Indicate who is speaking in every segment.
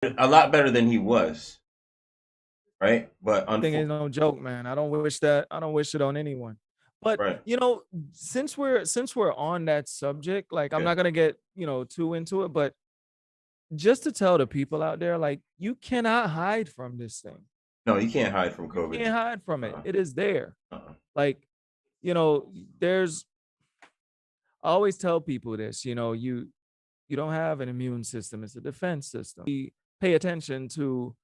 Speaker 1: a lot better than he was, right? But
Speaker 2: Thing is no joke, man. I don't wish that. I don't wish it on anyone. But
Speaker 1: right,
Speaker 2: since we're on that subject, like I'm
Speaker 1: yeah.
Speaker 2: not gonna get too into it, but just to tell the people out there, like you cannot hide from this thing.
Speaker 1: No, you can't hide from
Speaker 2: You
Speaker 1: COVID.
Speaker 2: can't hide from it.
Speaker 1: Uh-uh.
Speaker 2: It is there.
Speaker 1: Uh-uh.
Speaker 2: Like you know, there's. I always tell people this. You don't have an immune system. It's a defense system. Pay attention to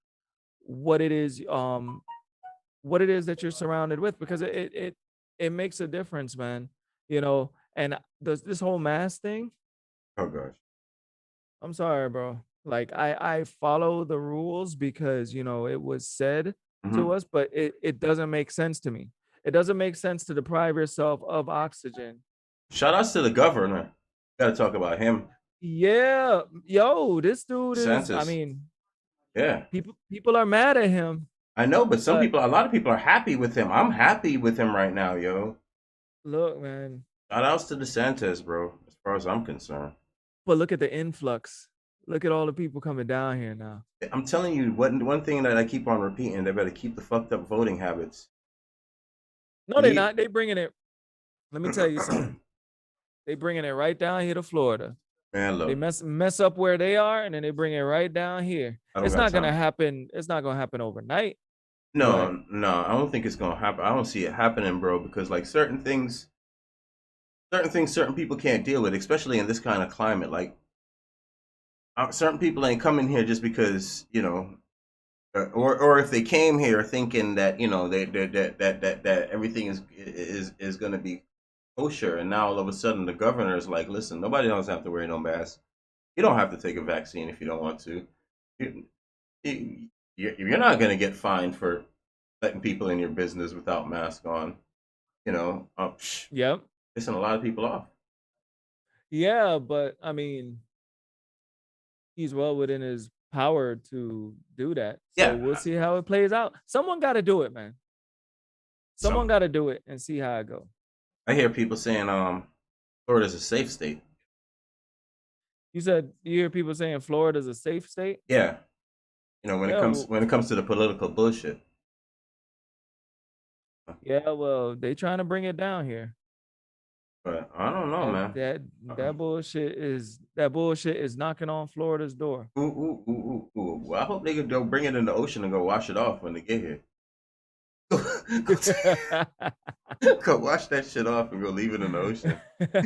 Speaker 2: what it is what it is that you're surrounded with because it makes a difference, man. And this whole mask thing,
Speaker 1: Oh gosh.
Speaker 2: I'm sorry, bro. Like I follow the rules because it was said to
Speaker 1: Hmm.
Speaker 2: us, but it doesn't make sense to me. It doesn't make sense to deprive yourself of oxygen.
Speaker 1: Shout outs to the governor. Got to talk about him,
Speaker 2: Yeah, yo, this dude is, I
Speaker 1: DeSantis.
Speaker 2: mean,
Speaker 1: Yeah,
Speaker 2: people are mad at him,
Speaker 1: I know, but
Speaker 2: but
Speaker 1: a lot of people are happy with him. I'm happy with him right now, yo.
Speaker 2: look, man,
Speaker 1: Shout outs to DeSantis, bro. As far as I'm concerned,
Speaker 2: but look at the influx. Look at all the people coming down here now.
Speaker 1: I'm telling you, one thing that I keep on repeating: they better keep the fucked up voting habits.
Speaker 2: No, they're
Speaker 1: Leave.
Speaker 2: not. They bringing it. Let me tell you something. They bringing it right down here to Florida.
Speaker 1: Man,
Speaker 2: They
Speaker 1: look,
Speaker 2: mess up where they are, and then they bring it right down here.
Speaker 1: I don't
Speaker 2: It's
Speaker 1: got
Speaker 2: not gonna
Speaker 1: time.
Speaker 2: happen. It's not gonna happen overnight. But
Speaker 1: No, no, I don't think it's gonna happen. I don't see it happening, bro, because like certain things, certain people can't deal with, especially in this kind of climate. Like certain people ain't coming here just because or if they came here thinking that that everything is going to be kosher, and now all of a sudden the governor is like, listen, nobody else have to wear no mask. You don't have to take a vaccine if you don't want to. You, you're not going to get fined for letting people in your business without mask on.
Speaker 2: yep,
Speaker 1: Pissing a lot of people off.
Speaker 2: yeah. But I mean, he's well within his power to do that. So
Speaker 1: Yeah,
Speaker 2: we'll see how it plays out. Someone got to do it, man. Someone
Speaker 1: some
Speaker 2: got to do it and see how it go.
Speaker 1: I hear people saying Florida's a safe state.
Speaker 2: You said you hear people saying Florida's a safe state.
Speaker 1: Yeah,
Speaker 2: Yeah, well,
Speaker 1: when it comes to the political bullshit.
Speaker 2: yeah. Well, they trying to bring it down here.
Speaker 1: But I don't know,
Speaker 2: That
Speaker 1: man.
Speaker 2: that
Speaker 1: Uh,
Speaker 2: that bullshit is knocking on Florida's door.
Speaker 1: ooh, ooh, ooh, ooh, ooh. Well, I hope they could go bring it in the ocean and go wash it off when they get here. Go wash that shit off and go leave it in the ocean.
Speaker 2: Because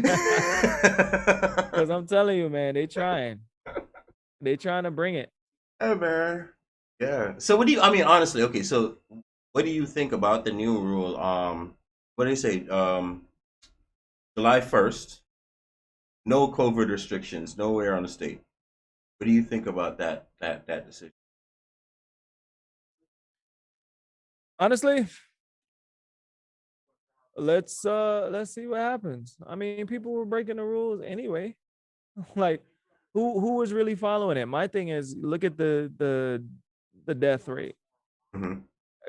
Speaker 2: I'm telling you, man, they trying. They trying to bring it.
Speaker 1: Hey, man. Yeah. So what do you? I mean, honestly, okay. So what do you think about the new rule? What do they say? July 1st, no COVID restrictions, nowhere on the state. What do you think about that decision?
Speaker 2: Honestly, let's see what happens. I mean, people were breaking the rules anyway. Like, who was really following it? My thing is, look at the death rate
Speaker 1: Hmm.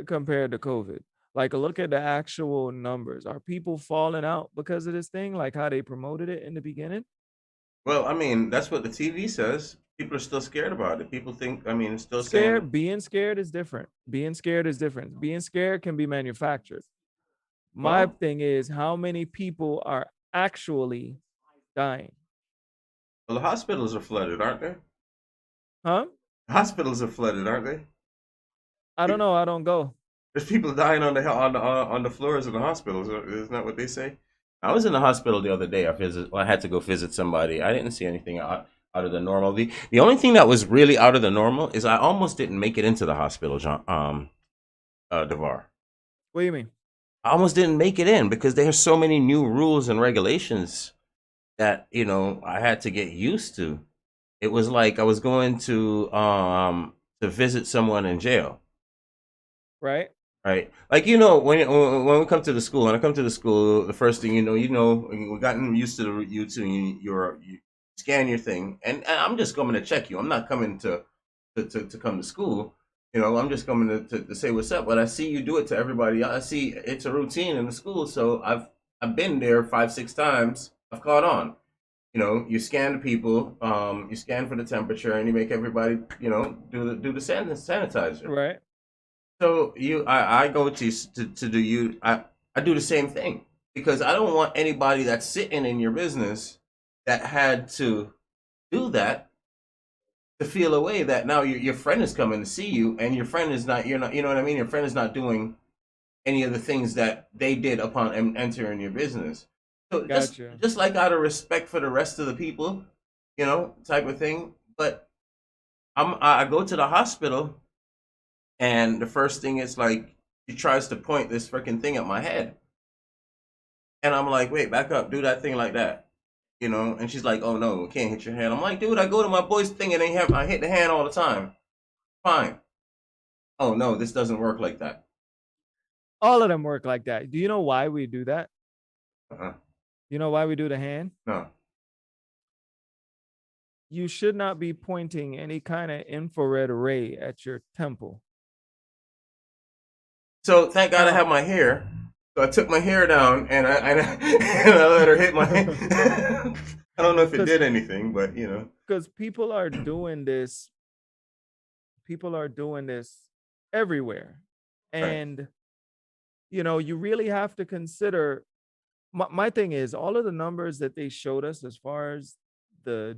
Speaker 2: compared to COVID. Like, look at the actual numbers. Are people falling out because of this thing? Like how they promoted it in the beginning?
Speaker 1: Well, I mean, that's what the TV says. People are still scared about it. People think, I mean, it's still saying,
Speaker 2: Scared, being scared is different. Being scared is different. Being scared can be manufactured. My
Speaker 1: well,
Speaker 2: thing is, how many people are actually dying?
Speaker 1: well, the hospitals are flooded, aren't they?
Speaker 2: Huh?
Speaker 1: Hospitals are flooded, aren't they?
Speaker 2: I don't know. I don't go.
Speaker 1: There's people dying on the floors of the hospitals. Isn't that what they say? I was in the hospital the other day. I had to go visit somebody. I didn't see anything out of the normal. The only thing that was really out of the normal is I almost didn't make it into the hospital, John, Devar.
Speaker 2: What do you mean?
Speaker 1: I almost didn't make it in because there's so many new rules and regulations that I had to get used to. It was like I was going to visit someone in jail,
Speaker 2: Right?
Speaker 1: right? Like when we come to the school, when I come to the school, the first thing we gotten used to you two. You scan your thing, and I'm just coming to check you. I'm not coming to come to school. I'm just coming to say what's up. But I see you do it to everybody. I see it's a routine in the school, so I've been there 5 6 times. I've caught on. You scan the people, you scan for the temperature, and you make everybody, do the sanitizer.
Speaker 2: Right.
Speaker 1: So I go to do I do the same thing because I don't want anybody that's sitting in your business that had to do that to feel a way that now your friend is coming to see you and your friend is not, you're not, you know what I mean, your friend is not doing any of the things that they did upon entering your business. So just
Speaker 2: Gotcha.
Speaker 1: just like out of respect for the rest of the people, type of thing. But I go to the hospital, and the first thing is like she tries to point this freaking thing at my head, and I'm like, wait, back up, do that thing like that, And she's like, oh no, can't hit your hand. I'm like, dude, I go to my boy's thing and I hit the hand all the time. Fine. Oh no, this doesn't work like that.
Speaker 2: All of them work like that. Do you know why we do that?
Speaker 1: Uh-uh.
Speaker 2: You know why we do the hand?
Speaker 1: No.
Speaker 2: You should not be pointing any kind of infrared ray at your temple.
Speaker 1: So thank God I
Speaker 2: Now,
Speaker 1: have my hair. So I took my hair down and and I let her hit my. I don't know if it
Speaker 2: because
Speaker 1: did anything, but
Speaker 2: because people are doing this everywhere,
Speaker 1: right.
Speaker 2: and you really have to consider. My thing is all of the numbers that they showed us as far as the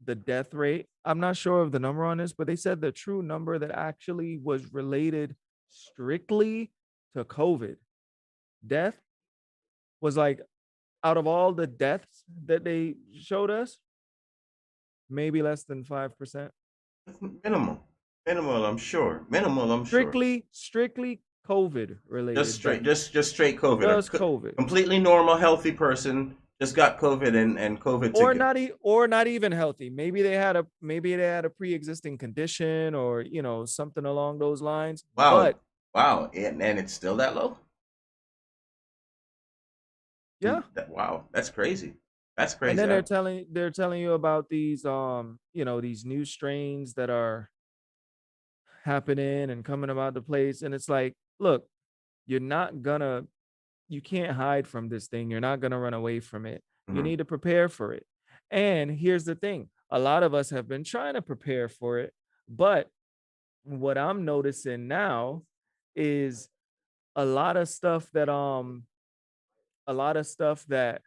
Speaker 2: the death rate. I'm not sure of the number on this, but they said the true number that actually was related strictly to COVID death was like out of all the deaths that they showed us, maybe less than 5%.
Speaker 1: Minimal, minimal. I'm sure. Minimal. I'm sure.
Speaker 2: Strictly COVID
Speaker 1: Just
Speaker 2: related
Speaker 1: straight,
Speaker 2: death.
Speaker 1: just straight COVID.
Speaker 2: Just COVID.
Speaker 1: Completely normal, healthy person just got COVID and COVID
Speaker 2: Or
Speaker 1: ticket.
Speaker 2: not or not even healthy. Maybe they had a pre-existing condition or something along those lines.
Speaker 1: Wow,
Speaker 2: But
Speaker 1: wow, and it's still that low.
Speaker 2: yeah.
Speaker 1: Wow, that's crazy. That's
Speaker 2: And
Speaker 1: crazy.
Speaker 2: then they're telling you about these new strains that are happening and coming about the place. And it's like, look, you're not gonna you can't hide from this thing. You're not gonna run away from it. You
Speaker 1: Mhm.
Speaker 2: need to prepare for it. And here's the thing: a lot of us have been trying to prepare for it, but what I'm noticing now is a lot of stuff that a lot of stuff that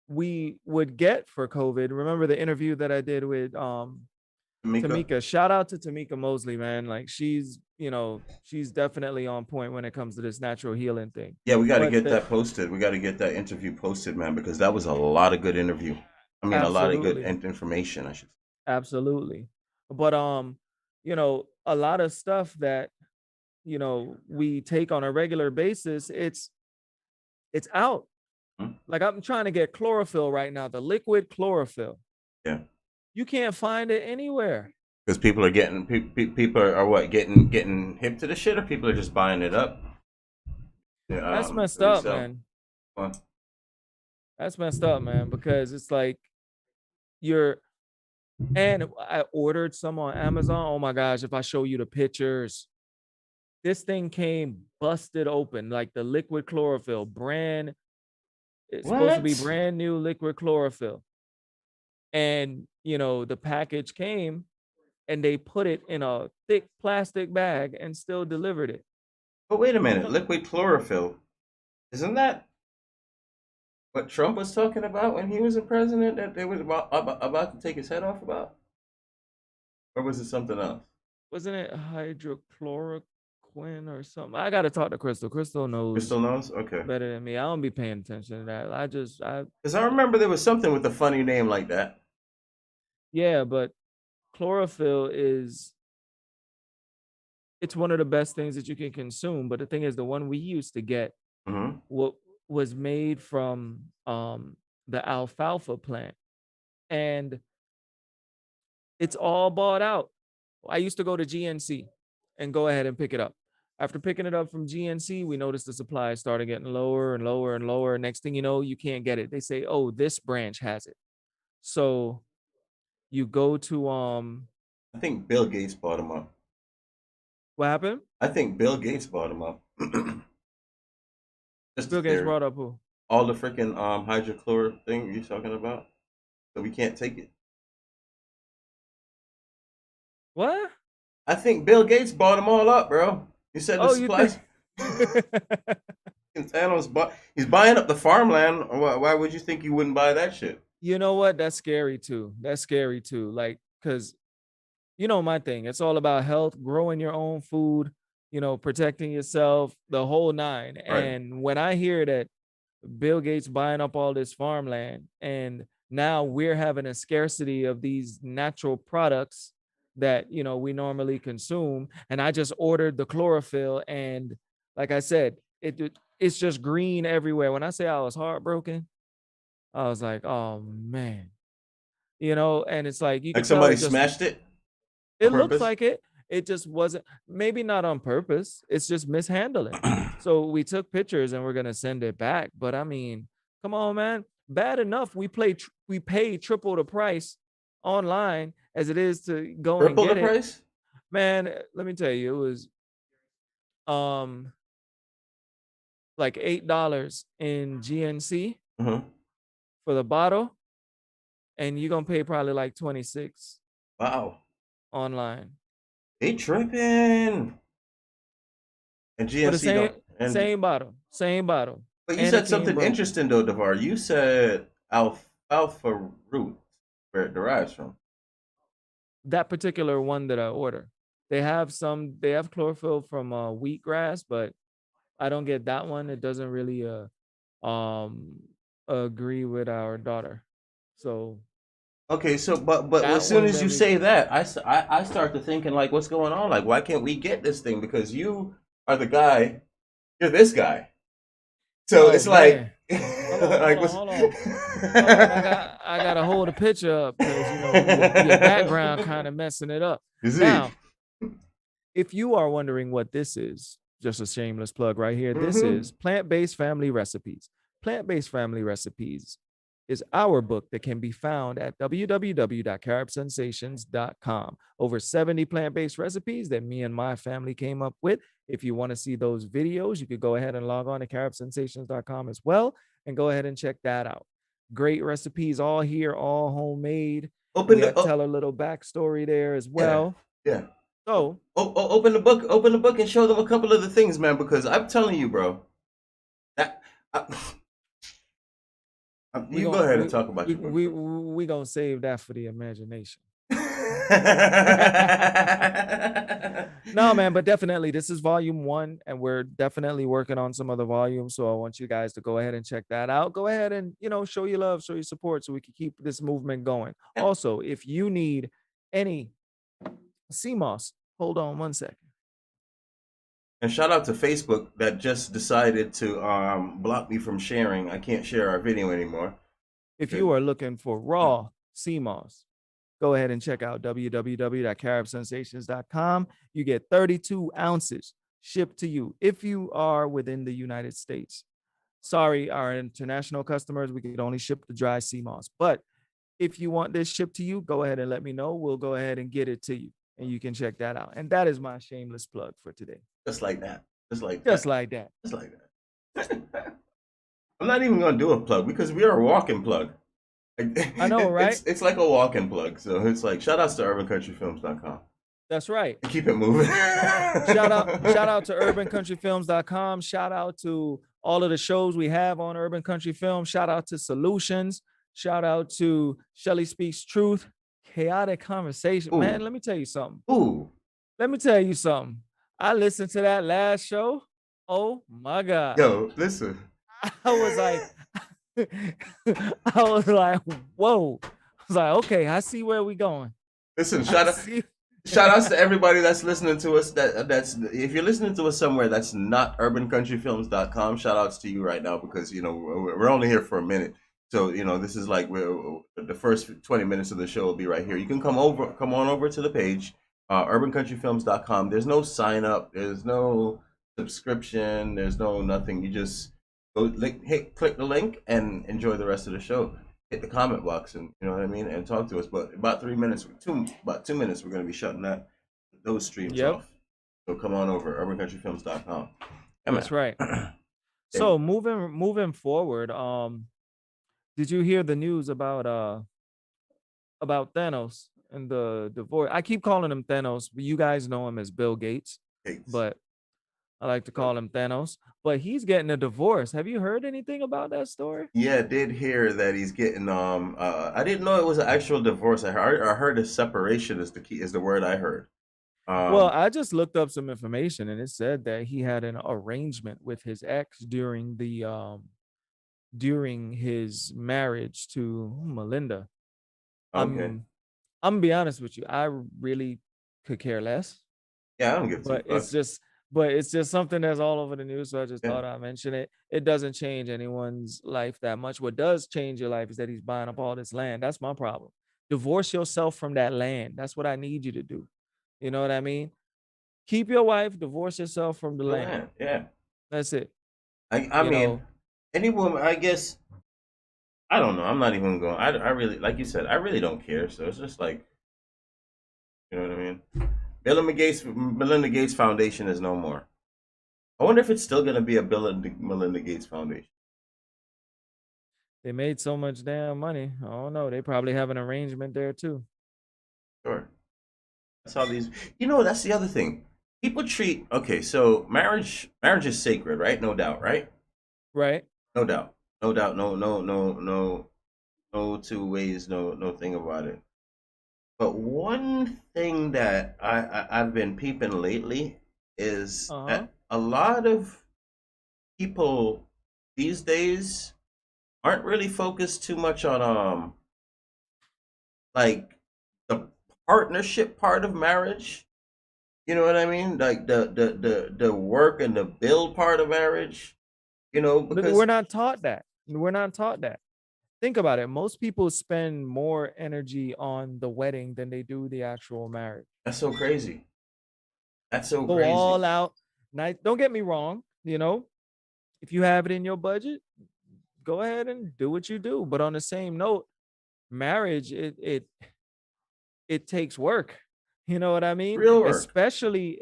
Speaker 2: we would get for COVID. Remember the interview that I did with
Speaker 1: Tamika.
Speaker 2: Tamika? Shout out to Tamika Mosley, man. Like she's definitely on point when it comes to this natural healing thing.
Speaker 1: Yeah, we got to
Speaker 2: But
Speaker 1: get that posted. We got to get that interview posted, man, because that was a lot of good interview. I mean, a lot of good
Speaker 2: absolutely,
Speaker 1: information. I should.
Speaker 2: absolutely. But a lot of stuff that we take on a regular basis, it's out.
Speaker 1: Hmm?
Speaker 2: Like I'm trying to get chlorophyll right now, the liquid chlorophyll.
Speaker 1: Yeah,
Speaker 2: You can't find it anywhere.
Speaker 1: because people are getting people are what getting hip to the shit, or people are just buying it up. Yeah,
Speaker 2: That's messed
Speaker 1: to
Speaker 2: up,
Speaker 1: resell.
Speaker 2: man.
Speaker 1: Well,
Speaker 2: That's messed up, man, because it's like you're and I ordered some on Amazon. Oh my gosh, if I show you the pictures, this thing came busted open, like the liquid chlorophyll, it's supposed to be
Speaker 1: what?
Speaker 2: brand new liquid chlorophyll. And the package came and they put it in a thick plastic bag and still delivered it.
Speaker 1: But wait a
Speaker 2: You
Speaker 1: minute,
Speaker 2: know,
Speaker 1: liquid chlorophyll. Isn't that what Trump was talking about when he was a president? That they was about to take his head off about, or was it something else?
Speaker 2: wasn't it hydrochloroquine or something? I got to talk to Crystal. Crystal knows
Speaker 1: Crystal knows. Okay.
Speaker 2: better than me. I don't be paying attention to that. I
Speaker 1: Because I remember there was something with a funny name like that.
Speaker 2: yeah, but chlorophyll is it's one of the best things that you can consume. But the thing is, the one we used to get
Speaker 1: Hmm.
Speaker 2: what was made from the alfalfa plant, and it's all bought out. I used to go to GNC and go ahead and pick it up. After picking it up from GNC, we noticed the supply started getting lower and lower and lower. Next thing you know, you can't get it. They say, "Oh, this branch has it." So you go to
Speaker 1: I think Bill Gates bought him up.
Speaker 2: what happened?
Speaker 1: I think Bill Gates bought him up. Just a
Speaker 2: Bill Gates
Speaker 1: theory.
Speaker 2: brought up who?
Speaker 1: all the freaking hydrochloric thing you're talking about, so we can't take it.
Speaker 2: What?
Speaker 1: I think Bill Gates bought them all up, bro. He said the
Speaker 2: Oh, you think?
Speaker 1: supplies. Thanos he's buying up the farmland. Why would you think you wouldn't buy that shit?
Speaker 2: You know what? That's scary too. That's scary too. Like, cause you know my thing. It's all about health, growing your own food, protecting yourself, the whole nine.
Speaker 1: Right.
Speaker 2: And when I hear that Bill Gates buying up all this farmland, and now we're having a scarcity of these natural products that we normally consume, and I just ordered the chlorophyll, and like I said, it's just green everywhere. When I say I was heartbroken, I was like, oh man, and it's like you
Speaker 1: Like
Speaker 2: could tell
Speaker 1: somebody
Speaker 2: it just
Speaker 1: smashed it on
Speaker 2: it looks
Speaker 1: purpose.
Speaker 2: like it. It just wasn't, maybe not on purpose. It's just mishandling. So we took pictures and we're gonna send it back. But I mean, come on, man. Bad enough we pay triple the price online as it is to go and
Speaker 1: Triple the
Speaker 2: get it.
Speaker 1: price.
Speaker 2: Man, let me tell you, it was um like $8 in GNC
Speaker 1: Uh-huh.
Speaker 2: for the bottle, and you're gonna pay probably like 26
Speaker 1: Wow.
Speaker 2: online
Speaker 1: They tripping. And
Speaker 2: for the
Speaker 1: GNC
Speaker 2: same
Speaker 1: don't. And
Speaker 2: same bottle, same bottle,
Speaker 1: but you
Speaker 2: and it
Speaker 1: said
Speaker 2: came
Speaker 1: something
Speaker 2: broken.
Speaker 1: interesting though, Devar. You said alpha root, where it derives from.
Speaker 2: That particular one that I order. They have chlorophyll from wheatgrass, but I don't get that one. It doesn't really um agree with our daughter. So
Speaker 1: Okay, so but as
Speaker 2: that
Speaker 1: soon
Speaker 2: one
Speaker 1: as
Speaker 2: that
Speaker 1: you
Speaker 2: we
Speaker 1: say that, I start to thinking like, what's going on? Like, why can't we get this thing? Because you are the guy. You're this guy. So
Speaker 2: oh
Speaker 1: it's like,
Speaker 2: man. Hold on, hold
Speaker 1: like
Speaker 2: on,
Speaker 1: what's?
Speaker 2: hold on. Hold on. I gotta hold a picture up because your background kind of messing it up.
Speaker 1: You see?
Speaker 2: Now, if you are wondering what this is, just a shameless plug right here. This
Speaker 1: Mm-hmm.
Speaker 2: is Plant-Based Family Recipes. Plant-Based Family Recipes is our book that can be found at www.caribsensations.com. Over 70 plant-based recipes that me and my family came up with. If you want to see those videos, you could go ahead and log on to caribsensations.com as well and go ahead and check that out. Great recipes all here, all homemade.
Speaker 1: Open
Speaker 2: We
Speaker 1: the
Speaker 2: tell a little backstory there as
Speaker 1: yeah,
Speaker 2: well.
Speaker 1: yeah.
Speaker 2: So
Speaker 1: Open the book. Open the book and show them a couple of the things, man. Because I'm telling you, bro. That I,
Speaker 2: we
Speaker 1: you go
Speaker 2: gonna
Speaker 1: ahead and talk about your book
Speaker 2: we
Speaker 1: first.
Speaker 2: we gonna save that for the imagination. No, man, but definitely this is volume one, and we're definitely working on some other volumes. So I want you guys to go ahead and check that out. Go ahead and show your love, show your support, so we can keep this movement going. Also, if you need any CMOS, hold on one second.
Speaker 1: And shout out to Facebook that just decided to block me from sharing. I can't share our video anymore.
Speaker 2: If you are looking for raw CMOS, go ahead and check out www.caribsensations.com. You get 32 ounces shipped to you if you are within the United States. Sorry, our international customers, we could only ship the dry sea moss. But if you want this shipped to you, go ahead and let me know. We'll go ahead and get it to you, and you can check that out. And that is my shameless plug for today.
Speaker 1: Just like that. Just like
Speaker 2: Just
Speaker 1: that.
Speaker 2: like that.
Speaker 1: Just like that. I'm not even gonna do a plug because we are a walking plug.
Speaker 2: I know, right?
Speaker 1: It's like a walk-in plug. So it's like shout outs to urbancountryfilms.com.
Speaker 2: That's right.
Speaker 1: Keep it moving.
Speaker 2: Shout out to urbancountryfilms.com. Shout out to all of the shows we have on Urban Country Films. Shout out to Solutions. Shout out to Shelly Speaks Truth. Chaotic Conversation. Man,
Speaker 1: Ooh.
Speaker 2: let me tell you something.
Speaker 1: Ooh.
Speaker 2: Let me tell you something. I listened to that last show. Oh my God.
Speaker 1: Yo, listen.
Speaker 2: I was like, I was like, whoa. I was like, okay, I see where we going.
Speaker 1: Listen,
Speaker 2: I see.
Speaker 1: shout outs to everybody that's listening to us. That's if you're listening to us somewhere that's not urbancountryfilms.com, shout outs to you right now because we're only here for a minute. So this is like the first 20 minutes of the show will be right here. You can come on over to the page, urbancountryfilms.com. There's no sign up, there's no subscription, there's no nothing. You just go click the link and enjoy the rest of the show. Hit the comment box and you know what I mean and talk to us. But about 3 minutes, about 2 minutes, we're gonna be shutting those streams
Speaker 2: Yep,
Speaker 1: off. So come on over, urbancountryfilms.com. Yeah,
Speaker 2: that's right.
Speaker 1: man. And
Speaker 2: So moving forward, did you hear the news about Thanos and the divorce? I keep calling him Thanos, but you guys know him as Bill Gates,
Speaker 1: Gates.
Speaker 2: but I like to
Speaker 1: So,
Speaker 2: call him Thanos. But he's getting a divorce. Have you heard anything about that story?
Speaker 1: yeah, I did hear that he's getting I didn't know it was an actual divorce. I heard a separation is the key is the word I heard.
Speaker 2: Well,
Speaker 1: Um
Speaker 2: I just looked up some information and it said that he had an arrangement with his ex during his marriage to Melinda.
Speaker 1: okay.
Speaker 2: I'm I'm gonna be honest with you. I really could care less,
Speaker 1: Yeah, I don't give two
Speaker 2: but it's
Speaker 1: fucks.
Speaker 2: just but it's just something that's all over the news. So I just
Speaker 1: Yeah.
Speaker 2: thought I'd mention it. It doesn't change anyone's life that much. What does change your life is that he's buying up all this land. That's my problem. Divorce yourself from that land. That's what I need you to do. You know what I mean? Keep your wife, divorce yourself from the
Speaker 1: The
Speaker 2: land.
Speaker 1: land. Yeah.
Speaker 2: That's it.
Speaker 1: I
Speaker 2: You
Speaker 1: mean,
Speaker 2: know,
Speaker 1: any woman, I guess, I don't know. I'm not even going. I really, like you said, I really don't care. So it's just like, you know what I mean? Melinda Gates Foundation is no more. I wonder if it's still going to be a Melinda Gates Foundation.
Speaker 2: they made so much damn money. I don't know. They probably have an arrangement there too.
Speaker 1: Sure. That's how these. That's the other thing. People treat. Okay, so marriage is sacred, right? No doubt, right?
Speaker 2: Right?
Speaker 1: No doubt. No doubt. No, no, no, no, no two ways. No thing about it. But one thing that I've been peeping lately is
Speaker 2: Uh-huh.
Speaker 1: that a lot of people these days aren't really focused too much on like the partnership part of marriage. You know what I mean? Like the work and the build part of marriage.
Speaker 2: But we're
Speaker 1: Because
Speaker 2: not taught that. We're not taught that. Think about it. Most people spend more energy on the wedding than they do the actual marriage.
Speaker 1: that's so crazy. That's so
Speaker 2: Go
Speaker 1: crazy.
Speaker 2: all out. Nice. Don't get me wrong. If you have it in your budget, go ahead and do what you do. But on the same note, marriage, it takes work. You know what I mean?
Speaker 1: Real work.
Speaker 2: Especially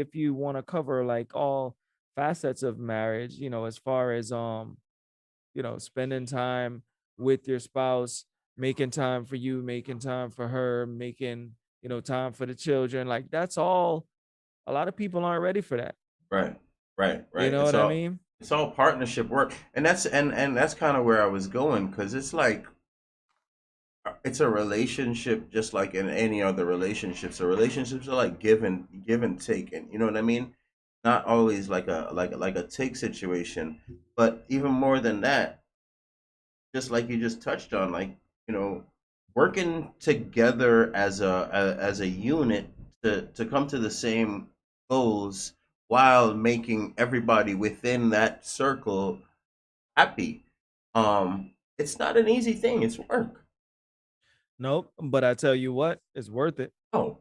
Speaker 2: if you want to cover like all facets of marriage, as far as spending time with your spouse, making time for you, making time for her, making, time for the children. Like that's all. A lot of people aren't ready for that.
Speaker 1: Right. Right.
Speaker 2: You
Speaker 1: Right.
Speaker 2: know
Speaker 1: It's
Speaker 2: what I
Speaker 1: all
Speaker 2: mean?
Speaker 1: it's all partnership work. And that's kind of where I was going because it's like it's a relationship just like in any other relationship. So relationships are like give and take, and you know what I mean? Not always like a take situation, but even more than that, just like you just touched on, like you know, working together as a unit to come to the same goals while making everybody within that circle happy. It's not an easy thing. It's work.
Speaker 2: Nope. But I tell you what, it's worth it.
Speaker 1: Oh,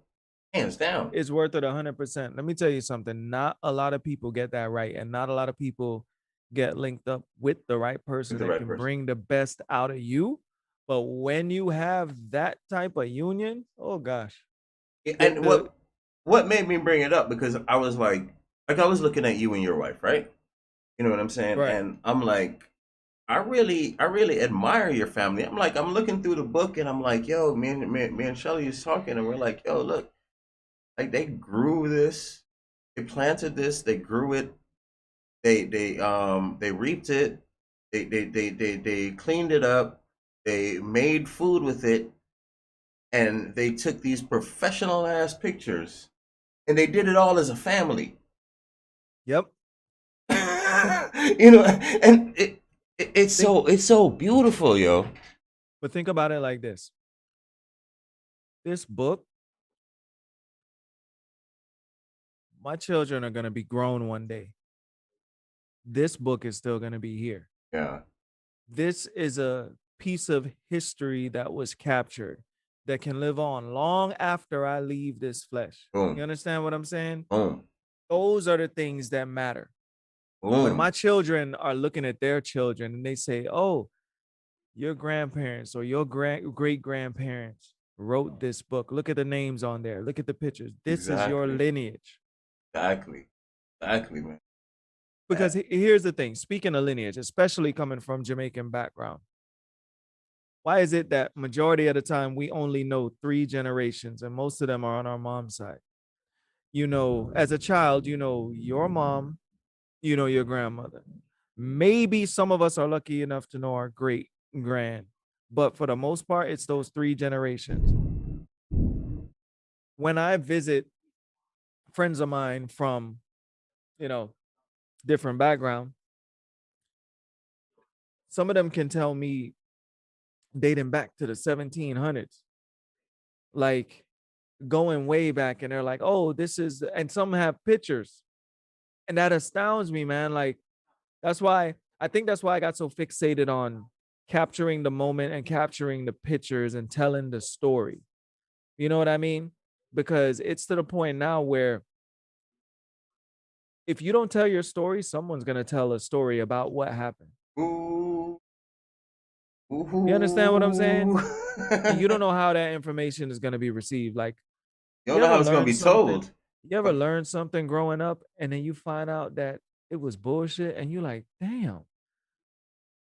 Speaker 1: hands down.
Speaker 2: It's worth it 100%. Let me tell you something. Not a lot of people get that right, and not a lot of people get linked up with the right
Speaker 1: With
Speaker 2: person
Speaker 1: the
Speaker 2: that
Speaker 1: right
Speaker 2: can
Speaker 1: person.
Speaker 2: bring the best out of you. But when you have that type of union, oh gosh, the
Speaker 1: And
Speaker 2: the
Speaker 1: what made me bring it up because I was like I was looking at you and your wife, right? You know what I'm saying?
Speaker 2: right.
Speaker 1: And I'm like, I really admire your family. I'm like, I'm looking through the book and I'm like, yo, me and Shelly is talking and we're like, yo, look, like they grew this, they planted this, they grew it, they reaped it, they cleaned it up, they made food with it, and they took these professional ass pictures and they did it all as a family.
Speaker 2: Yep.
Speaker 1: And it's
Speaker 2: Think
Speaker 1: so beautiful, yo.
Speaker 2: but think about it like this. This book, my children are gonna be grown one day. This book is still gonna be here.
Speaker 1: Yeah.
Speaker 2: This is a piece of history that was captured that can live on long after I leave this flesh. You
Speaker 1: Boom.
Speaker 2: understand what I'm saying?
Speaker 1: Boom.
Speaker 2: Those are the things that matter. When my
Speaker 1: Boom.
Speaker 2: children are looking at their children and they say, "Oh, your grandparents or your great grandparents wrote this book. Look at the names on there. Look at the pictures. This is your
Speaker 1: Exactly.
Speaker 2: lineage."
Speaker 1: Exactly. Exactly, man.
Speaker 2: Because here's the thing, speaking of lineage, especially coming from Jamaican background, why is it that majority of the time we only know 3 generations and most of them are on our mom's side? You know, as a child, you know your mom, you know your grandmother. Maybe some of us are lucky enough to know our great grand, but for the most part, it's those 3 generations. When I visit friends of mine from, you know, different background, some of them can tell me dating back to the 1700s, like going way back, and they're like, oh, this is, and some have pictures, and that astounds me, man. Like, that's why I think that's why I got so fixated on capturing the moment and capturing the pictures and telling the story. You know what I mean? Because it's to the point now where if you don't tell your story, someone's going to tell a story about what happened.
Speaker 1: Ooh,
Speaker 2: You understand what I'm saying?
Speaker 1: ooh.
Speaker 2: And you don't know how that information is going to be received. Like,
Speaker 1: You don't
Speaker 2: you
Speaker 1: know
Speaker 2: ever
Speaker 1: how it's gonna
Speaker 2: learn
Speaker 1: be
Speaker 2: something?
Speaker 1: told.
Speaker 2: You ever learn something growing up and then you find out that it was bullshit and you like, damn,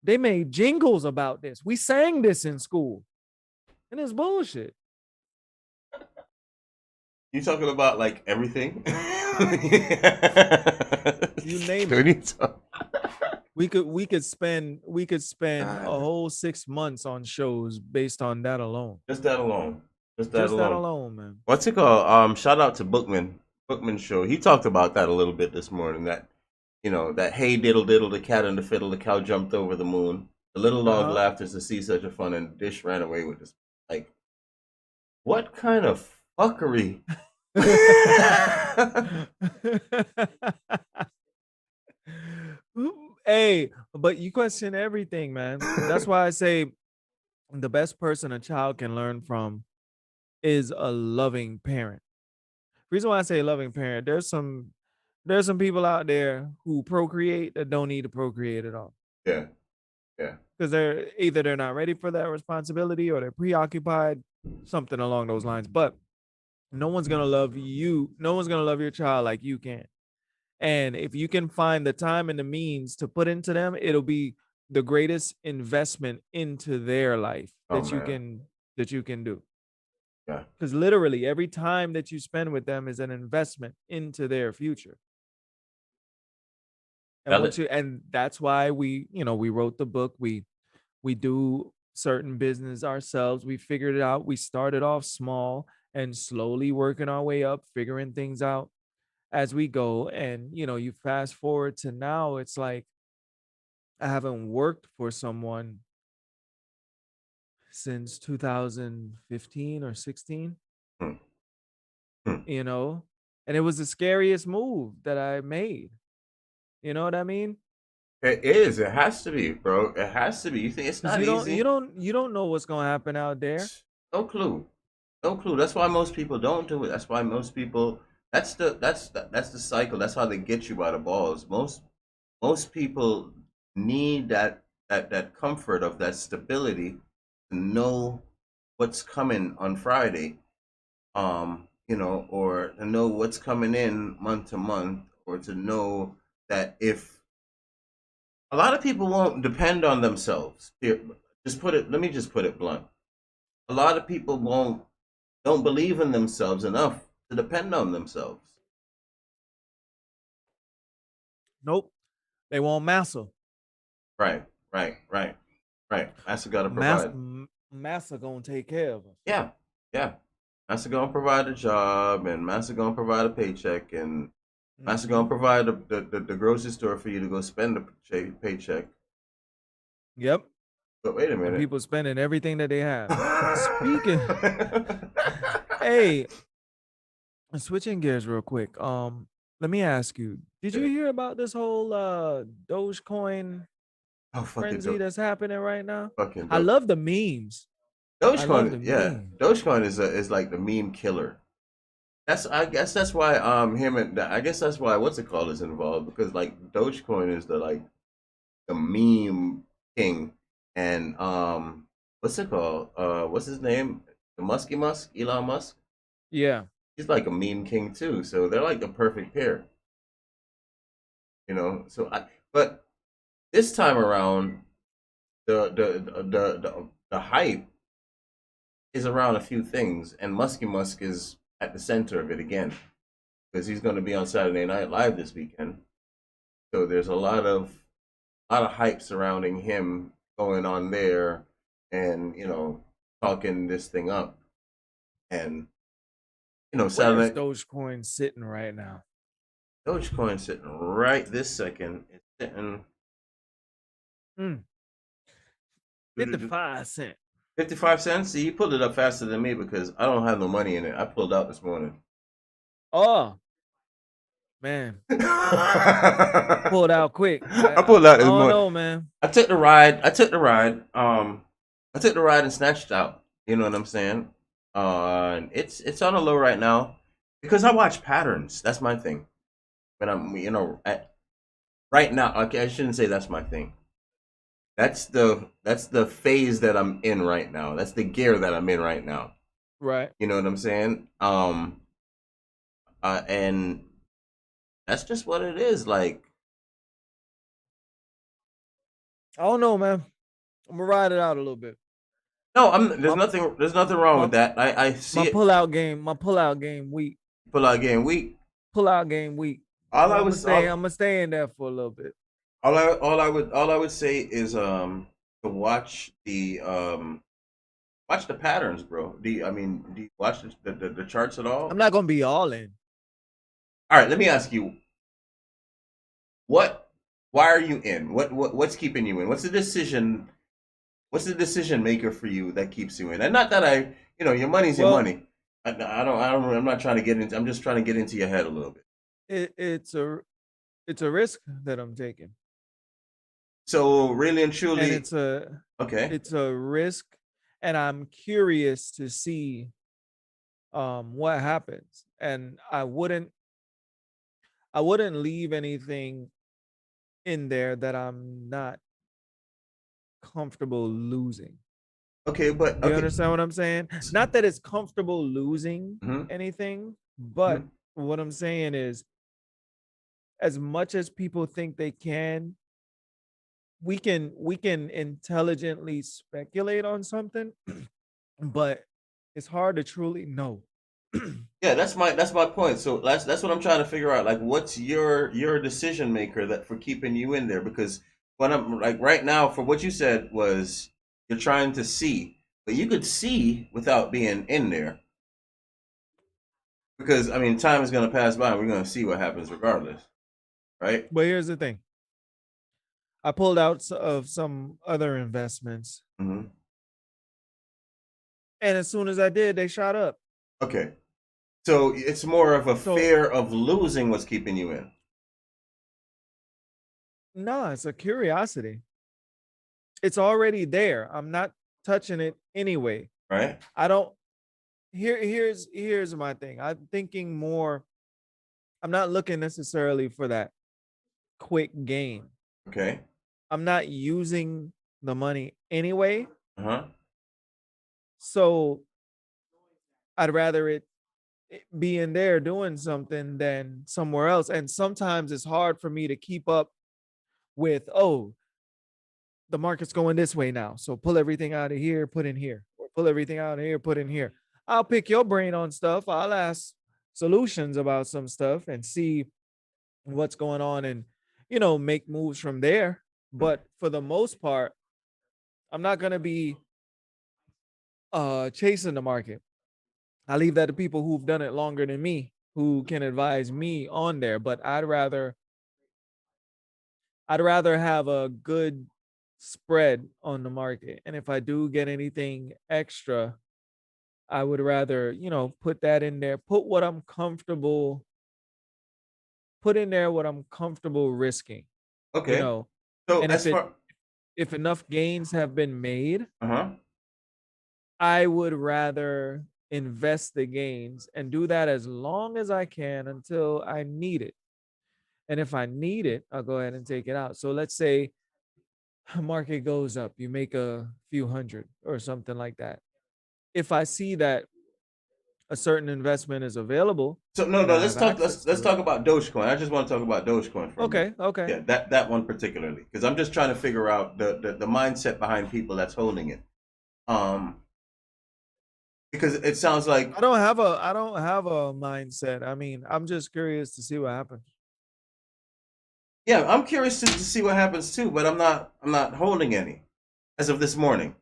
Speaker 2: they made jingles about this. We sang this in school and it's bullshit.
Speaker 1: You talking about like everything?
Speaker 2: You name it.
Speaker 1: Don't you talk-
Speaker 2: We could spend a
Speaker 1: God,
Speaker 2: whole 6 months on shows based on that alone.
Speaker 1: just that alone. Just that
Speaker 2: Just that
Speaker 1: alone.
Speaker 2: alone, man.
Speaker 1: What's it called? Shout out to Bookman. Bookman show. He talked about that a little bit this morning. That that hey diddle diddle, the cat and the fiddle, the cow jumped over the moon. The little log
Speaker 2: Uh-huh.
Speaker 1: laughed as to see such a fun, and the dish ran away with this. Like, what kind of fuckery?
Speaker 2: Hey, but you question everything, man. That's why I say the best person a child can learn from is a loving parent. Reason why I say loving parent, there's some people out there who procreate that don't need to procreate at all.
Speaker 1: Yeah, yeah.
Speaker 2: Because they're not ready for that responsibility or they're preoccupied, something along those lines. But no one's gonna love you, no one's gonna love your child like you can. And if you can find the time and the means to put into them, it'll be the greatest investment into their life
Speaker 1: Oh man.
Speaker 2: that you can do.
Speaker 1: Yeah.
Speaker 2: Because literally every time that you spend with them is an investment into their future. And
Speaker 1: Tell
Speaker 2: once
Speaker 1: it.
Speaker 2: you and that's why we wrote the book. We do certain business ourselves. We figured it out. We started off small and slowly working our way up, figuring things out as we go. And you fast forward to now, it's like I haven't worked for someone since 2015 or 16,
Speaker 1: Hmm. Hmm.
Speaker 2: you know, and it was the scariest move that I made. You know what I mean?
Speaker 1: It is. It has to be, bro. It has to be. You think it's
Speaker 2: Because
Speaker 1: not easy?
Speaker 2: you don't know what's gonna happen out there.
Speaker 1: No clue. No clue. That's why most people don't do it. That's why most people. That's the cycle. That's how they get you by the balls. Most people need that comfort of that stability to know what's coming on Friday. Or to know what's coming in month to month, or to know that if a lot of people won't depend on themselves. Here, just put it. Let me just put it blunt. A lot of people don't believe in themselves enough to depend on themselves.
Speaker 2: Nope. They want massa.
Speaker 1: Right, right, right, right. Master got to
Speaker 2: Massa,
Speaker 1: provide.
Speaker 2: massa gonna take care of us.
Speaker 1: Yeah, yeah. Master gonna provide a job, and Master gonna provide a paycheck, and Master gonna
Speaker 2: Hmm.
Speaker 1: provide the grocery store for you to go spend the paycheck.
Speaker 2: Yep.
Speaker 1: But wait a
Speaker 2: And
Speaker 1: minute.
Speaker 2: people spending everything that they have. Speaking, hey, switching gears real quick. Let me ask you, did you
Speaker 1: Yeah.
Speaker 2: hear about this whole Dogecoin
Speaker 1: Oh, fucking
Speaker 2: frenzy that's happening right now?
Speaker 1: fucking
Speaker 2: I love the memes. I love
Speaker 1: Dogecoin.
Speaker 2: the
Speaker 1: Yeah,
Speaker 2: memes.
Speaker 1: Dogecoin is like the meme killer. I guess that's why him and I guess that's why what's it called is involved, because like Dogecoin is the meme king, and what's it called, what's his name, the Musk, Elon Musk,
Speaker 2: Yeah.
Speaker 1: he's like a meme king too, so they're like the perfect pair. So but this time around, the hype is around a few things, and Muskie Musk is at the center of it again because he's going to be on Saturday Night Live this weekend. So there's a lot of hype surrounding him going on there, and talking this thing up, and
Speaker 2: Where's
Speaker 1: Saturday
Speaker 2: Dogecoin sitting right now?
Speaker 1: Dogecoin sitting right this second. It's sitting
Speaker 2: Mm, 55 cents.
Speaker 1: 55 cents. See, you pulled it up faster than me because I don't have no money in it. I pulled out this morning.
Speaker 2: Oh man,
Speaker 1: I
Speaker 2: pulled out quick.
Speaker 1: pulled out
Speaker 2: I
Speaker 1: this
Speaker 2: don't
Speaker 1: morning.
Speaker 2: know, man.
Speaker 1: I took the ride. I took the ride. I took the ride and snatched out. You know what I'm saying? And it's on a low right now because I watch patterns. That's my thing. When I'm right now. Okay, I shouldn't say that's my thing. That's the phase that I'm in right now. That's the gear that I'm in right now.
Speaker 2: Right.
Speaker 1: You know what I'm saying? And that's just what it is. Like,
Speaker 2: I don't know, man. I'm gonna ride it out a little bit.
Speaker 1: no, I'm. There's
Speaker 2: My
Speaker 1: nothing. There's nothing wrong
Speaker 2: my
Speaker 1: with that. I
Speaker 2: my
Speaker 1: see it.
Speaker 2: pullout game weak.
Speaker 1: Pull out game week.
Speaker 2: Pullout game week.
Speaker 1: All I
Speaker 2: I'm gonna
Speaker 1: was
Speaker 2: stay.
Speaker 1: all,
Speaker 2: I'm gonna stay in there for a little bit.
Speaker 1: all I would say is to watch the patterns, bro. Do you watch the charts at
Speaker 2: I'm
Speaker 1: all?
Speaker 2: not gonna be all in.
Speaker 1: All right, let me ask you, what why are you in? What's keeping you in? What's the decision maker for you that keeps you in? And not that your money's your
Speaker 2: Well,
Speaker 1: money. I'm not trying to get into. I'm just trying to get into your head a little bit.
Speaker 2: it's a risk that I'm taking,
Speaker 1: So really and
Speaker 2: and
Speaker 1: truly, okay,
Speaker 2: it's a risk, and I'm curious to see what happens. And I wouldn't leave anything in there that I'm not comfortable losing.
Speaker 1: okay, but
Speaker 2: Do you
Speaker 1: okay.
Speaker 2: understand what I'm saying? Not that it's comfortable losing
Speaker 1: Hmm.
Speaker 2: anything, but
Speaker 1: Hmm.
Speaker 2: what I'm saying is, as much as people think they can, we can intelligently speculate on something, but it's hard to truly know.
Speaker 1: Yeah, that's my point. So that's what I'm trying to figure out. Like, what's your decision maker that for keeping you in there? Because when I'm like right now, for what you said was you're trying to see, but you could see without being in there. Because time is going to pass by, and we're going to see what happens regardless, right?
Speaker 2: But here's the thing: I pulled out of some other investments,
Speaker 1: Hmm.
Speaker 2: and as soon as I did, they shot up.
Speaker 1: Okay, so it's more of a
Speaker 2: So
Speaker 1: fear of losing what's keeping you in,
Speaker 2: no, it's a curiosity. It's already there. I'm not touching it anyway.
Speaker 1: right?
Speaker 2: I don't. Here's my thing. I'm thinking more. I'm not looking necessarily for that quick gain.
Speaker 1: Okay.
Speaker 2: I'm not using the money anyway,
Speaker 1: Uh huh.
Speaker 2: so I'd rather it be in there doing something than somewhere else. And sometimes it's hard for me to keep up with, oh, the market's going this way now, so pull everything out of here, put in here, or pull everything out of here, put in here. I'll pick your brain on stuff. I'll ask solutions about some stuff and see what's going on, and make moves from there. But for the most part, I'm not going to be chasing the market. I leave that to people who've done it longer than me, who can advise me on there. But I'd rather have a good spread on the market. And if I do get anything extra, I would rather, put that in there, put in there what I'm comfortable risking, you
Speaker 1: Okay.
Speaker 2: know.
Speaker 1: So
Speaker 2: And
Speaker 1: as far,
Speaker 2: if enough gains have been made,
Speaker 1: uh huh.
Speaker 2: I would rather invest the gains and do that as long as I can until I need it. And if I need it, I'll go ahead and take it out. So let's say market goes up, you make a few hundred or something like that. If I see that a certain investment is available
Speaker 1: So no,
Speaker 2: and
Speaker 1: no.
Speaker 2: I have access
Speaker 1: Let's
Speaker 2: to it.
Speaker 1: talk about Dogecoin. I just want to talk about Dogecoin for a minute.
Speaker 2: Okay, okay.
Speaker 1: Yeah, that one particularly, because I'm just trying to figure out the mindset behind people that's holding it. Um, because it sounds like
Speaker 2: I don't have a mindset. I mean, I'm just curious to see what happens.
Speaker 1: yeah, I'm curious to see what happens too, but I'm not holding any as of this morning.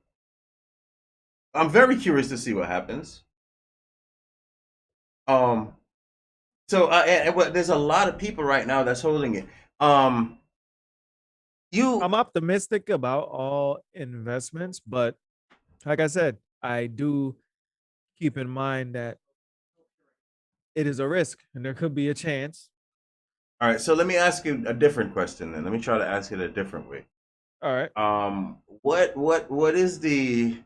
Speaker 1: I'm very curious to see what happens. Um, so there's a lot of people right now that's holding it. Um, you
Speaker 2: I'm optimistic about all investments, but like I said, I do keep in mind that it is a risk and there could be a chance.
Speaker 1: all right? So let me ask you a different question then. Let me try to ask it a different way.
Speaker 2: All right.
Speaker 1: What is the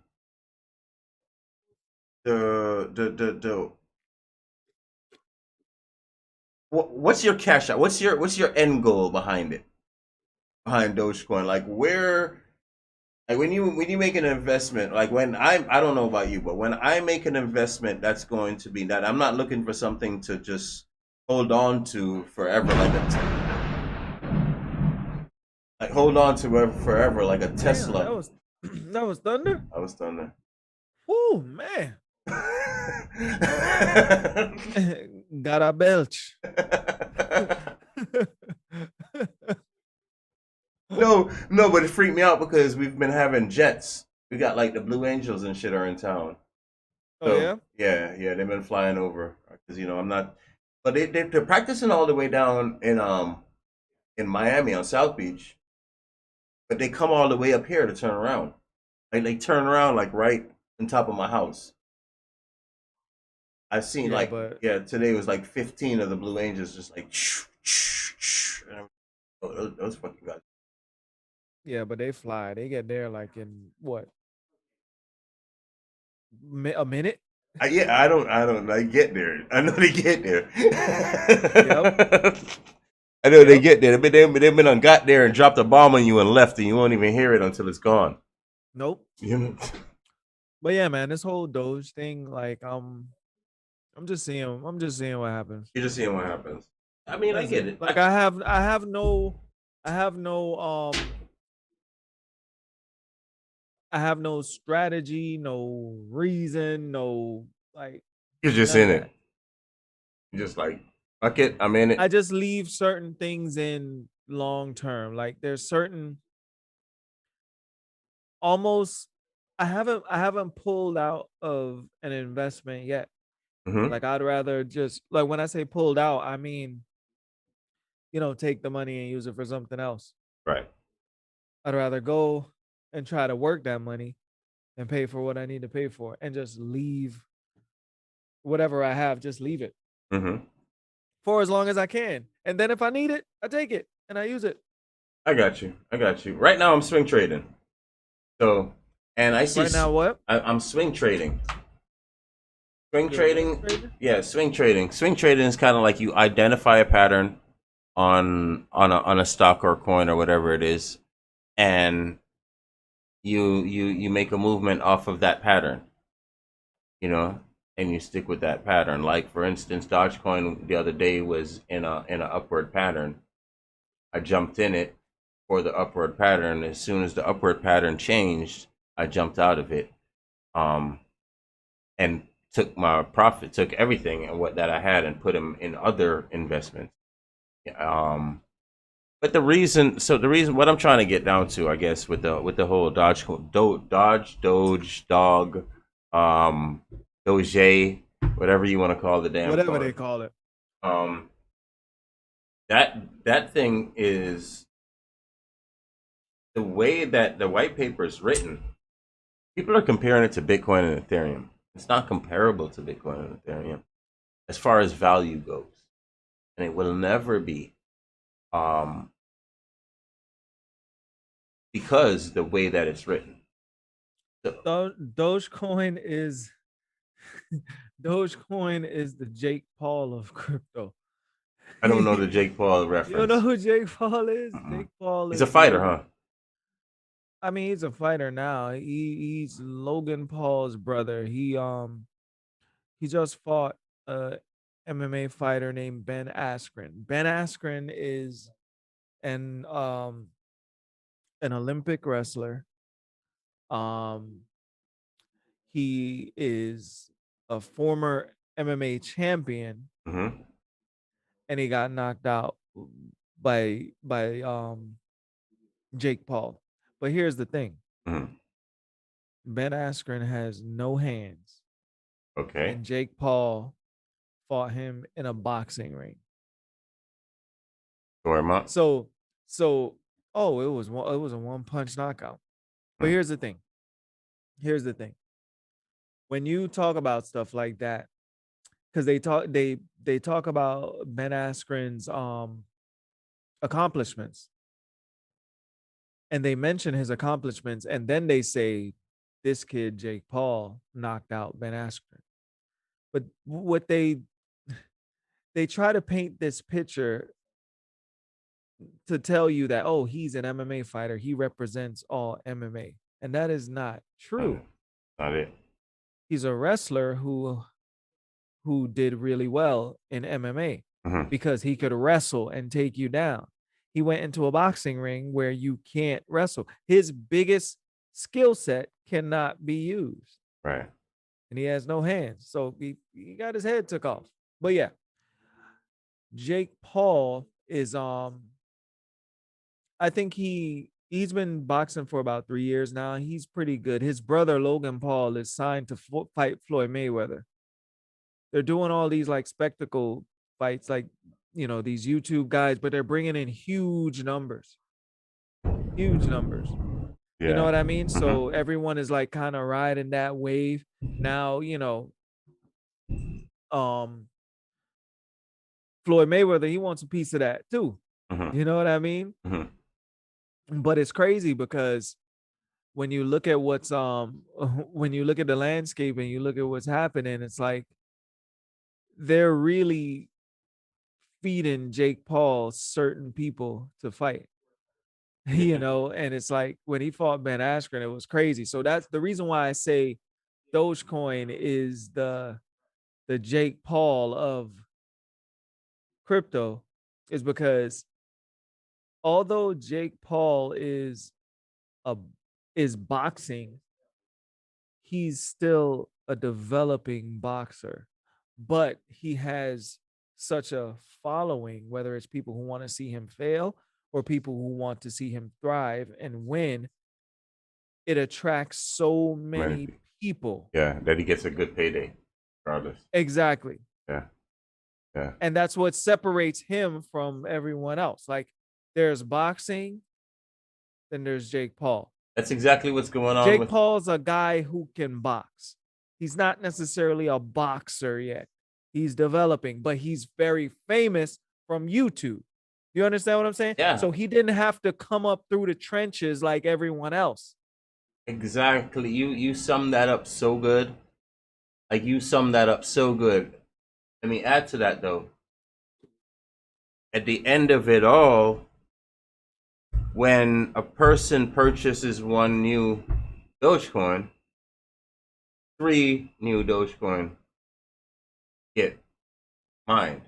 Speaker 1: what's your cash out? What's your end goal behind it? Behind Dogecoin, like where, like when you make an investment, like when I don't know about you, but when I make an investment, that's going to be that I'm not looking for something to just hold on to forever, like hold on to it forever, like a
Speaker 2: Damn,
Speaker 1: Tesla.
Speaker 2: that was thunder.
Speaker 1: I was done
Speaker 2: Oh man,
Speaker 1: there.
Speaker 2: got a belch.
Speaker 1: No, no, but it freaked me out because we've been having jets. We got like the Blue Angels and shit are in town.
Speaker 2: Oh
Speaker 1: So
Speaker 2: yeah.
Speaker 1: yeah, yeah, they've been flying over because I'm not, but they're practicing all the way down in Miami on South Beach, but they come all the way up here to turn around. Like they turn around like right on top of my house. I've seen
Speaker 2: Yeah,
Speaker 1: like
Speaker 2: but
Speaker 1: yeah, today was like 15 of the Blue Angels just like those fucking guys.
Speaker 2: they fly. They get there like in what a minute.
Speaker 1: Yeah, I don't. I get there. I know they get there.
Speaker 2: Yep.
Speaker 1: I know they
Speaker 2: Yep.
Speaker 1: get there. They've been on got there and dropped a bomb on you and left, and you won't even hear it until it's gone.
Speaker 2: Nope.
Speaker 1: You know,
Speaker 2: But yeah, man, this whole Doge thing, like, I'm just seeing what happens.
Speaker 1: you're just seeing what happens. I mean, I
Speaker 2: That's
Speaker 1: get
Speaker 2: it.
Speaker 1: it.
Speaker 2: Like, I have no, I have no strategy, no reason, no like
Speaker 1: You're just
Speaker 2: none of
Speaker 1: in it.
Speaker 2: that.
Speaker 1: You're just like, fuck it. I'm in
Speaker 2: I
Speaker 1: it.
Speaker 2: just leave certain things in long term. Like, there's certain almost I haven't pulled out of an investment yet.
Speaker 1: Hmm.
Speaker 2: Like, I'd rather just like when I say pulled out, I mean, take the money and use it for something else.
Speaker 1: Right.
Speaker 2: I'd rather go and try to work that money and pay for what I need to pay for and just leave whatever I have, just leave it
Speaker 1: Hmm.
Speaker 2: for as long as I can. And then if I need it, I take it and I use it.
Speaker 1: I got you. I got you. Right now, I'm swing trading. So, and I see
Speaker 2: Right now, what?
Speaker 1: I'm swing trading. Swing
Speaker 2: You're what
Speaker 1: trading,
Speaker 2: trader?
Speaker 1: yeah, swing trading. Swing trading is kind of like you identify a pattern on a stock or coin or whatever it is, and you make a movement off of that pattern, you know, and you stick with that pattern. Like for instance, Dogecoin the other day was in a upward pattern. I jumped in it for the upward pattern. As soon as the upward pattern changed, I jumped out of it. Um, and took my profit, took everything and what that I had and put them in other investments. Um, but the reason, what I'm trying to get down to, I guess, with the whole Doge, Dog, um, Doge, whatever you want to call the damn
Speaker 2: Whatever they
Speaker 1: coin,
Speaker 2: call it.
Speaker 1: um, that thing is the way that the white paper is written. People are comparing it to Bitcoin and Ethereum. It's not comparable to Bitcoin and Ethereum as far as value goes, and it will never be, um, because the way that it's written. So,
Speaker 2: Dogecoin is Dogecoin is the Jake Paul of crypto.
Speaker 1: I don't know the Jake Paul
Speaker 2: You don't know
Speaker 1: reference.
Speaker 2: who Jake Paul is?
Speaker 1: Mm-mm.
Speaker 2: Jake Paul
Speaker 1: He's a
Speaker 2: is
Speaker 1: fighter,
Speaker 2: Logan.
Speaker 1: huh?
Speaker 2: I mean, he's a fighter now. He's Logan Paul's brother. he just fought a MMA fighter named Ben Askren. Ben Askren is an um an Olympic wrestler. Um he is a former MMA champion,
Speaker 1: Mm-hmm.
Speaker 2: and he got knocked out by Jake Paul. But here's the thing.
Speaker 1: Mm-hmm.
Speaker 2: Ben Askren has no hands,
Speaker 1: Okay.
Speaker 2: and Jake Paul fought him in a boxing ring.
Speaker 1: Score him up.
Speaker 2: So so oh, it was a one punch knockout. But
Speaker 1: Mm-hmm.
Speaker 2: here's the thing. Here's the thing. When you talk about stuff like that, because they talk about Ben Askren's accomplishments, and they mention his accomplishments, and then they say this kid Jake Paul knocked out Ben Askren. But what they try to paint this picture to tell you that, oh, he's an MMA fighter, he represents all MMA, and that is not
Speaker 1: Not it.
Speaker 2: true.
Speaker 1: Not it.
Speaker 2: He's a wrestler who did really well in MMA
Speaker 1: Mm-hmm.
Speaker 2: because he could wrestle and take you down. He went into a boxing ring where you can't wrestle. His biggest skill set cannot be used,
Speaker 1: Right.
Speaker 2: and he has no hands. So he got his head took off. But yeah, Jake Paul is I think he's been boxing for about 3 years now. He's pretty good. His brother Logan Paul is signed to fight Floyd Mayweather. They're doing all these like spectacle fights, like these YouTube guys, but they're bringing in huge numbers, huge numbers. You know
Speaker 1: Yeah.
Speaker 2: what I mean? So
Speaker 1: Mm-hmm.
Speaker 2: everyone is like kind of riding that wave now. Um, Floyd Mayweather, he wants a piece of that too.
Speaker 1: Mm-hmm.
Speaker 2: You know what I mean?
Speaker 1: Mm-hmm.
Speaker 2: But it's crazy because when you look at what's when you look at the landscape and you look at what's happening, it's like they're really feeding Jake Paul certain people to fight.
Speaker 1: Yeah.
Speaker 2: And it's like when he fought Ben Askren, it was crazy. So that's the reason why I say Dogecoin is the Jake Paul of crypto, is because although Jake Paul a is boxing, he's still a developing boxer, but he has such a following, whether it's people who want to see him fail or people who want to see him thrive and win. It attracts so many
Speaker 1: Maybe.
Speaker 2: people.
Speaker 1: Yeah. That he gets a good payday, regardless.
Speaker 2: Exactly.
Speaker 1: Yeah. Yeah.
Speaker 2: And that's what separates him from everyone else. Like there's boxing, then there's Jake Paul.
Speaker 1: That's exactly what's going on
Speaker 2: Jake
Speaker 1: with.
Speaker 2: Paul's a guy who can box. He's not necessarily a boxer yet. He's developing, but he's very famous from YouTube. You understand what I'm saying?
Speaker 1: Yeah.
Speaker 2: So he didn't have to come up through the trenches like everyone else.
Speaker 1: Exactly. You summed that up so good. Like you summed that up so good. Let me add to that though. At the end of it all, when a person purchases one new Dogecoin, three new Dogecoin get mined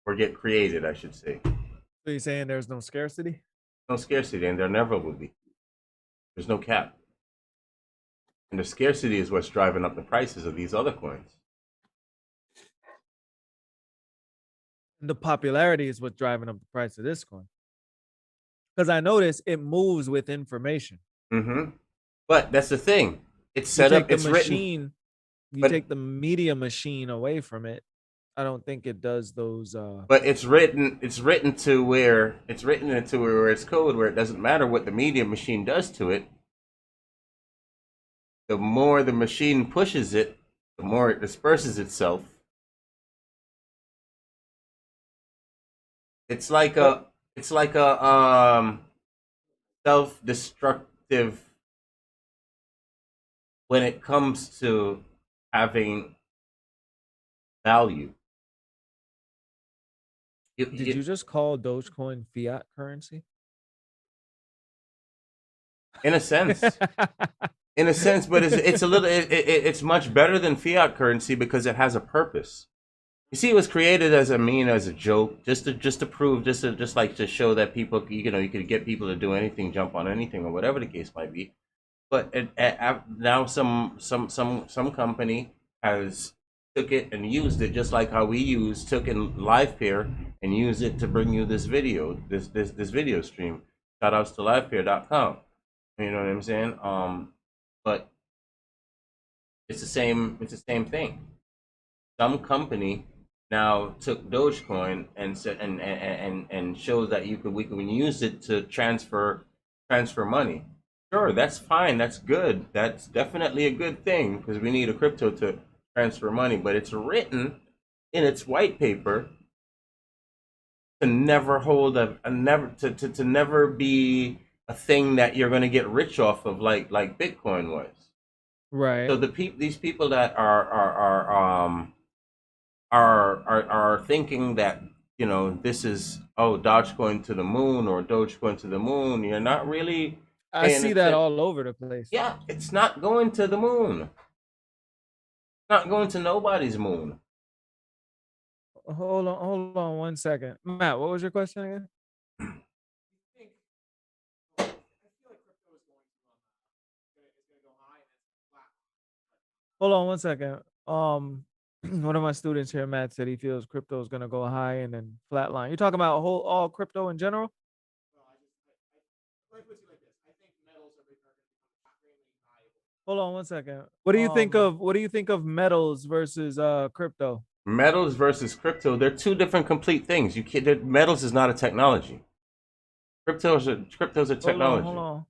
Speaker 1: or get created, I should say.
Speaker 2: So you're saying there's no scarcity?
Speaker 1: No scarcity, and there never will be. There's no cap. And the scarcity is what's driving up the prices of these other coins.
Speaker 2: The popularity is what's driving up the price of this coin. Because I notice it moves with information.
Speaker 1: Mm-hmm. But that's the thing. It's
Speaker 2: You
Speaker 1: set
Speaker 2: take
Speaker 1: up,
Speaker 2: the
Speaker 1: it's written.
Speaker 2: machine, you
Speaker 1: But
Speaker 2: take the media machine away from it. I don't think it does those
Speaker 1: but it's written to where it's written into where it's code where it doesn't matter what the media machine does to it. The more the machine pushes it, the more it disperses itself. It's like
Speaker 2: but
Speaker 1: a self-destructive when it comes to having value.
Speaker 2: did you just call Dogecoin fiat currency?
Speaker 1: In a sense, in a sense, but it's a little it's much better than fiat currency because it has a purpose. You see, it was created as a mean, as a joke, just to prove, just like to show that people, you could get people to do anything, jump on anything, or whatever the case might be. But now some company has took it and used it just like how we took in LivePeer and used it to bring you this video, this video stream. Shout outs to livepeer.com. You know what I'm saying? But it's the same thing. Some company now took Dogecoin and said and shows that we can use it to transfer money. Sure, that's fine. That's good. That's definitely a good thing because we need a crypto to transfer money. But it's written in its white paper to never hold a never to never be a thing that you're going to get rich off of, like Bitcoin was. So
Speaker 2: Right.
Speaker 1: these people that are thinking that this is, oh, Dogecoin to the moon or Dogecoin to the moon. You're not really
Speaker 2: I
Speaker 1: paying
Speaker 2: see that
Speaker 1: attention.
Speaker 2: all over the place.
Speaker 1: Yeah, it's not going to the moon. It's not going to nobody's moon.
Speaker 2: Hold on 1 second. Matt, what was your question again? Hold on 1 second. One of my students here, Matt, said he feels crypto is gonna go high and then flatline. You're talking about all crypto in general? Hold on 1 second. What do you think of metals versus crypto?
Speaker 1: Metals versus crypto, they're two different complete things. You can't. Metals is not a technology. Crypto's a
Speaker 2: Hold
Speaker 1: technology.
Speaker 2: on.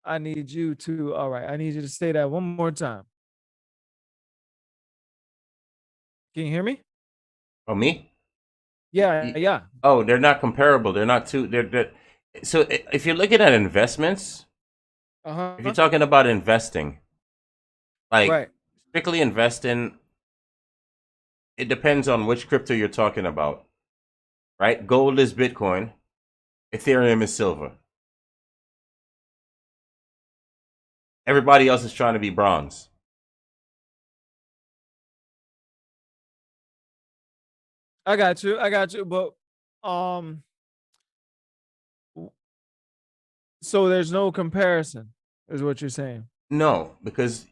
Speaker 2: I need you to all right. I need you to say that one more time. Can you hear me?
Speaker 1: Oh, me?
Speaker 2: Yeah, yeah.
Speaker 1: Oh, they're not comparable. They're not two. They're so if you're looking at investments, if you're
Speaker 2: Uh-huh.
Speaker 1: talking about investing, like
Speaker 2: Right.
Speaker 1: strictly investing, it depends on which crypto you're talking about, right? Gold is Bitcoin, Ethereum is silver. Everybody else is trying to be bronze.
Speaker 2: I got you. I got you. But um so there's no comparison, is what you're saying.
Speaker 1: No, because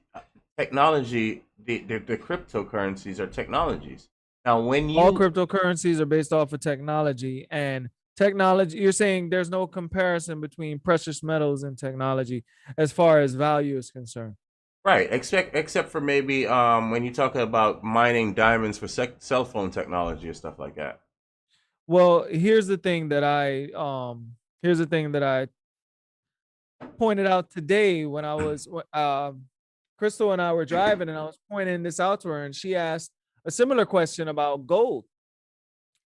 Speaker 1: technology, the cryptocurrencies are technologies. Now, when
Speaker 2: All
Speaker 1: you
Speaker 2: cryptocurrencies are based off of technology, and technology, you're saying there's no comparison between precious metals and technology as far as value is concerned.
Speaker 1: right, except for maybe when you talk about mining diamonds for cell phone technology or stuff like that.
Speaker 2: Well, here's the thing that I pointed out today when I was Crystal and I were driving, and I was pointing this out to her, and she asked a similar question about gold.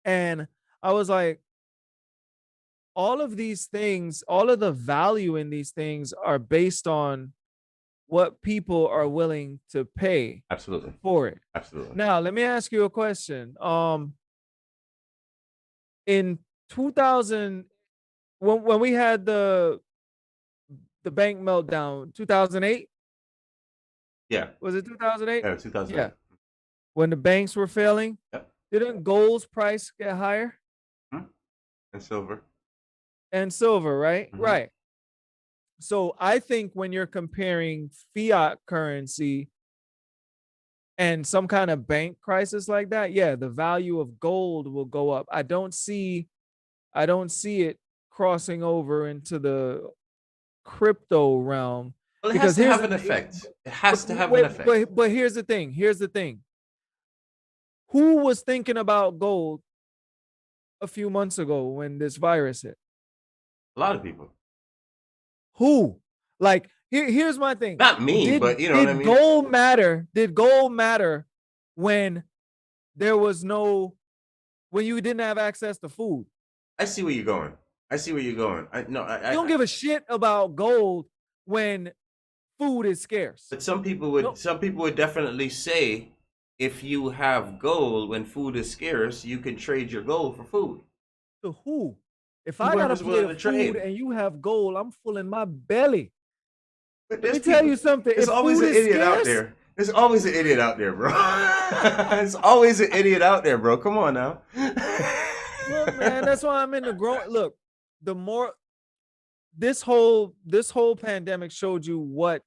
Speaker 2: And I was like, all of these things, all of the value in these things are based on what people are willing to pay
Speaker 1: Absolutely,
Speaker 2: for it.
Speaker 1: absolutely.
Speaker 2: Now, let me ask you a question. In 2000, when we had the bank meltdown, 2008,
Speaker 1: Yeah,
Speaker 2: was it 2008?
Speaker 1: yeah,
Speaker 2: Yeah.
Speaker 1: 2008.
Speaker 2: When the banks were failing,
Speaker 1: Yep.
Speaker 2: didn't gold's price get higher?
Speaker 1: Mhm. And silver.
Speaker 2: And silver, right?
Speaker 1: Hmm.
Speaker 2: Right. So I think when you're comparing fiat currency and some kind of bank crisis like that, yeah, the value of gold will go up. I don't see it crossing over into the crypto realm
Speaker 1: Well, it has
Speaker 2: because
Speaker 1: to
Speaker 2: here's
Speaker 1: have
Speaker 2: the
Speaker 1: an
Speaker 2: thing.
Speaker 1: effect. It has to have an
Speaker 2: Wait,
Speaker 1: effect.
Speaker 2: but here's the thing. Here's the thing. Who was thinking about gold a few months ago when this virus hit?
Speaker 1: A lot of people,
Speaker 2: Who? Like here's my thing.
Speaker 1: not me,
Speaker 2: Did
Speaker 1: but you know what I
Speaker 2: did
Speaker 1: mean.
Speaker 2: gold matter? Did gold matter when there was no when you didn't have access to food?
Speaker 1: I see where you're going. I see where you're going. I no,
Speaker 2: You don't give a shit about gold when food is scarce.
Speaker 1: but some people
Speaker 2: No,
Speaker 1: would definitely say if you have gold when food is scarce, you can trade your gold for food.
Speaker 2: to who? If I got a
Speaker 1: Whoever's
Speaker 2: plate
Speaker 1: willing to
Speaker 2: of food
Speaker 1: trade.
Speaker 2: and you have gold, I'm full in my belly.
Speaker 1: But
Speaker 2: Let
Speaker 1: there's
Speaker 2: me tell
Speaker 1: people.
Speaker 2: you something.
Speaker 1: There's
Speaker 2: If
Speaker 1: always
Speaker 2: food
Speaker 1: an
Speaker 2: is
Speaker 1: idiot out
Speaker 2: scarce,
Speaker 1: there. There's always an idiot out there, bro. There's always an idiot out there, bro. Come on now.
Speaker 2: look, man, that's why I'm in the growing. Look, the more this whole pandemic showed you what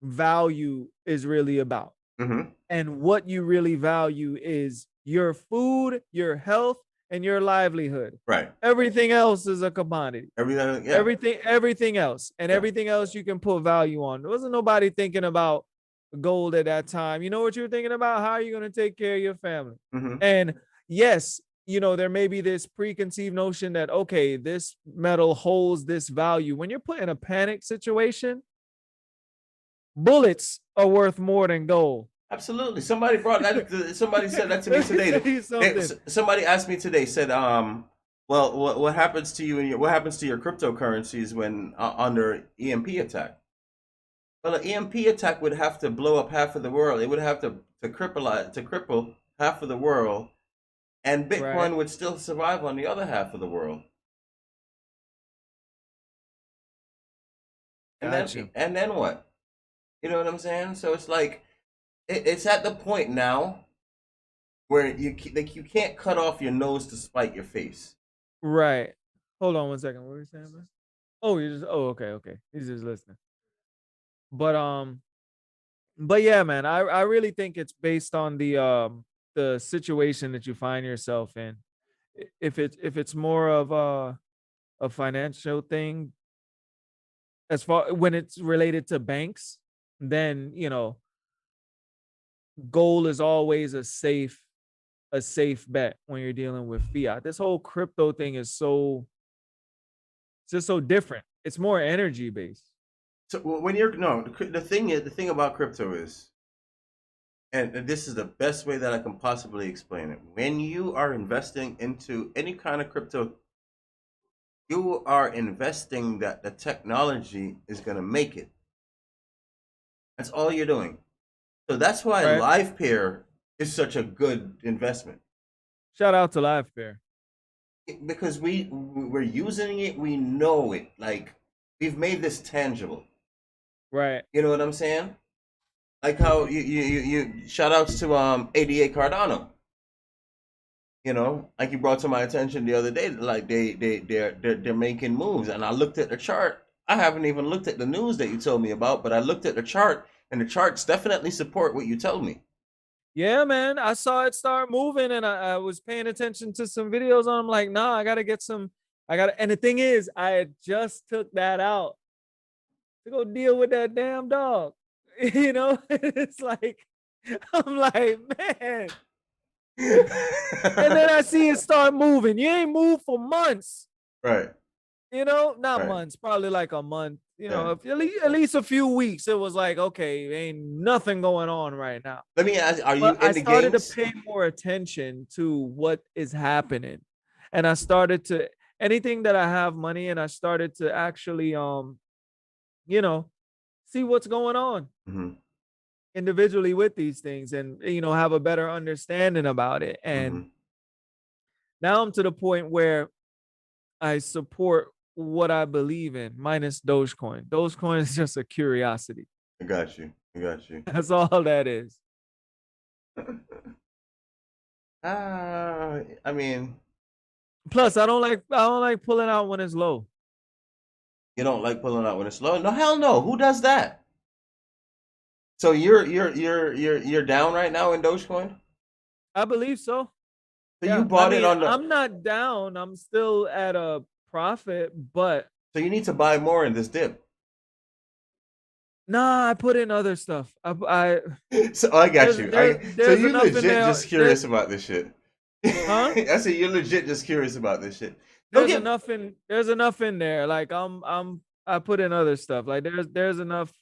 Speaker 2: value is really about.
Speaker 1: Hmm.
Speaker 2: And what you really value is your food, your health, and your livelihood.
Speaker 1: Right.
Speaker 2: Everything else is a commodity.
Speaker 1: Everything. Yeah.
Speaker 2: Everything else, and
Speaker 1: Yeah.
Speaker 2: everything else you can put value on. There wasn't nobody thinking about gold at that time. You know what you were thinking about? How are you going to take care of your family?
Speaker 1: Hmm.
Speaker 2: And yes, there may be this preconceived notion that, okay, this metal holds this value. When you're put in a panic situation, bullets are worth more than gold.
Speaker 1: Absolutely. Somebody brought that. Somebody said that to me
Speaker 2: Let me
Speaker 1: today.
Speaker 2: tell you something.
Speaker 1: Somebody asked me today. Said, well, what happens to you and what happens to your cryptocurrencies when under EMP attack? Well, an EMP attack would have to blow up half of the world. It would have to cripple half of the world, and
Speaker 2: Right.
Speaker 1: Bitcoin would still survive on the other half of the world.
Speaker 2: Gotcha.
Speaker 1: And then what? You know what I'm saying? So it's like it's at the point now where you can't cut off your nose to spite your face.
Speaker 2: Right. Hold on one second. What were you saying, man? Oh, you just okay, okay. He's just listening. But yeah, man, I really think it's based on the situation that you find yourself in. If it's more of a financial thing, as far when it's related to banks, then gold is always a safe bet when you're dealing with fiat. This whole crypto thing is it's just so different. It's more energy based.
Speaker 1: So when you're no, the thing about crypto is, and this is the best way that I can possibly explain it. When you are investing into any kind of crypto, you are investing that the technology is going to make it. That's all you're doing. So that's why
Speaker 2: Right.
Speaker 1: live pair is such a good investment
Speaker 2: Shout out to Live Bear.
Speaker 1: because we're using it, we know it, like we've made this tangible.
Speaker 2: Right.
Speaker 1: You know what I'm saying? Like how you shout outs to ADA Cardano. You know, like you brought to my attention the other day, like they're making moves, and I looked at the chart. I haven't even looked at the news that you told me about, but I looked at the chart, and the charts definitely support what you told me.
Speaker 2: Yeah, man. I saw it start moving and I was paying attention to some videos on. I'm like, nah, I gotta get some. And the thing is, I had just took that out to go deal with that damn dog. It's like, I'm like, man. And then I see it start moving. You ain't moved for months.
Speaker 1: Right,
Speaker 2: Not
Speaker 1: right,
Speaker 2: months, probably like a month.
Speaker 1: yeah.
Speaker 2: At least a few weeks. It was like, okay, ain't nothing going on right now.
Speaker 1: Let me ask: are you
Speaker 2: But I
Speaker 1: in the
Speaker 2: started to
Speaker 1: games?
Speaker 2: pay more attention to what is happening. And I started to anything that I have money and I started to actually you know, see what's going on
Speaker 1: Hmm.
Speaker 2: individually with these things and have a better understanding about it. And
Speaker 1: Hmm.
Speaker 2: now I'm to the point where I support what I believe in, minus Dogecoin. Dogecoin is just a curiosity.
Speaker 1: I got you. I got you.
Speaker 2: That's all that is.
Speaker 1: I mean,
Speaker 2: Plus, I don't like pulling out when it's low.
Speaker 1: you don't like pulling out when it's low. No, hell no. Who does that? So you're down right now in Dogecoin.
Speaker 2: I believe so.
Speaker 1: So you
Speaker 2: Yeah. I
Speaker 1: bought it
Speaker 2: mean,
Speaker 1: on the.
Speaker 2: I'm not down. I'm still at a profit, but
Speaker 1: So you need to buy more in this dip.
Speaker 2: nah, I put in other stuff.
Speaker 1: So I got
Speaker 2: there's
Speaker 1: you.
Speaker 2: there's
Speaker 1: So
Speaker 2: there's
Speaker 1: you
Speaker 2: enough in
Speaker 1: legit
Speaker 2: there.
Speaker 1: just curious about this shit.
Speaker 2: Huh?
Speaker 1: I said you're legit just curious about this shit. Don't
Speaker 2: There's
Speaker 1: get.
Speaker 2: enough in there's enough in there. Like I put in other stuff. Like there's enough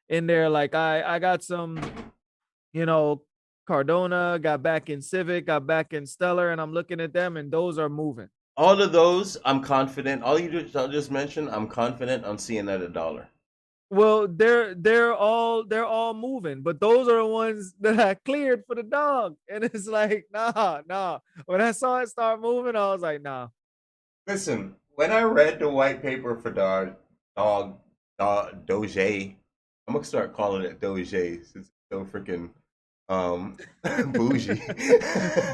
Speaker 2: in there. Like I got some, you know, Cardona, got back in Civic, got back in Stellar, and I'm looking at them and those are moving.
Speaker 1: All of those, I'm confident. All you just mentioned, I'm confident on seeing at $1.
Speaker 2: Well, they're all moving, but those are the ones that I cleared for the dog. And it's like, nah. When I saw it start moving, I was like, nah.
Speaker 1: Listen, when I read the white paper for dog Doge. I'm gonna start calling it Doge since it's so freaking um bougie.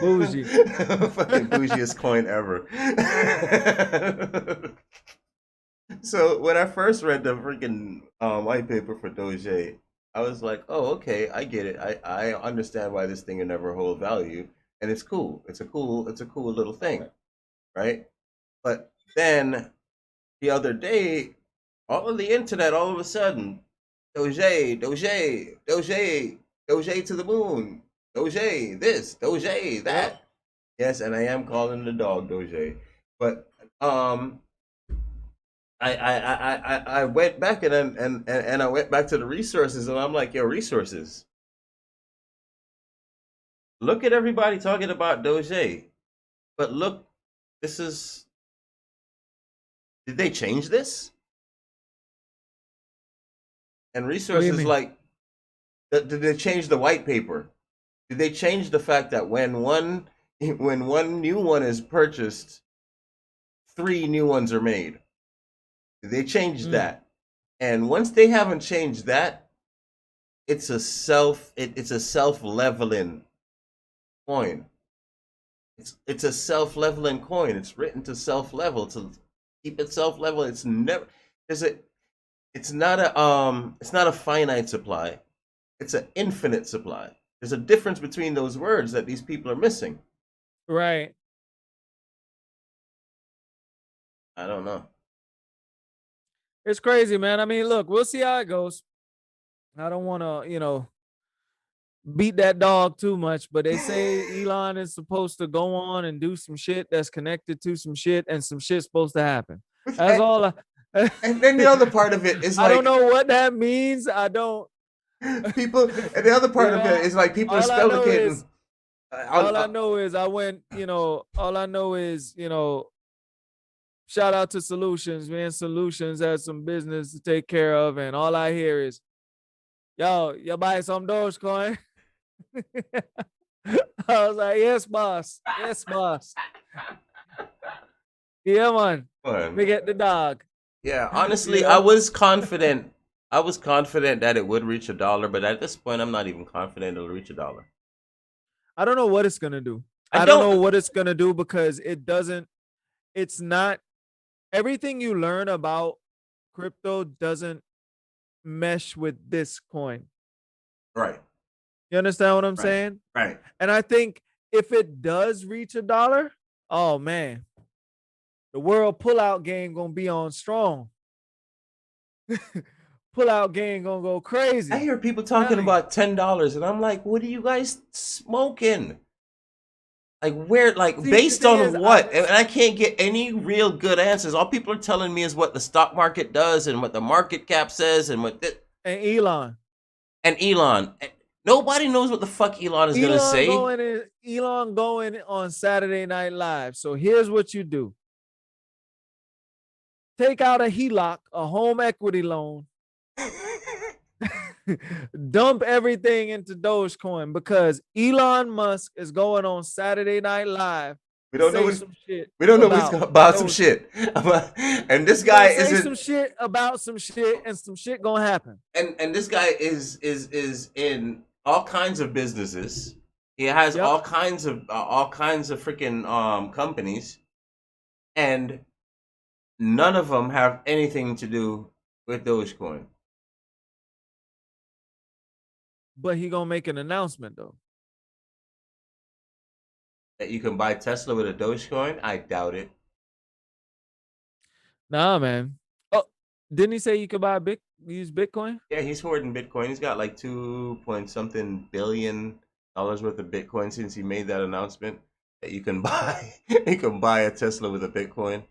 Speaker 2: Bougie.
Speaker 1: Fucking bougiest coin ever. So when I first read the freaking white paper for Doge, I was like, "Oh, okay, I get it. I understand why this thing will never hold value, and it's cool. It's a cool little thing, right?" But then the other day, all of the internet, all of a sudden, Doge, Doge, Doge, Doge to the moon, Doge, this, Doge,
Speaker 2: Yep.
Speaker 1: that. Yes, and I am calling the dog Doge, but um I went back and I went back to the resources and I'm like, yo, resources. Look at everybody talking about Doge. But look, this is did they change this? And
Speaker 2: What do you
Speaker 1: resources
Speaker 2: mean?
Speaker 1: like did they change the white paper? Did they change the fact that when one new one is purchased, three new ones are made? Did they change
Speaker 2: Mm.
Speaker 1: that? And once they haven't changed that, it's a self leveling coin. It's a self leveling coin. It's written to self level to keep it self level. It's never there's a it's not a finite supply. It's an infinite supply. There's a difference between those words that these people are missing.
Speaker 2: Right.
Speaker 1: I don't know.
Speaker 2: It's crazy, man. I mean, look, we'll see how it goes. I don't want to, beat that dog too much, but they say Elon is supposed to go on and do some shit that's connected to some shit, and some shit's supposed to happen. That's all.
Speaker 1: And then the other part of it is
Speaker 2: I don't
Speaker 1: like
Speaker 2: know what that means. I don't.
Speaker 1: people, and the other part
Speaker 2: You
Speaker 1: of it
Speaker 2: know,
Speaker 1: is like people are
Speaker 2: all I know is
Speaker 1: speculating. On,
Speaker 2: all I know is I went. All I know is shout out to Solutions, man. Solutions has some business to take care of, and all I hear is, "Yo, you buy some Dogecoin?" I was like, "Yes, boss. Yes, boss. Yeah, man. We get the dog."
Speaker 1: yeah,
Speaker 2: You
Speaker 1: honestly,
Speaker 2: know,
Speaker 1: I was confident that it would reach $1, but at this point, I'm not even confident it'll reach $1.
Speaker 2: I don't know what it's gonna do.
Speaker 1: I
Speaker 2: I don't know
Speaker 1: don't.
Speaker 2: what it's gonna do because it doesn't. It's not everything you learn about crypto doesn't mesh with this coin.
Speaker 1: Right,
Speaker 2: You understand what I'm
Speaker 1: right,
Speaker 2: saying?
Speaker 1: right.
Speaker 2: And I think if it does reach $1, oh man, the world pullout game gonna be on strong. Pullout game gonna go
Speaker 1: I
Speaker 2: crazy.
Speaker 1: hear people talking
Speaker 2: Telling you.
Speaker 1: about $10, and I'm like, what are you guys smoking? Like where? Like
Speaker 2: See, the
Speaker 1: based
Speaker 2: thing
Speaker 1: on
Speaker 2: is, I
Speaker 1: what? And I can't get any real good answers. All people are telling me is what the stock market does and what the market cap says and
Speaker 2: and Elon.
Speaker 1: and Elon. Nobody knows what the fuck Elon is gonna say.
Speaker 2: Elon going on Saturday Night Live. So here's what you do. Take out a HELOC, a home equity loan, dump everything into Dogecoin because Elon Musk is going on Saturday Night Live
Speaker 1: We
Speaker 2: to
Speaker 1: don't know
Speaker 2: say
Speaker 1: what
Speaker 2: some shit
Speaker 1: we don't know what he's
Speaker 2: about
Speaker 1: about some
Speaker 2: Dogecoin.
Speaker 1: shit. And this
Speaker 2: He's
Speaker 1: guy
Speaker 2: gonna say some
Speaker 1: isn't
Speaker 2: shit about some shit, and some shit gonna happen.
Speaker 1: and this guy is in all kinds of businesses. He has
Speaker 2: Yep.
Speaker 1: all kinds of freaking companies and none of them have anything to do with Dogecoin.
Speaker 2: But he gonna make an announcement though.
Speaker 1: That you can buy Tesla with a Dogecoin? I doubt it.
Speaker 2: Nah, man. Oh, didn't he say you could use Bitcoin?
Speaker 1: Yeah, he's hoarding Bitcoin. He's got like 2 point something billion dollars worth of Bitcoin since he made that announcement that you can buy you can buy a Tesla with a Bitcoin.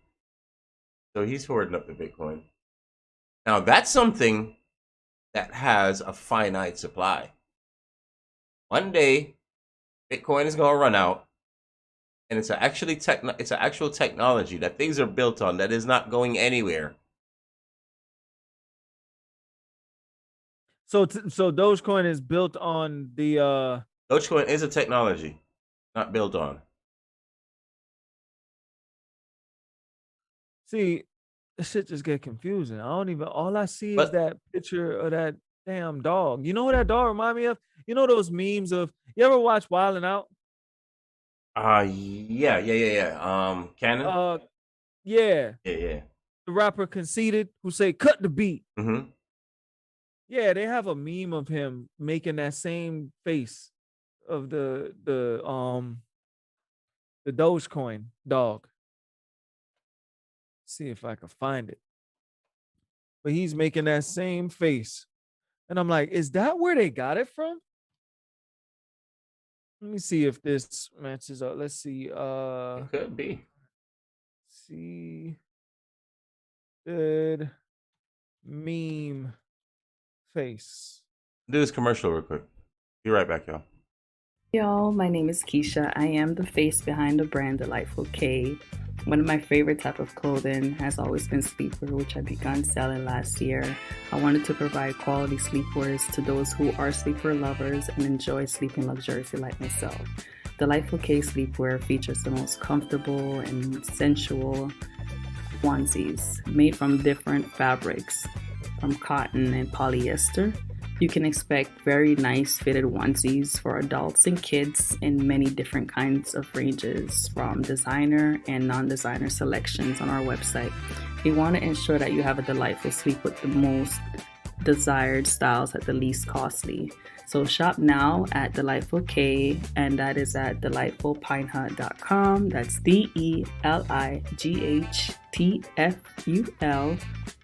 Speaker 1: So he's hoarding up the Bitcoin. Now that's something that has a finite supply. One day, Bitcoin is gonna run out, and it's an actual technology that things are built on that is not going anywhere.
Speaker 2: So Dogecoin is built on the
Speaker 1: Dogecoin is a technology, not built on.
Speaker 2: see the shit just get confusing. I don't even. All I see is
Speaker 1: But
Speaker 2: that picture of that damn dog. You know what that dog remind me of? You know those memes of. You ever watch Wild 'N Out?
Speaker 1: yeah. Canon.
Speaker 2: Uh, yeah,
Speaker 1: Yeah, yeah.
Speaker 2: the rapper Conceited who say cut the beat.
Speaker 1: Mm-hmm.
Speaker 2: Yeah, they have a meme of him making that same face of the Dogecoin dog. See if I can find it. But he's making that same face. And I'm like, is that where they got it from? Let me see if this matches up. Let's see.
Speaker 1: It could be.
Speaker 2: See good meme face.
Speaker 1: Do this commercial real quick. Be right back, y'all.
Speaker 3: Y'all, my name is Keisha. I am the face behind the brand Delightful K. One of my favorite type of clothing has always been sleepwear, which I began selling last year. I wanted to provide quality sleepwears to those who are sleepwear lovers and enjoy sleeping luxuriously like myself. Delightful K sleepwear features the most comfortable and sensual onesies made from different fabrics, from cotton and polyester. You can expect very nice fitted onesies for adults and kids in many different kinds of ranges, from designer and non-designer selections on our website. We want to ensure that you have a delightful sleep with the most desired styles at the least costly. So shop now at Delightful K, and that is at delightfulpinehut.com. That's DELIGHTFUL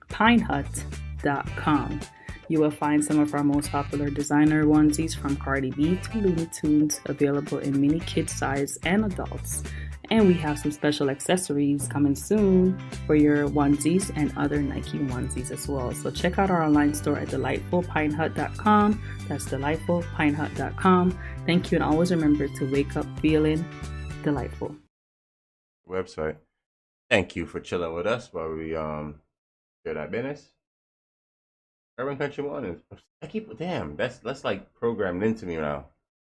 Speaker 3: pinehut.com. You will find some of our most popular designer onesies from Cardi B to Looney Tunes available in mini kid size and adults. And we have some special accessories coming soon for your onesies and other Nike onesies as well. So check out our online store at delightfulpinehut.com. That's delightfulpinehut.com. Thank you, and always remember to wake up feeling delightful.
Speaker 1: Website. Thank you for chilling with us while we share that business. Urban Country Mornings. That's like programmed into me now.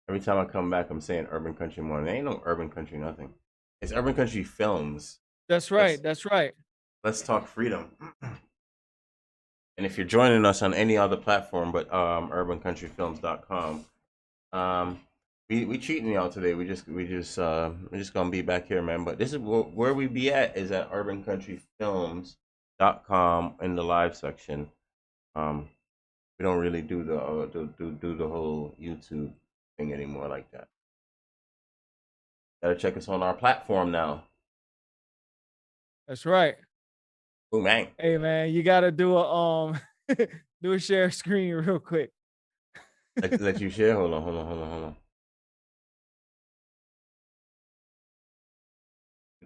Speaker 1: Every time I come back, I'm saying Urban Country Morning. There ain't no Urban Country nothing. It's Urban Country Films.
Speaker 2: That's right. That's right.
Speaker 1: Let's talk freedom. And if you're joining us on any other platform but urbancountryfilms.com, we treating y'all today. We're just gonna be back here, man. But this is where we be at is at urbancountryfilms.com in the live section. We don't really do the whole YouTube thing anymore like that. Gotta check us on our platform now.
Speaker 2: That's right.
Speaker 1: Oh man.
Speaker 2: Hey man, you gotta do a do a share screen real quick.
Speaker 1: Let you share. Hold on.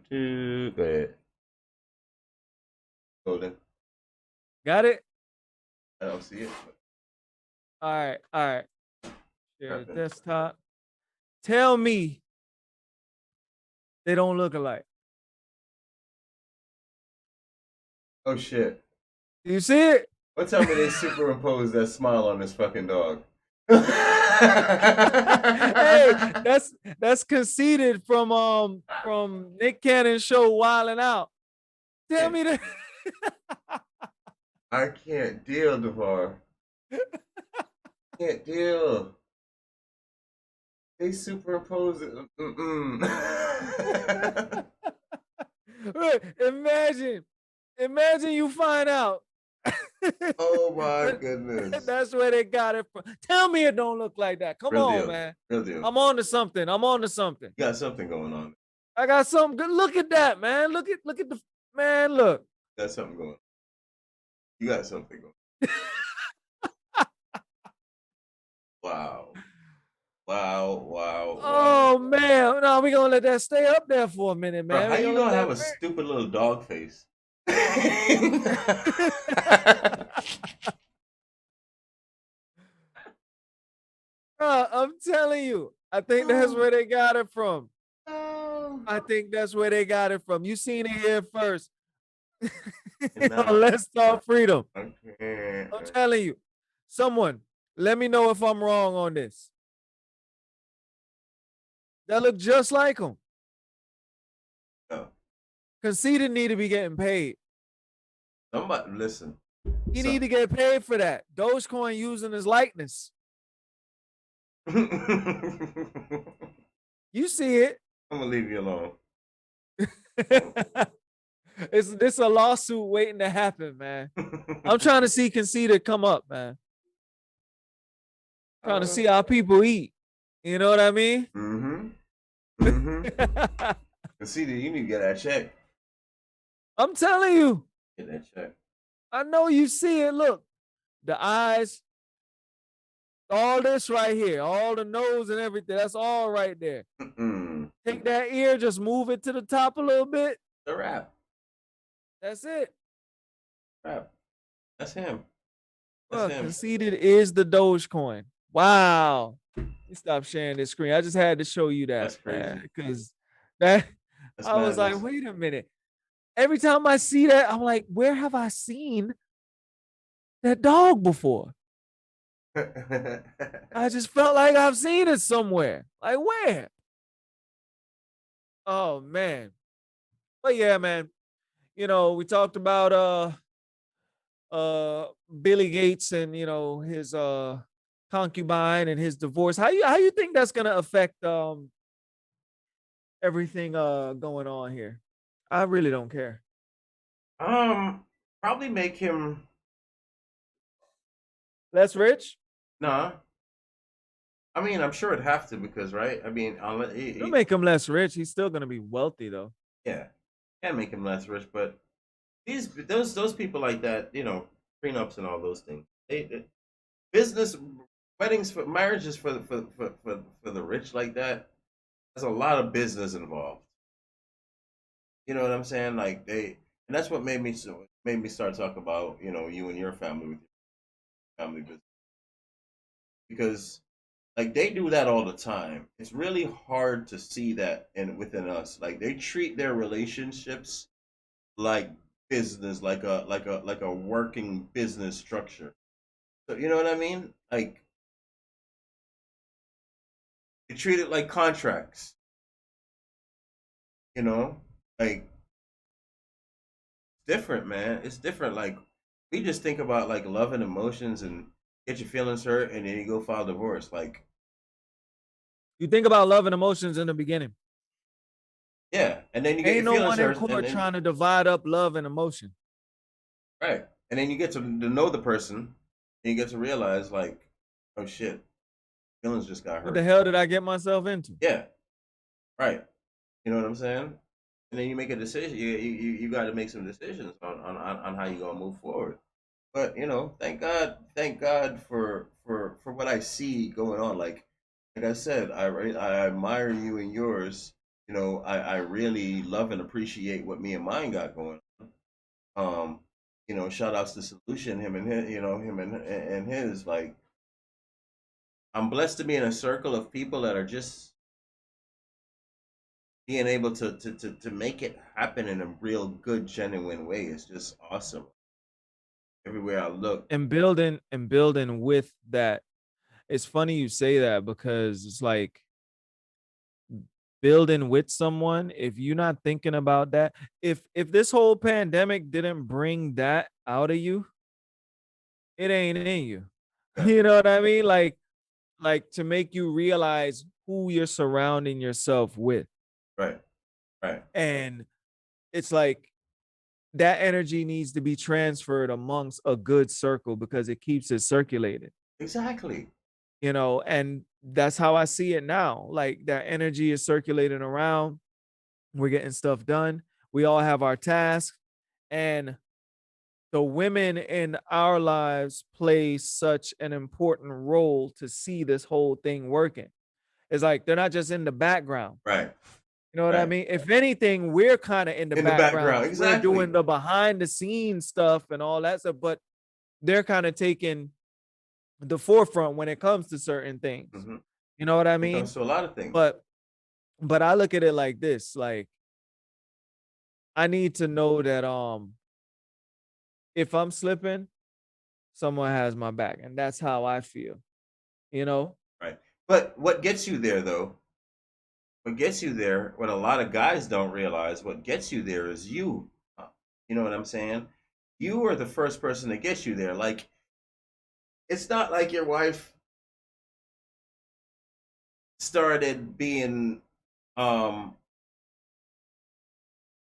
Speaker 1: Go ahead. Golden.
Speaker 2: Got it?
Speaker 1: I don't see it.
Speaker 2: All right. Share the desktop. Tell me they don't look alike.
Speaker 1: Oh shit.
Speaker 2: You see it?
Speaker 1: What time did they superimpose that smile on this fucking dog?
Speaker 2: Hey, that's Conceited from Nick Cannon's show Wild 'N Out. Tell me that.
Speaker 1: I can't deal, DeVar. Can't deal. They superimpose it.
Speaker 2: Imagine you find out.
Speaker 1: Oh my goodness.
Speaker 2: That's where they got it from. Tell me it don't look like that. Come
Speaker 1: Real
Speaker 2: on,
Speaker 1: deal.
Speaker 2: man.
Speaker 1: Real deal.
Speaker 2: I'm on to something.
Speaker 1: You got something going on.
Speaker 2: I got something good. Look at that, man. Look at the man. Look.
Speaker 1: You got something going on. You got something going on. Wow.
Speaker 2: Oh man. No, we gonna let that stay up there for a minute, man.
Speaker 1: Bro, how you gonna have a stupid little dog face?
Speaker 2: I'm telling you, I think that's where they got it from. You seen it here first. Let's talk freedom.
Speaker 1: Okay.
Speaker 2: I'm telling you. Someone, let me know if I'm wrong on this. That look just like him.
Speaker 1: No.
Speaker 2: Conceited need to be getting paid.
Speaker 1: Somebody listen.
Speaker 2: He
Speaker 1: So
Speaker 2: need to get paid for that. Dogecoin using his likeness.
Speaker 1: I'm
Speaker 2: You see it.
Speaker 1: gonna leave you alone.
Speaker 2: It's this a lawsuit waiting to happen, man. I'm trying to see Conceited come up, man. Trying to see how people eat. You know what I mean?
Speaker 1: Mm-hmm. Mm-hmm. See, you need to get that check.
Speaker 2: I'm telling you.
Speaker 1: Get that check.
Speaker 2: I know you see it. Look, the eyes, all this right here, all the nose and everything. That's all right there.
Speaker 1: Mm-mm.
Speaker 2: Take that ear, just move it to the top a little bit.
Speaker 1: The rap.
Speaker 2: That's it.
Speaker 1: Rap. That's him. That's
Speaker 2: Look,
Speaker 1: him.
Speaker 2: Conceited is the Dogecoin. Wow. You stop sharing this screen. I just had to show you that,
Speaker 1: That's crazy.
Speaker 2: man, because that
Speaker 1: That's
Speaker 2: I was like,
Speaker 1: madness.
Speaker 2: wait a minute. Every time I see that, I'm like, where have I seen that dog before? I just felt like I've seen it somewhere. Like where? Oh man. But yeah, man. You know, we talked about Billy Gates and his concubine and his divorce. How you think that's gonna affect everything going on here? I really don't care.
Speaker 1: Probably make him.
Speaker 2: Less rich?
Speaker 1: Nah. I mean, I'm sure it'd have to because, right? I mean,
Speaker 2: It'll make him less rich. He's still gonna be wealthy though.
Speaker 1: yeah, can make him less rich, but those people like that, prenups and all those things. Business weddings for marriages for the rich like that. There's a lot of business involved. You know what I'm saying? Like and that's what made me start talking about you and your family with your family business because like they do that all the time. It's really hard to see that within us. Like they treat their relationships like business, like a working business structure. So you know what I mean? Like they treat it like contracts. You know, like different, man. It's different. Like we just think about like love and emotions and get your feelings hurt, and then you go file divorce. Like
Speaker 2: You think about love and emotions in the beginning.
Speaker 1: yeah, and then you get
Speaker 2: Ain't
Speaker 1: your
Speaker 2: no
Speaker 1: feelings
Speaker 2: one in
Speaker 1: hurt, and
Speaker 2: court
Speaker 1: then
Speaker 2: trying to divide up love and emotion.
Speaker 1: right, and then you get to know the person, and you get to realize like, oh shit, feelings just got
Speaker 2: What the
Speaker 1: hurt.
Speaker 2: hell did I get myself into?
Speaker 1: Yeah, right. You know what I'm saying? And then you make a decision. You got to make some decisions on how you gonna move forward. But thank God for what I see going on. Like I said, I admire you and yours. I really love and appreciate what me and mine got going on. Shout outs to Solution, him and his, him and his. Like I'm blessed to be in a circle of people that are just being able to make it happen in a real good, genuine way is just awesome. Everywhere I look,
Speaker 2: And building with that. It's funny you say that because it's like building with someone, if you're not thinking about that, if this whole pandemic didn't bring that out of you, it ain't in you.
Speaker 1: yeah,
Speaker 2: You know what I mean? Like to make you realize who you're surrounding yourself with.
Speaker 1: right, right,
Speaker 2: And it's like that energy needs to be transferred amongst a good circle because it keeps it circulated,
Speaker 1: exactly,
Speaker 2: and that's how I see it now. Like that energy is circulating around. We're getting stuff done. We all have our tasks. And the women in our lives play such an important role to see this whole thing working. It's like they're not just in the background.
Speaker 1: right,
Speaker 2: You know what I
Speaker 1: right.
Speaker 2: mean? If anything, we're kind of in the
Speaker 1: In the
Speaker 2: background.
Speaker 1: background,
Speaker 2: We're
Speaker 1: exactly.
Speaker 2: doing the behind the scenes stuff and all that stuff, but they're kind of taking the forefront when it comes to certain things.
Speaker 1: Mm-hmm.
Speaker 2: You know what I
Speaker 1: It
Speaker 2: mean?
Speaker 1: comes to a lot of things.
Speaker 2: But I look at it like this, like I need to know that if I'm slipping, someone has my back, and that's how I feel. You know?
Speaker 1: Right. But what gets you there, though, what a lot of guys don't realize, what gets you there is you. You know what I'm saying? you were the first person to get you there. Like, it's not like your wife started being um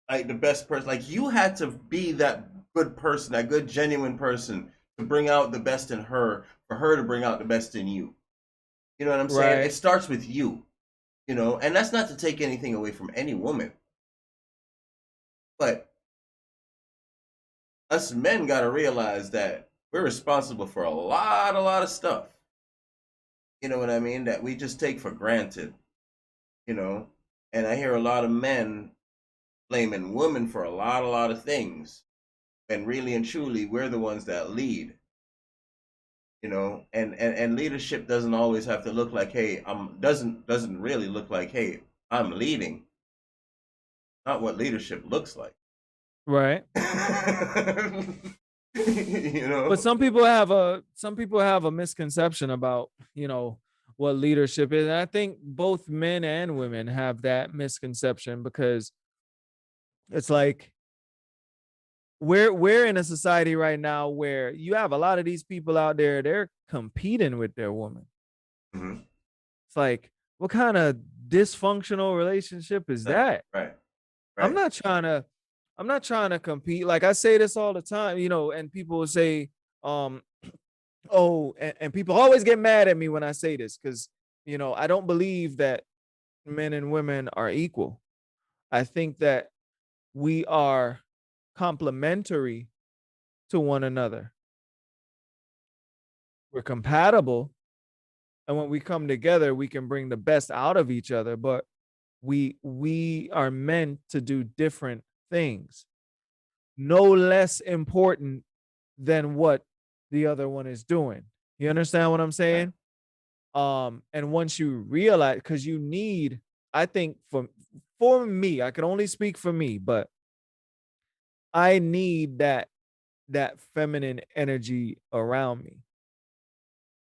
Speaker 1: like the best person. Like, you had to be that good person, that good genuine person to bring out the best in her, for her to bring out the best in you. You know what I'm saying? It
Speaker 2: Right.
Speaker 1: starts with you, you know, and that's not to take anything away from any woman. But us men gotta realize that we're responsible for a lot of stuff. You know what I mean? That we just take for granted, you know? And I hear a lot of men blaming women for a lot of things. And really and truly, we're the ones that lead, you know? And leadership doesn't always have to look like, hey, doesn't really look like, hey, I'm leading. Not what leadership looks like.
Speaker 2: Right.
Speaker 1: You know?
Speaker 2: But some people have a misconception about, what leadership is. And I think both men and women have that misconception because it's like we're in a society right now where you have a lot of these people out there, they're competing with their woman.
Speaker 1: Mhm.
Speaker 2: It's like, what kind of dysfunctional relationship is that?
Speaker 1: Right.
Speaker 2: I'm
Speaker 1: Right.
Speaker 2: not trying to I'm not trying to compete. Like I say this all the time, and people will say, um, oh, and people always get mad at me when I say this because, I don't believe that men and women are equal. I think that we are complementary to one another. We're compatible. And when we come together, we can bring the best out of each other. But we are meant to do different things, no less important than what the other one is doing. You understand what I'm
Speaker 1: Right.
Speaker 2: saying? And once you realize, because I think for me, I can only speak for me, but I need that feminine energy around me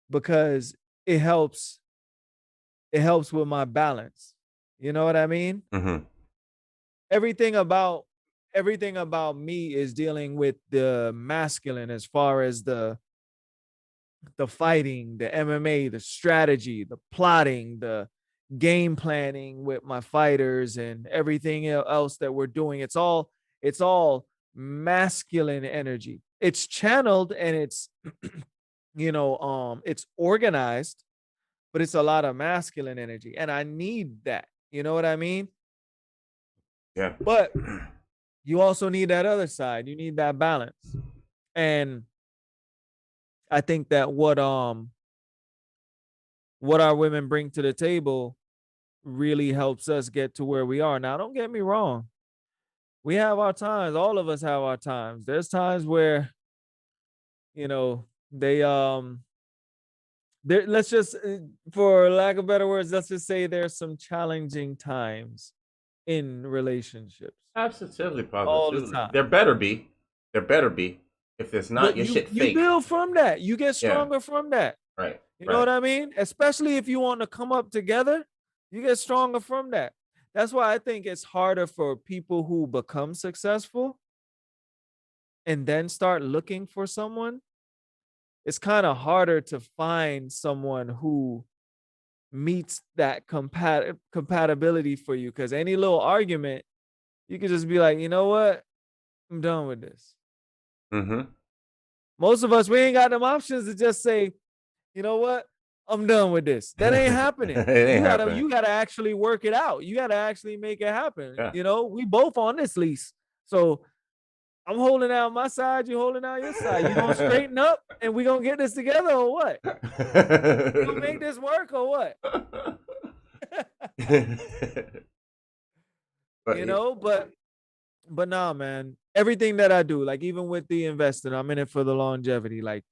Speaker 2: because it helps it helps with my balance. You know what I mean?
Speaker 1: Mm-hmm.
Speaker 2: Everything about everything about me is dealing with the masculine as far as the fighting, the MMA, the strategy, the plotting, the game planning with my fighters and everything else that we're doing. It's all masculine energy. It's channeled and it's organized, but it's a lot of masculine energy and I need that. You know what I mean?
Speaker 1: Yeah.
Speaker 2: But you also need that other side. You need that balance. And I think that what our women bring to the table really helps us get to where we are. Now, don't get me wrong. We have our times. All of us have our times. There's times where, they there let's just for lack of better words, let's just say there's some challenging times in relationships
Speaker 1: Absolutely,
Speaker 2: all the
Speaker 1: positively.
Speaker 2: time.
Speaker 1: There better be. There better be. If there's not,
Speaker 2: But
Speaker 1: your
Speaker 2: you
Speaker 1: shit
Speaker 2: you
Speaker 1: fake.
Speaker 2: build from that. You get
Speaker 1: Yeah.
Speaker 2: stronger from that.
Speaker 1: Right.
Speaker 2: You know
Speaker 1: Right.
Speaker 2: what I mean? Especially if you want to come up together, you get stronger from that. That's why I think it's harder for people who become successful and then start looking for someone. It's kind of harder to find someone who meets that compatibility for you because any little argument, you could just be like, you know what? I'm done with this.
Speaker 1: Mm-hmm.
Speaker 2: Most of us, we ain't got them options to just say, you know what? I'm done with this. That ain't happening.
Speaker 1: It ain't
Speaker 2: You gotta
Speaker 1: happening.
Speaker 2: you gotta actually work it out. You gotta actually make it happen.
Speaker 1: Yeah.
Speaker 2: We both on this lease. So I'm holding out my side, you holding out your side. You gonna straighten up and we gonna get this together or what? You gonna make this work or what?
Speaker 1: But
Speaker 2: But nah, man. Everything that I do, like even with the investing, I'm in it for the longevity. Like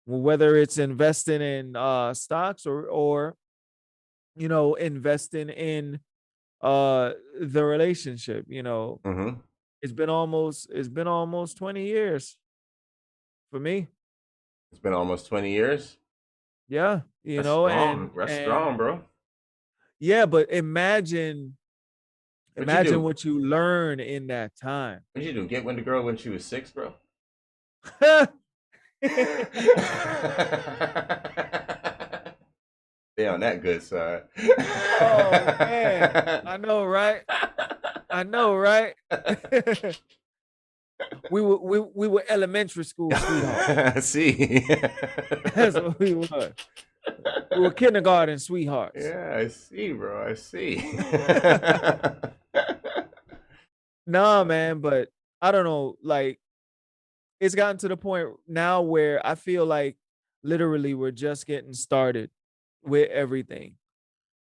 Speaker 2: whether it's investing in stocks or investing in the relationship.
Speaker 1: mm-hmm.
Speaker 2: It's been almost 20 years for me.
Speaker 1: It's been almost 20 years.
Speaker 2: Yeah,
Speaker 1: That's
Speaker 2: and
Speaker 1: strong. That's
Speaker 2: and
Speaker 1: strong, bro.
Speaker 2: yeah, but imagine
Speaker 1: What'd you
Speaker 2: imagine
Speaker 1: do?
Speaker 2: what you learn in that time.
Speaker 1: What'd you do? Get with the girl when she was 6, bro? They on that good side.
Speaker 2: Oh man, I know, right? I know, right? We were elementary school sweethearts.
Speaker 1: See.
Speaker 2: That's what we were. We were kindergarten sweethearts.
Speaker 1: Yeah, I see, bro. I see.
Speaker 2: Nah, man, but I don't know. Like, it's gotten to the point now where I feel like literally we're just getting started with everything,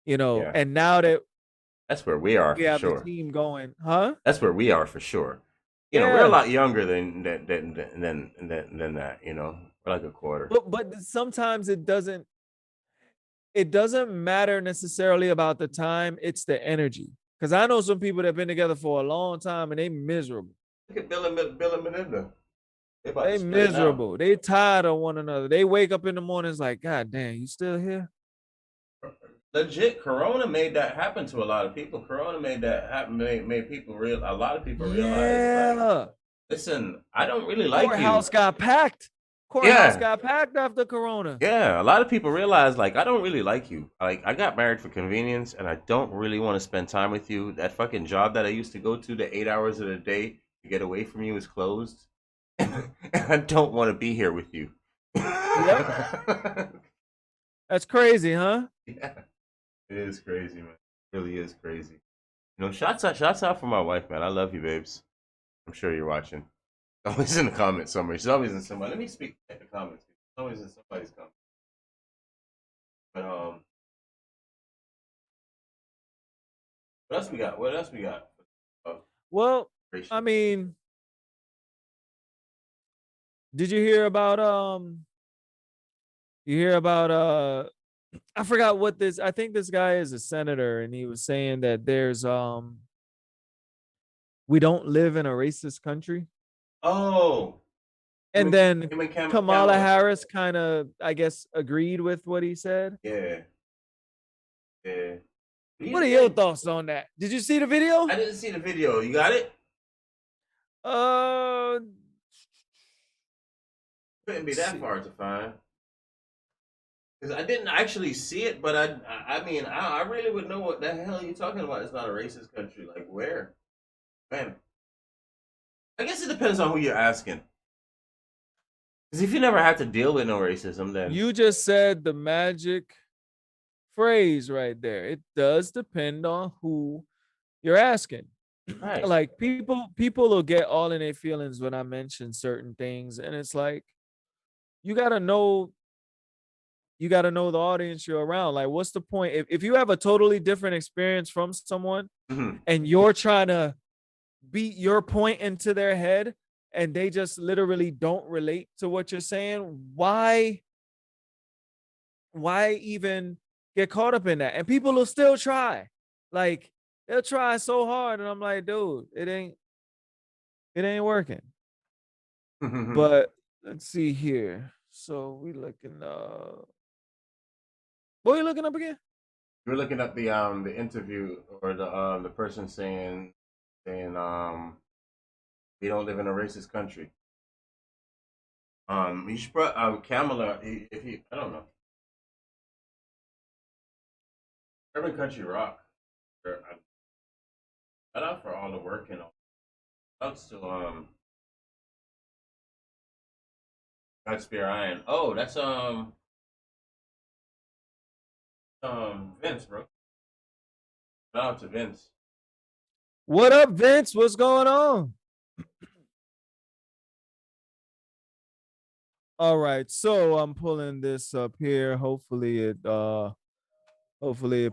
Speaker 1: Yeah,
Speaker 2: and now that
Speaker 1: that's where we are
Speaker 2: we
Speaker 1: for
Speaker 2: have the
Speaker 1: sure.
Speaker 2: team going, huh?
Speaker 1: That's where we are for sure. We're a
Speaker 2: Yeah.
Speaker 1: lot younger than that. We're like a quarter.
Speaker 2: But sometimes it doesn't matter necessarily about the time, it's the energy. Because I know some people that have been together for a long time and they miserable.
Speaker 1: Look at Bill and Melinda. They're about to
Speaker 2: They
Speaker 1: split it now.
Speaker 2: miserable. They tired of one another. They wake up in the mornings like, God damn, you still here?
Speaker 1: Legit, Corona made that happen to a lot of people. Corona made that happen. Made people real. A lot of people realize, like,
Speaker 2: Yeah.
Speaker 1: listen, I don't really like you.
Speaker 2: Courthouse got packed. Courthouse got packed after Corona.
Speaker 1: Yeah, a lot of people realize, like, I don't really like you. Like, I got married for convenience, and I don't really want to spend time with you. That fucking job that I used to go to, the 8 hours of the day to get away from you, is closed, and I don't want to be here with you.
Speaker 2: Yep. That's crazy, huh?
Speaker 1: Yeah, it is crazy, man. It really is crazy. Shots out for my wife, man. I love you, babes. I'm sure you're watching. Always in the comments somewhere. She's always in somebody. Let me speak at the comments. She's always in somebody's comments. But what else we got? What else we got?
Speaker 2: Well, I mean, did you hear about I forgot what this, I think this guy is a senator and he was saying that there's we don't live in a racist country.
Speaker 1: Oh.
Speaker 2: And then
Speaker 1: Kamala
Speaker 2: Kamala Harris kind of, I guess, agreed with what he said.
Speaker 1: Yeah.
Speaker 2: What are your thoughts on that? Did you see the video?
Speaker 1: I didn't see the video. You got it? Couldn't be that hard to find. Because I didn't actually see it, but I mean, I really would know what the hell you're talking about. It's not a racist country. Like, where? Man. I guess it depends on who you're asking. Because if you never had to deal with no racism, then
Speaker 2: you just said the magic phrase right there. It does depend on who you're asking.
Speaker 1: Right.
Speaker 2: Like people will get all in their feelings when I mention certain things, and it's like you gotta know the audience you're around. Like, what's the point if you have a totally different experience from someone and you're trying to beat your point into their head and they just literally don't relate to what you're saying? Why even get caught up in that? And people will still try. Like, they'll try so hard, and I'm like, dude, it ain't working. But let's see here. So we looking what are you looking up again?
Speaker 1: We're looking up the interview, or the person saying we don't live in a racist country. You should Kamala, if you, I don't know. Urban Country Rock. Shout out for all the work and all. Shouts to Godspear Iron. Oh, that's Vince, bro. Shout out to Vince.
Speaker 2: What up, Vince? What's going on? All right, so I'm pulling this up here. Hopefully it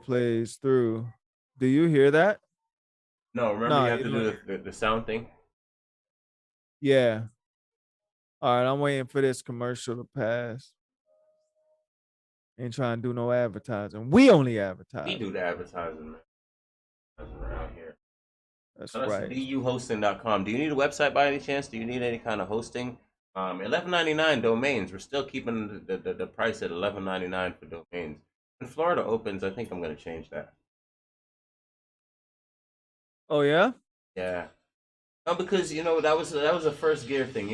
Speaker 2: plays through. Do you hear that?
Speaker 1: No, remember you have to do the sound thing.
Speaker 2: Yeah. All right, I'm waiting for this commercial to pass. Ain't trying to do no advertising. We only advertise.
Speaker 1: We do the advertising, man. That's around here.
Speaker 2: That's
Speaker 1: so
Speaker 2: right.
Speaker 1: duhosting.com. Do you need a website by any chance? Do you need any kind of hosting? $11.99 domains. We're still keeping the price at $11.99 for domains. When Florida opens, I think I'm going to change that.
Speaker 2: Oh yeah?
Speaker 1: Yeah. No, because that was a first gear thing.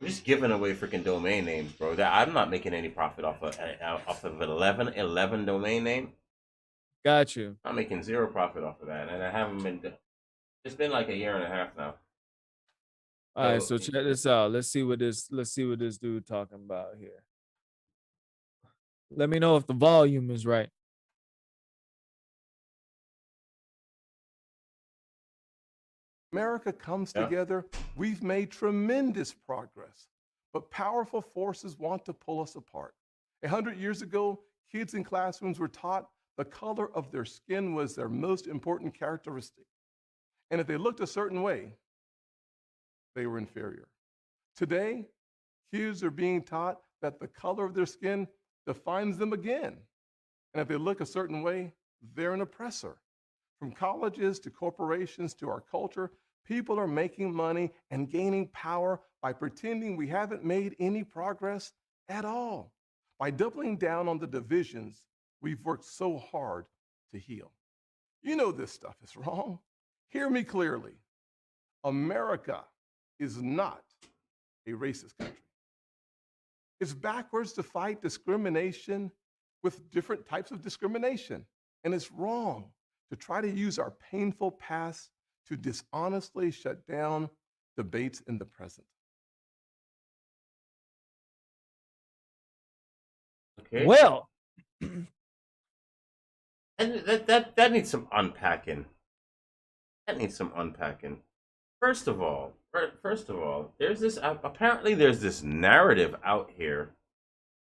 Speaker 1: I'm just giving away freaking domain names, bro. That I'm not making any profit off of an 11 domain name.
Speaker 2: Got you.
Speaker 1: I'm making zero profit off of that, and I haven't been. It's been like a year and a half now.
Speaker 2: All right,
Speaker 1: So
Speaker 2: so check this out. Let's see what this dude talking about here. Let me know if the volume is right.
Speaker 4: America comes
Speaker 1: Yeah.
Speaker 4: together, we've made tremendous progress, but powerful forces want to pull us apart. 100 years ago, kids in classrooms were taught the color of their skin was their most important characteristic. And if they looked a certain way, they were inferior. Today, kids are being taught that the color of their skin defines them again. And if they look a certain way, they're an oppressor. From colleges to corporations to our culture, people are making money and gaining power by pretending we haven't made any progress at all, by doubling down on the divisions we've worked so hard to heal. You know this stuff is wrong. Hear me clearly. America is not a racist country. It's backwards to fight discrimination with different types of discrimination. And it's wrong to try to use our painful past to dishonestly shut down debates in the present.
Speaker 1: okay.
Speaker 2: Well,
Speaker 1: And that needs some unpacking. That needs some unpacking. First of all, there's this apparently there's this narrative out here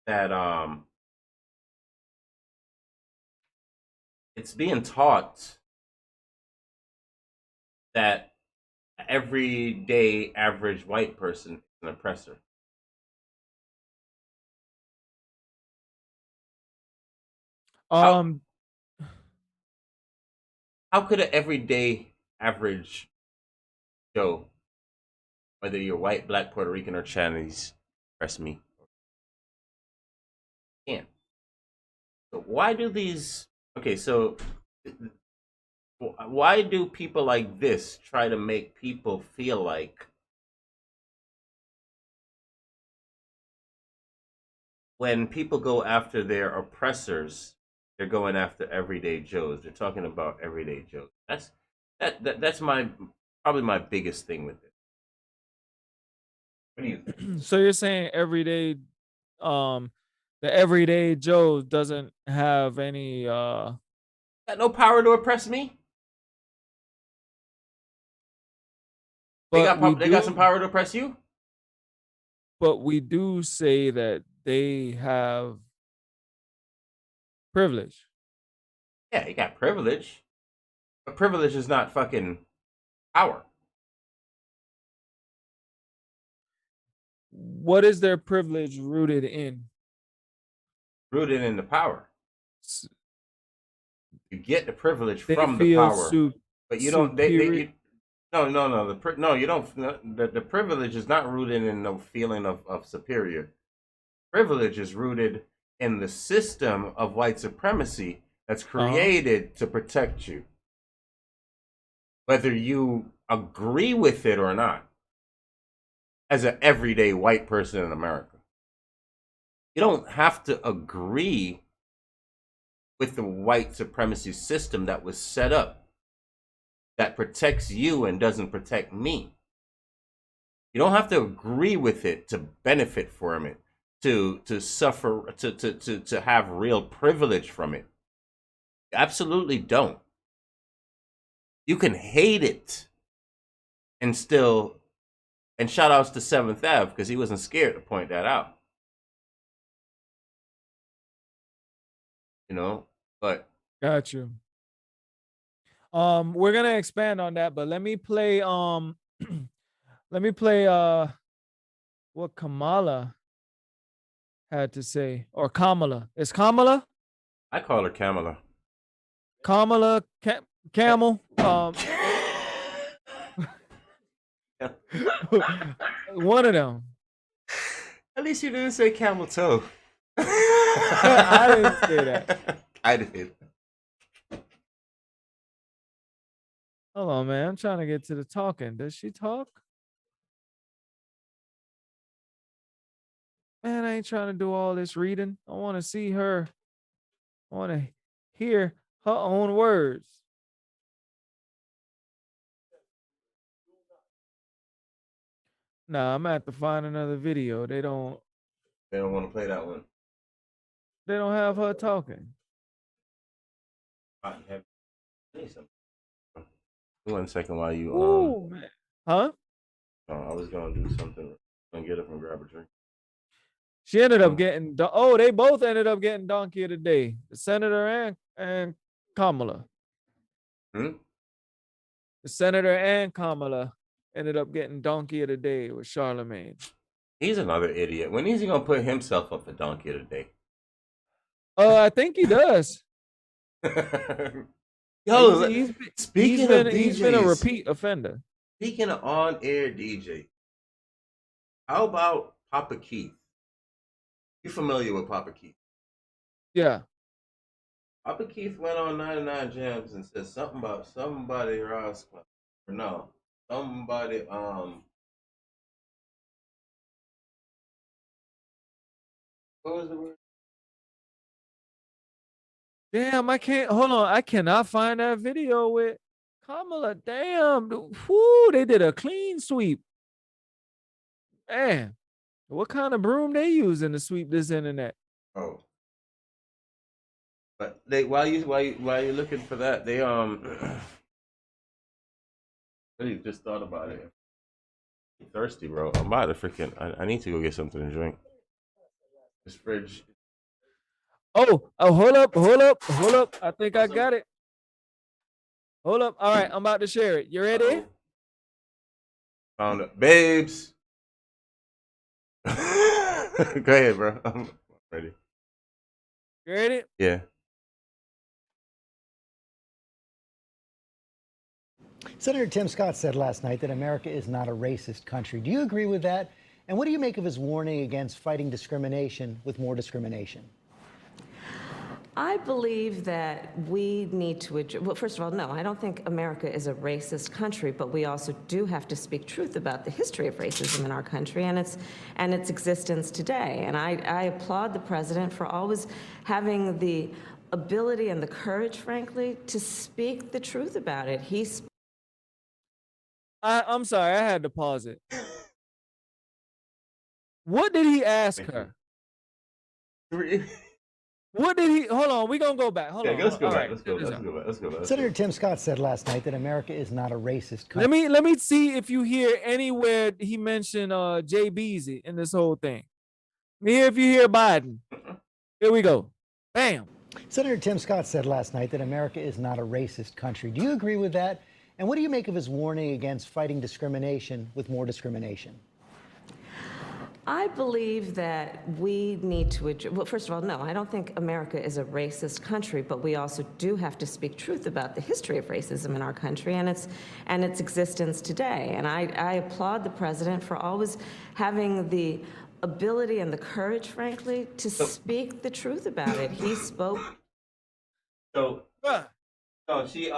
Speaker 1: that it's being taught that everyday average white person is an oppressor. How
Speaker 2: um,
Speaker 1: how could an everyday average Joe, whether you're white, black, Puerto Rican, or Chinese, oppress me? Can't. So why do these? Okay, so why do people like this try to make people feel like when people go after their oppressors, they're going after everyday Joes. They're talking about everyday Joes. That's my probably my biggest thing with it. What do you think?
Speaker 2: so you're saying um, the everyday Joe doesn't have any
Speaker 1: Got no power to oppress me.
Speaker 2: but we
Speaker 1: They got some
Speaker 2: do
Speaker 1: power to oppress you.
Speaker 2: say that they have privilege.
Speaker 1: Yeah, you got privilege, but privilege is not fucking power.
Speaker 2: What is their privilege rooted in?
Speaker 1: Rooted in the power.
Speaker 2: S-
Speaker 1: You get the privilege
Speaker 2: They
Speaker 1: from the
Speaker 2: feel
Speaker 1: power, but you don't.
Speaker 2: superior.
Speaker 1: No. No, you don't. The privilege is not rooted in no feeling of superior. Privilege is rooted in the system of white supremacy that's
Speaker 2: Uh-huh.
Speaker 1: created to protect you, whether you agree with it or not. As an everyday white person in America, you don't have to agree with the white supremacy system that was set up that protects you and doesn't protect me. You don't have to agree with it to benefit from it, to suffer, to have real privilege from it. You absolutely don't. You can hate it and still, and shout outs to Seventh Ave because he wasn't scared to point that out. You know, but
Speaker 2: Got you. We're gonna expand on that, but let me play let me play what Kamala had to say. Or Kamala. Is Kamala?
Speaker 1: I call her Kamala.
Speaker 2: Kamala Camel. One of them.
Speaker 1: At least you didn't say camel toe.
Speaker 2: I didn't say that.
Speaker 1: I did.
Speaker 2: Hold on, man. I'm trying to get to the talking. Does she talk? Man, I ain't trying to do all this reading. I want to see her. I want to hear her own words. Nah, I'm gonna have to find another video. They don't
Speaker 1: want to play that one.
Speaker 2: have her talking.
Speaker 1: One second while you
Speaker 2: Ooh, man. Huh?
Speaker 1: I was gonna do something and get up and grab a drink.
Speaker 2: She ended up getting they both ended up getting donkey of the day. The senator and Kamala.
Speaker 1: Hmm?
Speaker 2: The senator and Kamala ended up getting donkey of the day with Charlemagne.
Speaker 1: He's another idiot. When is he gonna put himself up for donkey of the day?
Speaker 2: I think he does.
Speaker 1: Yo,
Speaker 2: he's
Speaker 1: speaking of
Speaker 2: he's been a repeat offender.
Speaker 1: Speaking of on-air DJ, how about Papa Keith? You familiar with Papa Keith?
Speaker 2: Yeah.
Speaker 1: Papa Keith went on 99 Jams and said something about somebody Ross. No, somebody what was the word?
Speaker 2: Damn, I can't hold on. I cannot find that video with Kamala. Damn. Whoo, they did a clean sweep. Man, what kind of broom they using to sweep this internet?
Speaker 1: Oh. But they while you looking for that, they really just thought about it. I'm thirsty, bro. I'm about to freaking I need to go get something to drink. This fridge.
Speaker 2: Oh, hold up. I think I got it. Hold up. All right, I'm about to share it. You ready?
Speaker 1: Found it. Babes. Go ahead, bro. I'm ready.
Speaker 2: You ready?
Speaker 1: Yeah.
Speaker 5: Senator Tim Scott said last night that America is not a racist country. Do you agree with that? And what do you make of his warning against fighting discrimination with more discrimination?
Speaker 6: I believe that we need to address, well, first of all, no, I don't think America is a racist country, but we also do have to speak truth about the history of racism in our country and its existence today. And I applaud the president for always having the ability and the courage, frankly, to speak the truth about it.
Speaker 2: I'm sorry, I had to pause it. What did he ask her? What did he? Hold on, we're gonna go back. Hold on.
Speaker 1: Let's go back.
Speaker 2: Right,
Speaker 1: Let's go back.
Speaker 5: Senator Tim Scott said last night that America is not a racist country.
Speaker 2: Let me see if you hear anywhere he mentioned Jay Beasley in this whole thing. Let me hear if you hear Biden. Here we go. Bam.
Speaker 5: Senator Tim Scott said last night that America is not a racist country. Do you agree with that? And what do you make of his warning against fighting discrimination with more discrimination?
Speaker 6: I believe that we need to address, well, first of all, no, I don't think America is a racist country, but we also do have to speak truth about the history of racism in our country and its existence today. And I applaud the president for always having the ability and the courage, frankly, to speak the truth about it. He spoke.
Speaker 1: So she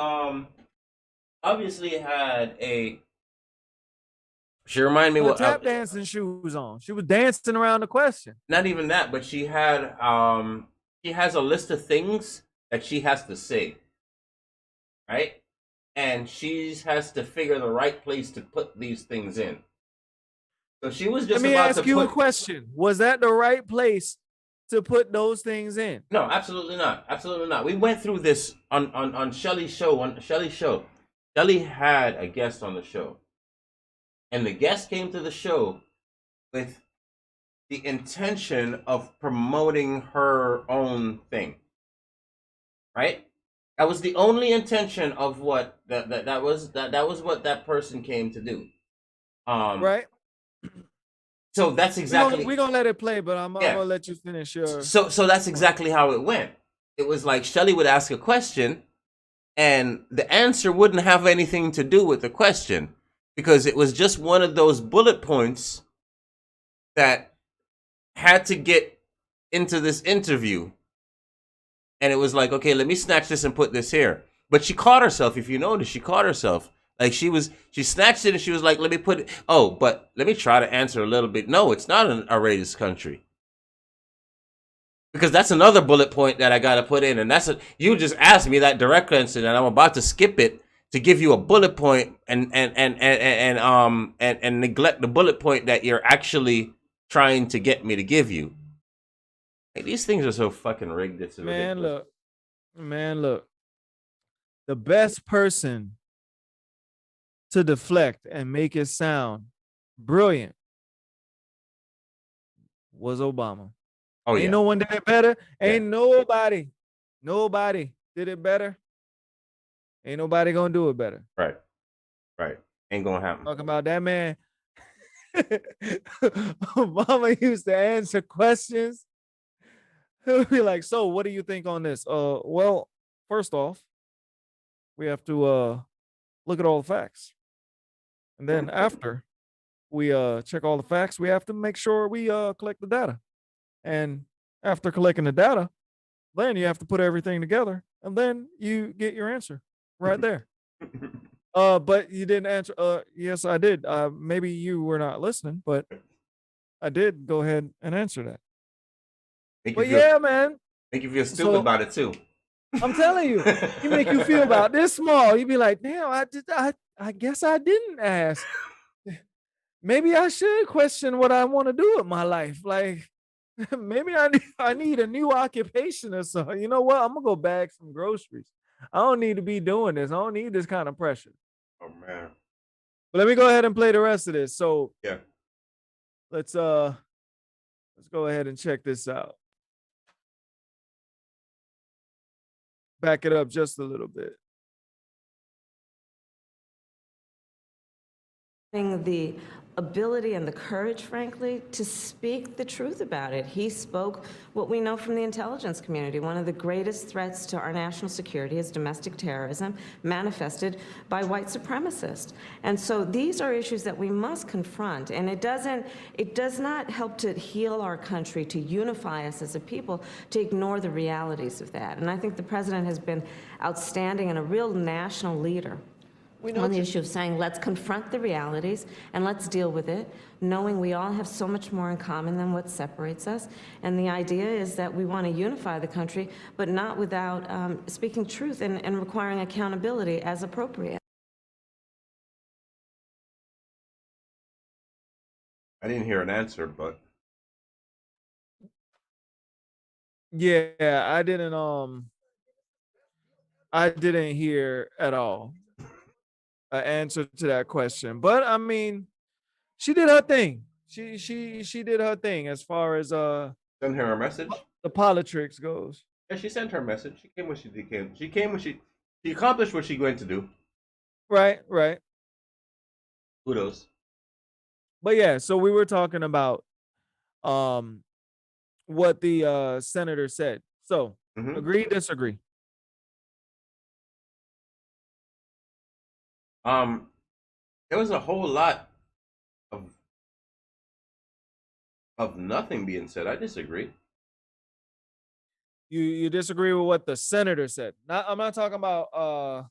Speaker 1: obviously had a. She reminded me what
Speaker 2: tap dancing shoes on. She was dancing around the question.
Speaker 1: Not even that, but she had she has a list of things that she has to say, right? And she has to figure the right place to put these things in. So she was just.
Speaker 2: Let me ask you a question. Was that the right place to put those things in?
Speaker 1: No, absolutely not. Absolutely not. We went through this on Shelly's show. On Shelly's show, Shelly had a guest on the show. And the guest came to the show with the intention of promoting her own thing, right? That was the only intention of what that was what that person came to do.
Speaker 2: Right.
Speaker 1: So that's exactly
Speaker 2: we're gonna let it play, but I'm gonna let you finish your.
Speaker 1: So that's exactly how it went. It was like Shelly would ask a question, and the answer wouldn't have anything to do with the question. Because it was just one of those bullet points that had to get into this interview. And it was like, okay, let me snatch this and put this here. But she caught herself, if you notice, she caught herself. Like she snatched it and she was like, let me put it. Oh, but let me try to answer a little bit. No, it's not a racist country. because that's another bullet point that I got to put in, and you just asked me that direct answer, and I'm about to skip it to give you a bullet point and neglect the bullet point that you're actually trying to get me to give you. Like, these things are so fucking rigged. It's ridiculous.
Speaker 2: Look. The best person to deflect and make it sound brilliant was Obama.
Speaker 1: Oh,
Speaker 2: Ain't
Speaker 1: yeah.
Speaker 2: no one did it better.
Speaker 1: Yeah.
Speaker 2: Ain't nobody did it better. Ain't nobody gonna do it better.
Speaker 1: Right. Ain't gonna happen.
Speaker 2: Talking about that man. Obama used to answer questions. He'll be like, so what do you think on this? Well, first off, we have to look at all the facts. And then after we check all the facts, we have to make sure we collect the data. And after collecting the data, then you have to put everything together, and then you get your answer right there. But you didn't answer. Yes, I did. Maybe you were not listening, but I did go ahead and answer that. Man.
Speaker 1: Make you feel stupid about it too.
Speaker 2: I'm telling you, he make you feel about this small. You be like, damn, I guess I didn't ask. Maybe I should question what I want to do with my life. Like, maybe I need a new occupation or something. You know what? I'm gonna go bag some groceries. I don't need to be doing this. I don't need this kind of pressure.
Speaker 1: Oh man.
Speaker 2: But let me go ahead and play the rest of this. So
Speaker 1: yeah,
Speaker 2: let's go ahead and check this out. Back it up just a little bit.
Speaker 6: The ability and the courage, frankly, to speak the truth about it. He spoke what we know from the intelligence community. One of the greatest threats to our national security is domestic terrorism, manifested by white supremacists. And so these are issues that we must confront. And it does not help to heal our country, to unify us as a people, to ignore the realities of that. And I think the president has been outstanding and a real national leader on the issue of saying, let's confront the realities and let's deal with it, knowing we all have so much more in common than what separates us. And the idea is that we want to unify the country, but not without speaking truth and requiring accountability as appropriate.
Speaker 1: I didn't hear an answer, but
Speaker 2: yeah, I didn't hear at all an answer to that question. But I mean, she did her thing. She did her thing as far as
Speaker 1: send her a message.
Speaker 2: The politics goes.
Speaker 1: Yeah, she sent her message. She came when she came. She came when she accomplished what she's going to do.
Speaker 2: Right.
Speaker 1: Kudos.
Speaker 2: But yeah, so we were talking about what the senator said. So agree, disagree.
Speaker 1: There was a whole lot of nothing being said. I disagree.
Speaker 2: You disagree with what the senator said? I'm not talking about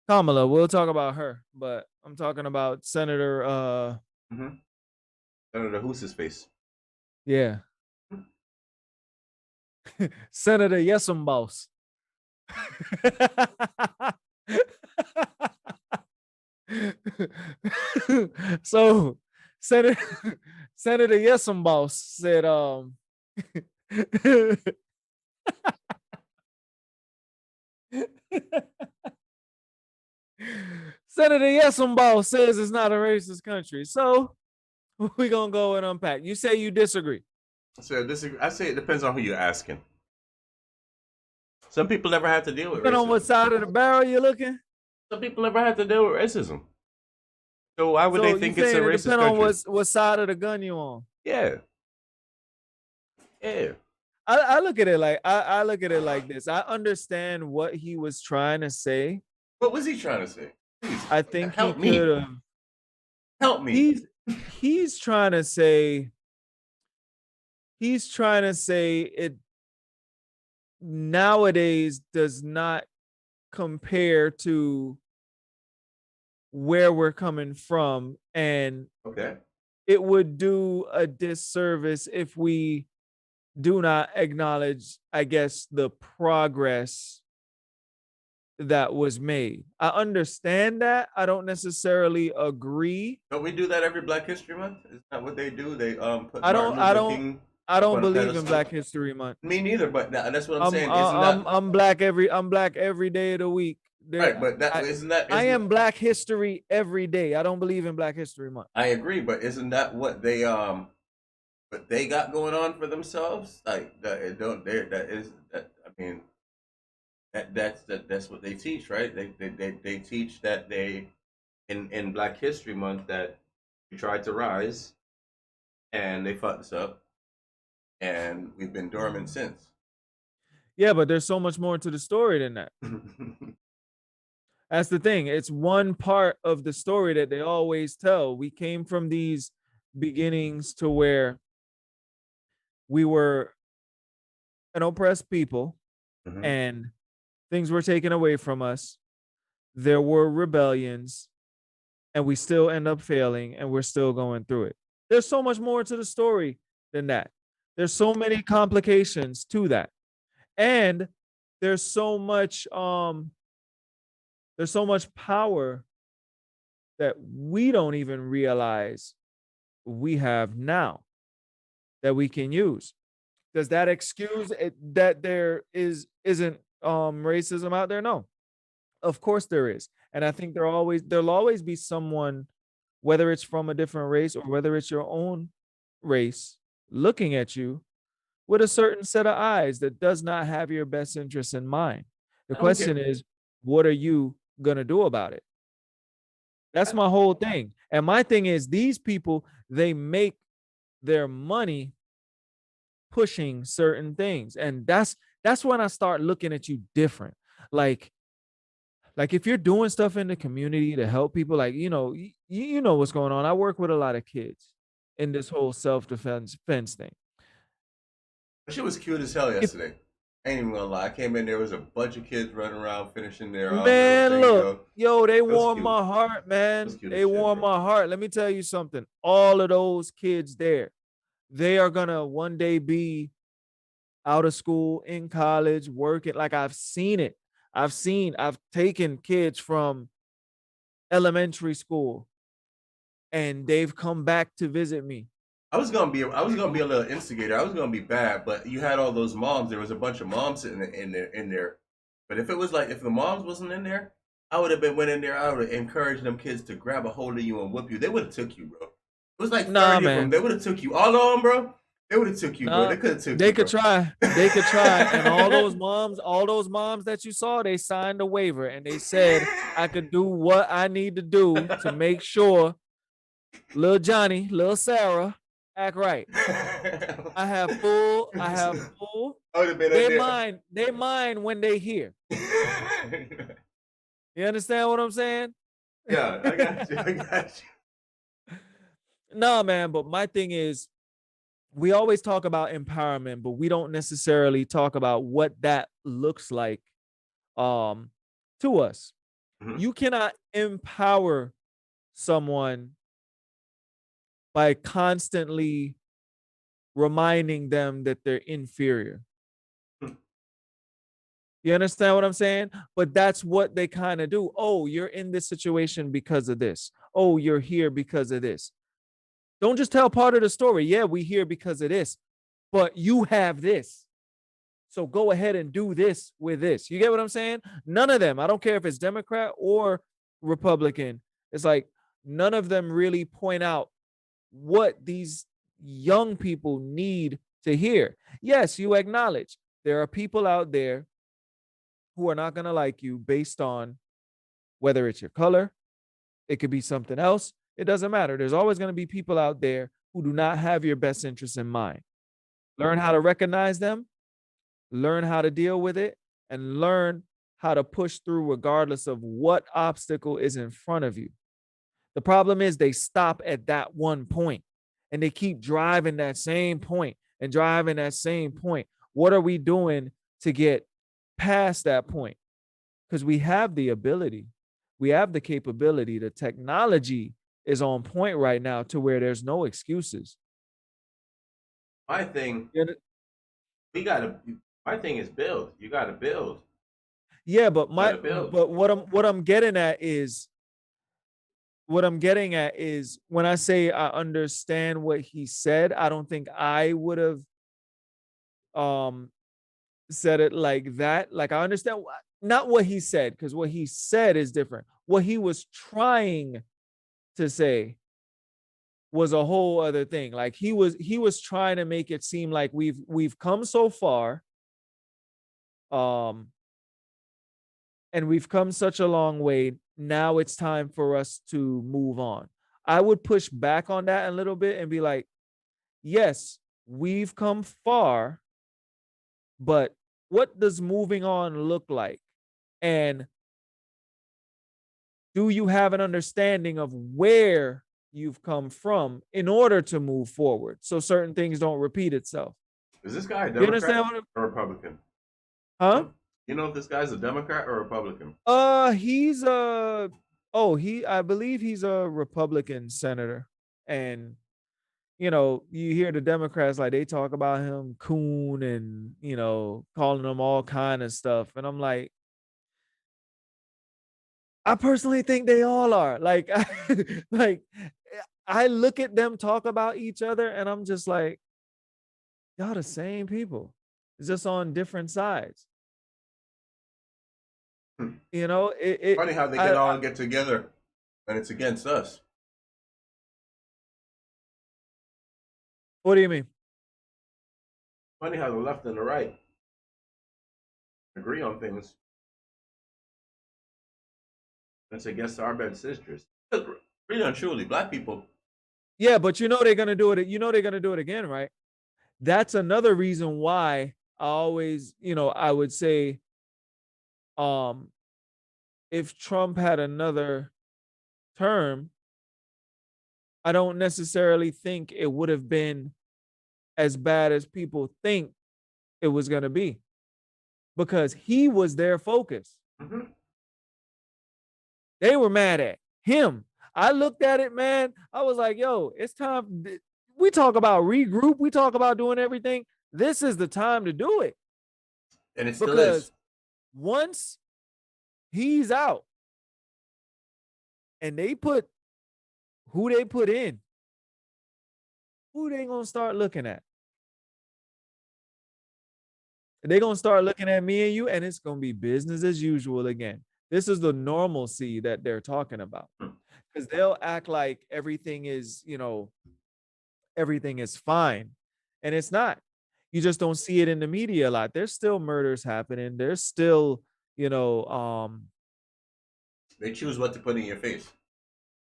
Speaker 2: Kamala. We'll talk about her, but I'm talking about Senator
Speaker 1: Senator who's his face?
Speaker 2: Yeah. Senator Yesum Boss. So Senator Yesum Boss said Senator Yesum Boss says it's not a racist country. So we're gonna go and unpack. You say you disagree.
Speaker 1: So I say it depends on who you're asking. Some people never had to deal with
Speaker 2: Depending
Speaker 1: racism.
Speaker 2: on what side of the barrel you're looking.
Speaker 1: Some people never had to deal with racism. So why would they think it's a racist
Speaker 2: depend
Speaker 1: country?
Speaker 2: on what side of the gun you on.
Speaker 1: Yeah.
Speaker 2: I look at it like I look at it like this. I understand what he was trying to say.
Speaker 1: What was he trying to say? Please,
Speaker 2: I think
Speaker 1: help
Speaker 2: he
Speaker 1: me.
Speaker 2: could have.
Speaker 1: Help me.
Speaker 2: He's trying to say. He's trying to say it nowadays does not compare to where we're coming from, and
Speaker 1: okay,
Speaker 2: it would do a disservice if we do not acknowledge, I guess, the progress that was made. I understand that. I don't necessarily agree.
Speaker 1: Don't we do that every Black History Month? Is that what they do? They put
Speaker 2: I
Speaker 1: Martin
Speaker 2: don't I
Speaker 1: Luther
Speaker 2: don't
Speaker 1: King
Speaker 2: I
Speaker 1: up
Speaker 2: don't
Speaker 1: on a
Speaker 2: believe in
Speaker 1: pedestal.
Speaker 2: Black History Month.
Speaker 1: Me neither, but that's what I'm
Speaker 2: I'm
Speaker 1: saying.
Speaker 2: I-
Speaker 1: Isn't that
Speaker 2: I'm black every day of the week. There,
Speaker 1: right? But that
Speaker 2: I
Speaker 1: isn't that
Speaker 2: I
Speaker 1: isn't
Speaker 2: am Black History every day. I don't believe in Black History Month.
Speaker 1: I agree, but isn't that what they got going on for themselves? Like that it don't they that is that I mean that's what they teach, right? They teach that they in Black History Month that we tried to rise and they fucked us up and we've been dormant since.
Speaker 2: Yeah, but there's so much more to the story than that. That's the thing. It's one part of the story that they always tell. We came from these beginnings to where we were an oppressed people
Speaker 1: Mhm.
Speaker 2: and things were taken away from us. There were rebellions and we still end up failing and we're still going through it. There's so much more to the story than that. There's so many complications to that. And there's so much power that we don't even realize we have now that we can use. Does that excuse it, that there isn't racism out there? No, of course there is, and I think there'll always be someone, whether it's from a different race or whether it's your own race, looking at you with a certain set of eyes that does not have your best interests in mind. The
Speaker 1: I don't care.
Speaker 2: question is, what are you gonna do about it? That's my whole thing. And my thing is, these people, they make their money pushing certain things. And that's when I start looking at you different. Like if you're doing stuff in the community to help people, like, you know what's going on. I work with a lot of kids in this whole self-defense thing.
Speaker 1: She was cute as hell
Speaker 2: If
Speaker 1: yesterday. I ain't even gonna lie. I came in there was a bunch of kids running around finishing their little
Speaker 2: Man,
Speaker 1: thing,
Speaker 2: look, yo, they
Speaker 1: It was
Speaker 2: warm
Speaker 1: cute.
Speaker 2: my heart,
Speaker 1: It
Speaker 2: man.
Speaker 1: was cute
Speaker 2: They
Speaker 1: as shit,
Speaker 2: warm
Speaker 1: bro.
Speaker 2: my heart. Let me tell you something. All of those kids there, they are gonna one day be out of school, in college, working. Like, I've seen it. I've taken kids from elementary school and they've come back to visit me.
Speaker 1: I was gonna be a little instigator. I was gonna be bad, but you had all those moms. There was a bunch of moms sitting in there. But if it was like if the moms wasn't in there, I would have been went in there. I would have encouraged them kids to grab a hold of you and whoop you. They would have took you, bro. It was like
Speaker 2: Nah,
Speaker 1: 30 of them.
Speaker 2: man.
Speaker 1: They would have took you all on, bro. They would have took you, bro.
Speaker 2: Nah,
Speaker 1: They could have took
Speaker 2: they
Speaker 1: you,
Speaker 2: could
Speaker 1: bro.
Speaker 2: try. They could try. And all those moms that you saw, they signed a waiver and they said I could do what I need to do to make sure little Johnny, little Sarah act right. I have full.
Speaker 1: I would have been in there.
Speaker 2: They mind when they hear. You understand what I'm saying?
Speaker 1: Yeah, I got you. I got you.
Speaker 2: No, man, but my thing is, we always talk about empowerment, but we don't necessarily talk about what that looks like um to us.
Speaker 1: Mhm.
Speaker 2: You cannot empower someone by constantly reminding them that they're inferior. You understand what I'm saying? But that's what they kind of do. Oh, you're in this situation because of this. Oh, you're here because of this. Don't just tell part of the story. Yeah, we here because of this, but you have this. So go ahead and do this with this. You get what I'm saying? None of them, I don't care if it's Democrat or Republican, it's like none of them really point out what these young people need to hear. Yes, you acknowledge there are people out there who are not going to like you based on whether it's your color, it could be something else. It doesn't matter. There's always going to be people out there who do not have your best interests in mind. Learn how to recognize them, learn how to deal with it, and learn how to push through regardless of what obstacle is in front of you. The problem is they stop at that one point and they keep driving that same point and driving that same point. What are we doing to get past that point? Because we have the ability, we have the capability, the technology is on point right now to where there's no excuses.
Speaker 1: My thing, We gotta. My thing is build. You gotta build.
Speaker 2: Yeah, but
Speaker 1: Build.
Speaker 2: what I'm getting at is when I say I understand what he said, I don't think I would have um said it like that. Like I understand not what he said, because what he said is different. What he was trying to say was a whole other thing. Like he was trying to make it seem like we've come so far, um, and we've come such a long way. Now it's time for us to move on. I would push back on that a little bit and be like, yes, we've come far, but what does moving on look like? And do you have an understanding of where you've come from in order to move forward so certain things don't repeat itself?
Speaker 1: Is this guy a
Speaker 2: You understand
Speaker 1: Democrat
Speaker 2: what
Speaker 1: or Republican?
Speaker 2: Huh?
Speaker 1: You know if this guy's a Democrat or Republican?
Speaker 2: He's a I believe he's a Republican senator. And you hear the Democrats, like, they talk about him coon and calling him all kind of stuff. And I'm like, I personally think they all are. Like, like I look at them talk about each other and I'm just like, y'all the same people. It's just on different sides.
Speaker 1: Hmm.
Speaker 2: It
Speaker 1: Funny how they can all get together when it's against us.
Speaker 2: What do you mean?
Speaker 1: Funny how the left and the right agree on things. It's against our bad sisters. Really and truly, black people.
Speaker 2: Yeah, but they're gonna do it. They're gonna do it again, right? That's another reason why I always, I would say, if Trump had another term, I don't necessarily think it would have been as bad as people think it was gonna be, because he was their focus.
Speaker 1: Mm-hmm.
Speaker 2: They were mad at him. I looked at it, man. I was like, yo, it's time. We talk about regroup. We talk about doing everything. This is the time to do it.
Speaker 1: And it still is.
Speaker 2: Once he's out and they put who they put in, who they going to start looking at? They're going to start looking at me and you, and it's going to be business as usual again. This is the normalcy that they're talking about. Because they'll act like everything is fine. And it's not. You just don't see it in the media a lot. There's still murders happening. There's still,
Speaker 1: they choose what to put in your face.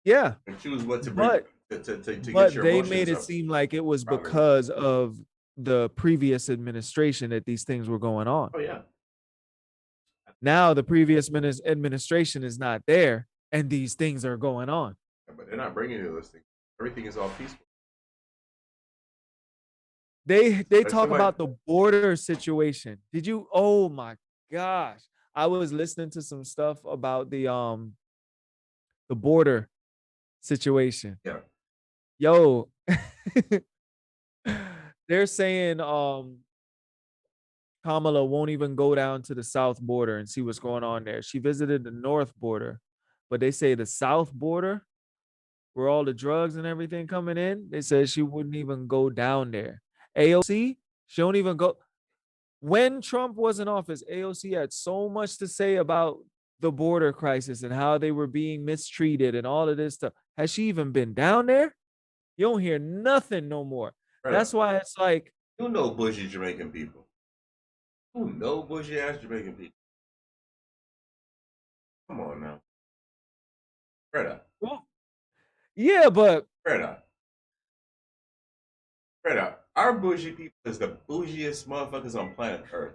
Speaker 2: Yeah.
Speaker 1: They choose what to
Speaker 2: bring
Speaker 1: to get your
Speaker 2: but they
Speaker 1: emotions
Speaker 2: made it
Speaker 1: up.
Speaker 2: seem like it was because of the previous administration that these things were going on.
Speaker 1: Oh, yeah.
Speaker 2: Now the previous administration is not there, and these things are going on.
Speaker 1: Yeah, but they're not bringing you those things. Everything is all peaceful.
Speaker 2: They talk about the border situation. Did you? Oh my gosh! I was listening to some stuff about the border situation.
Speaker 1: Yeah.
Speaker 2: Yo, they're saying Kamala won't even go down to the south border and see what's going on there. She visited the north border, but they say the south border, where all the drugs and everything coming in, they said she wouldn't even go down there. AOC, she don't even go. When Trump was in office, AOC had so much to say about the border crisis and how they were being mistreated and all of this stuff. Has she even been down there? You don't hear nothing no more. Right. That's why it's like,
Speaker 1: you know, bushy Jamaican people. Who know bushy ass Jamaican people? Come on now. Freda.
Speaker 2: Well, yeah, but
Speaker 1: Freda, our bougie people is the bougiest motherfuckers on planet Earth.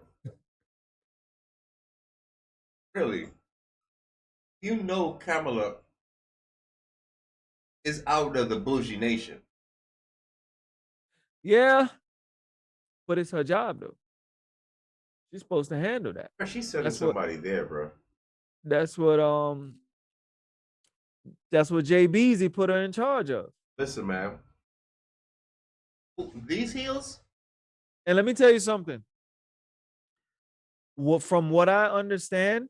Speaker 1: Really. You know Kamala is out of the bougie nation.
Speaker 2: Yeah. But it's her job, though. She's supposed to handle that.
Speaker 1: She's sending somebody there, bro.
Speaker 2: That's what Jay Beasley put her in charge of.
Speaker 1: Listen, man. These heels?
Speaker 2: And let me tell you something. from what I understand,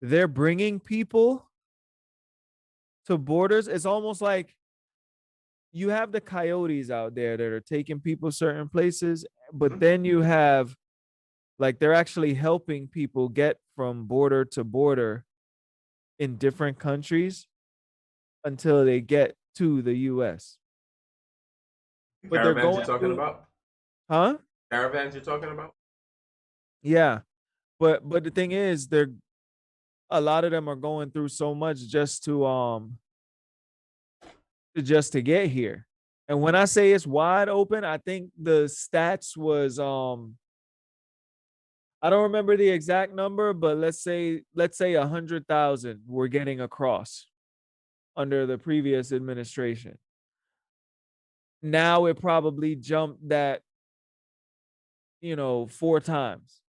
Speaker 2: they're bringing people to borders. It's almost like you have the coyotes out there that are taking people certain places, but then you have like they're actually helping people get from border to border in different countries until they get to the US. But they're
Speaker 1: Caravans
Speaker 2: going
Speaker 1: you're talking
Speaker 2: through,
Speaker 1: about?
Speaker 2: huh?
Speaker 1: Caravans you're talking about?
Speaker 2: Yeah. But the thing is, they're a lot of them are going through so much just to get here. And when I say it's wide open, I think the stats was I don't remember the exact number, but let's say 100,000 were getting across under the previous administration. Now it probably jumped that, 4 times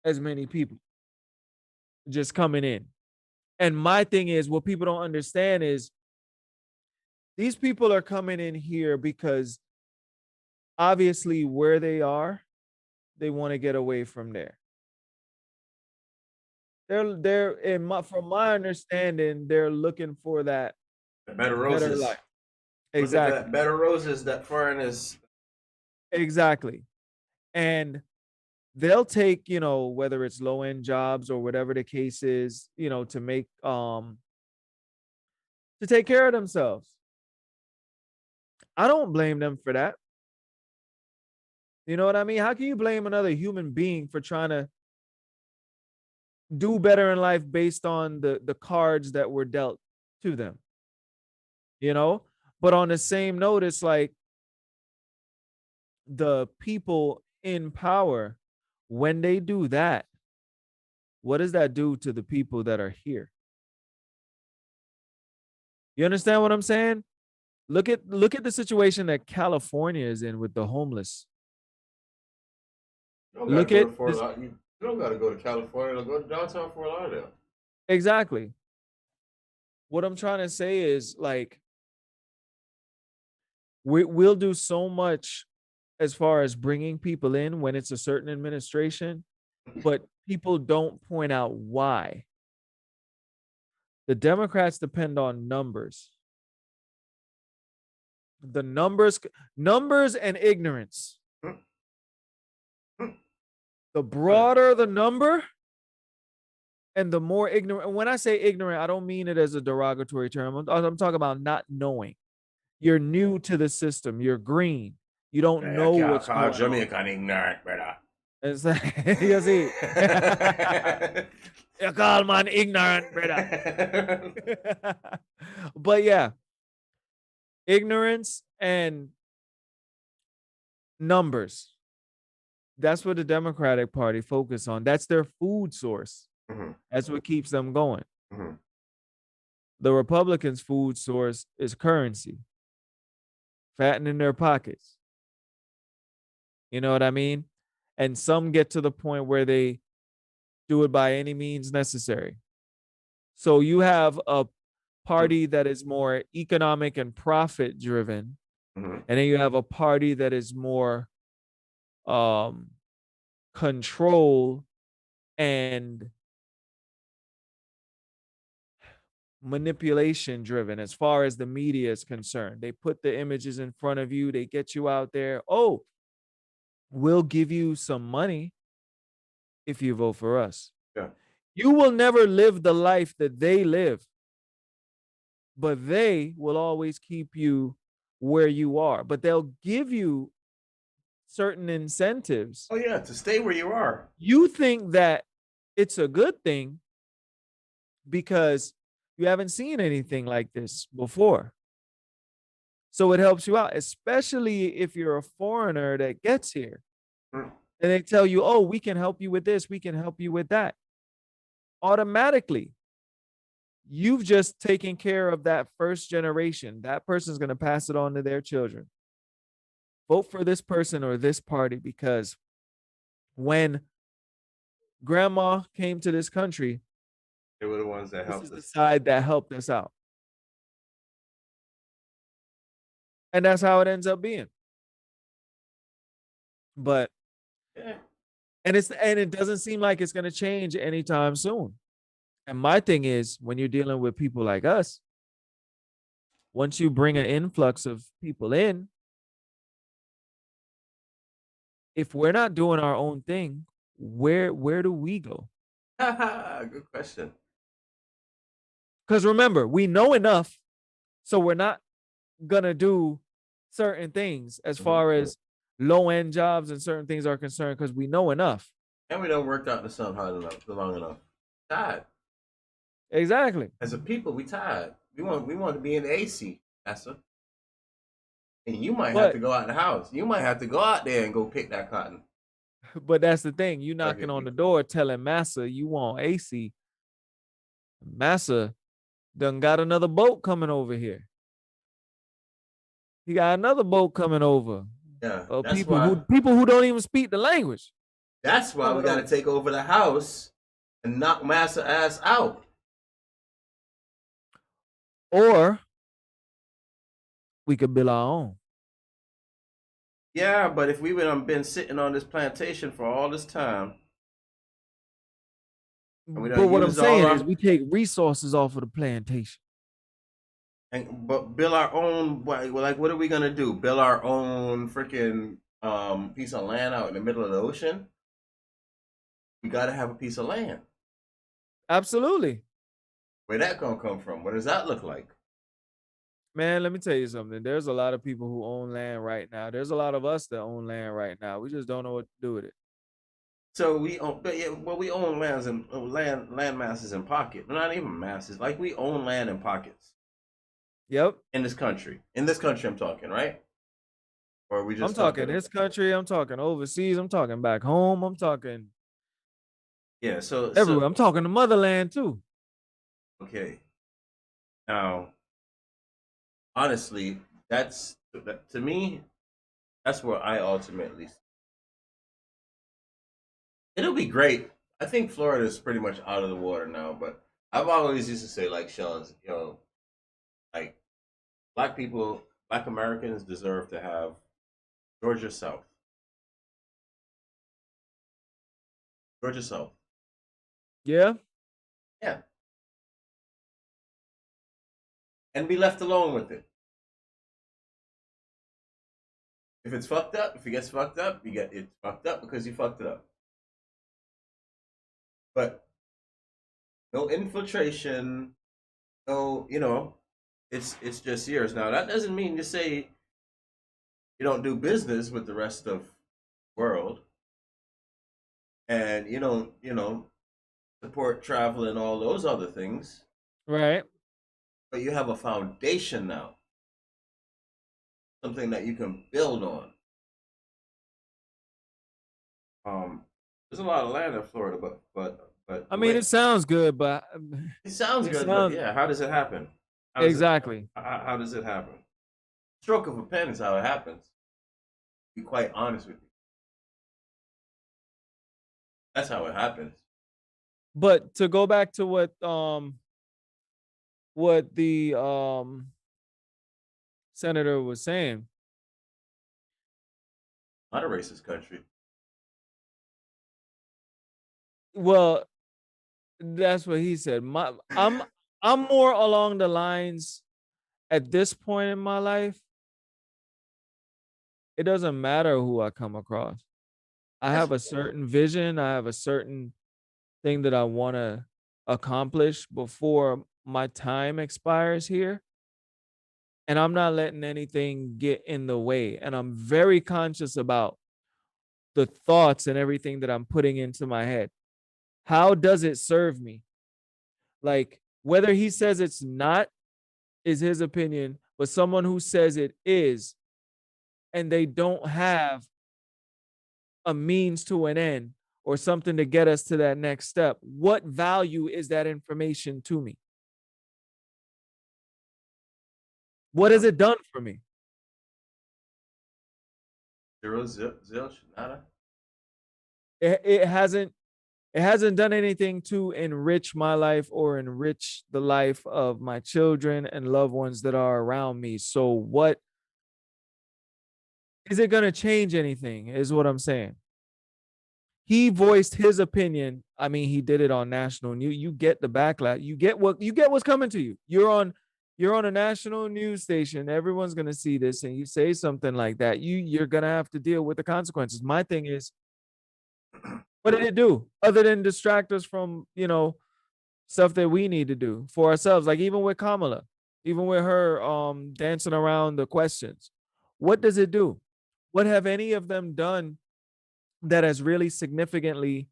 Speaker 2: as many people just coming in. And my thing is, what people don't understand is these people are coming in here because obviously where they are, they want to get away from there. They're from my understanding, they're looking for that
Speaker 1: The better
Speaker 2: better
Speaker 1: roses.
Speaker 2: life.
Speaker 1: Looking for
Speaker 2: Exactly.
Speaker 1: that better roses that foreigners.
Speaker 2: Exactly. And they'll take, whether it's low end jobs or whatever the case is, to take care of themselves. I don't blame them for that. You know what I mean? How can you blame another human being for trying to do better in life based on the cards that were dealt to them? You know? But on the same note, it's like the people in power, when they do that, what does that do to the people that are here? You understand what I'm saying? Look at the situation that California is in with the homeless.
Speaker 1: You don't got to
Speaker 2: Look
Speaker 1: go
Speaker 2: at
Speaker 1: to Fort
Speaker 2: this
Speaker 1: Lauderdale. You don't got to go to California. Go to downtown Fort Lauderdale.
Speaker 2: exactly. What I'm trying to say is like we'll do so much as far as bringing people in when it's a certain administration, but people don't point out why. The Democrats depend on numbers. The numbers and ignorance. The broader the number and the more ignorant. And when I say ignorant, I don't mean it as a derogatory term. I'm talking about not knowing. You're new to the system. You're green. You don't
Speaker 1: I
Speaker 2: know
Speaker 1: can't
Speaker 2: what's
Speaker 1: call
Speaker 2: going on.
Speaker 1: Jamaican ignorant, brother.
Speaker 2: It's like, you see, you call man ignorant, brother. But yeah, ignorance and numbers. That's what the Democratic Party focus on. That's their food source.
Speaker 1: Mhm,
Speaker 2: That's what keeps them going.
Speaker 1: mhm.
Speaker 2: The Republicans' food source is currency, fattening their pockets. You know what I mean? And some get to the point where they do it by any means necessary. So you have a party that is more economic and profit driven,
Speaker 1: Mhm.
Speaker 2: and then you have a party that is more um, control and manipulation driven as far as the media is concerned. They put the images in front of you, they get you out there. Oh, we'll give you some money if you vote for us.
Speaker 1: Yeah.
Speaker 2: You will never live the life that they live, but they will always keep you where you are. But they'll give you certain incentives.
Speaker 1: Oh yeah, to stay where you are.
Speaker 2: You think that it's a good thing because you haven't seen anything like this before. So it helps you out, especially if you're a foreigner that gets here.
Speaker 1: Mm.
Speaker 2: And they tell you, oh, we can help you with this, we can help you with that. Automatically, you've just taken care of that first generation. That person's going to pass it on to their children. Vote for this person or this party because when grandma came to this country,
Speaker 1: They were the ones that
Speaker 2: this
Speaker 1: helped
Speaker 2: is the
Speaker 1: us.
Speaker 2: side that helped us out. And that's how it ends up being. But
Speaker 1: Yeah.
Speaker 2: And it doesn't seem like it's going to change anytime soon. And my thing is, when you're dealing with people like us, once you bring an influx of people in, if we're not doing our own thing, where do we go?
Speaker 1: Good question.
Speaker 2: Because remember, we know enough, so we're not gonna do certain things as far as low end jobs and certain things are concerned, because we know enough.
Speaker 1: And we don't work out the sun hard enough, long enough. Tired.
Speaker 2: Exactly.
Speaker 1: As a people, we tired. We want to be in the AC, Asa. And you might have to go out the house. You might have to go out there and go pick that cotton.
Speaker 2: But that's the thing. You knocking on the door telling Massa you want AC. Massa done got another boat coming over here. He got another boat coming over.
Speaker 1: Yeah.
Speaker 2: People who don't even speak the language.
Speaker 1: That's why we got to take over the house and knock Massa ass out.
Speaker 2: Or we could build our own.
Speaker 1: Yeah, but if we would have been sitting on this plantation for all this time.
Speaker 2: But what I'm saying is we take resources off of the plantation.
Speaker 1: But build our own, like, what are we going to do? Build our own freaking piece of land out in the middle of the ocean? We got to have a piece of land.
Speaker 2: Absolutely.
Speaker 1: Where that going to come from? What does that look like?
Speaker 2: Man, let me tell you something. There's a lot of people who own land right now. There's a lot of us that own land right now. We just don't know what to do with it.
Speaker 1: So we own, we own lands and land masses in pocket. Not even masses. Like, we own land in pockets.
Speaker 2: Yep.
Speaker 1: In this country, I'm talking, right? Or we just?
Speaker 2: I'm talking this country. I'm talking overseas. I'm talking back home. I'm talking.
Speaker 1: Yeah. So
Speaker 2: everywhere. I'm talking the motherland too.
Speaker 1: Okay. Now, honestly, to me, that's where I ultimately. It'll be great. I think Florida is pretty much out of the water now, but I've always used to say, like, Sean, like, Black Americans deserve to have Georgia South. Georgia South.
Speaker 2: Yeah.
Speaker 1: Yeah. And be left alone with it. If it's fucked up, if it gets fucked up, it's fucked up because you fucked it up. But no infiltration, no, it's just yours. Now, that doesn't mean to say you don't do business with the rest of the world. And you don't, support travel and all those other things.
Speaker 2: Right.
Speaker 1: But you have a foundation now. Something that you can build on. There's a lot of land in Florida, but
Speaker 2: I mean, it sounds good, but
Speaker 1: it sounds good. But yeah, how does it happen? How does it happen? Stroke of a pen is how it happens. To be quite honest with you, that's how it happens.
Speaker 2: But to go back to what the senator was saying,
Speaker 1: not a racist country.
Speaker 2: Well, that's what he said. I'm more along the lines at this point in my life. It doesn't matter who I come across. I have a certain vision. I have a certain thing that I want to accomplish before my time expires here. And I'm not letting anything get in the way. And I'm very conscious about the thoughts and everything that I'm putting into my head. How does it serve me? Like, whether he says it's not is his opinion, but someone who says it is, and they don't have a means to an end or something to get us to that next step, what value is that information to me? What has it done for me?
Speaker 1: Zero, zilch, nada.
Speaker 2: It hasn't done anything to enrich my life or enrich the life of my children and loved ones that are around me. So what is it going to change anything is what I'm saying. he voiced his opinion. I mean, he did it on national news. You get the backlash. You get what's coming to you. You're on a national news station. Everyone's gonna see this, and you say something like that. You're gonna have to deal with the consequences. My thing is, what did it do other than distract us from stuff that we need to do for ourselves? Like even with Kamala, even with her dancing around the questions, what does it do? What have any of them done that has really significantly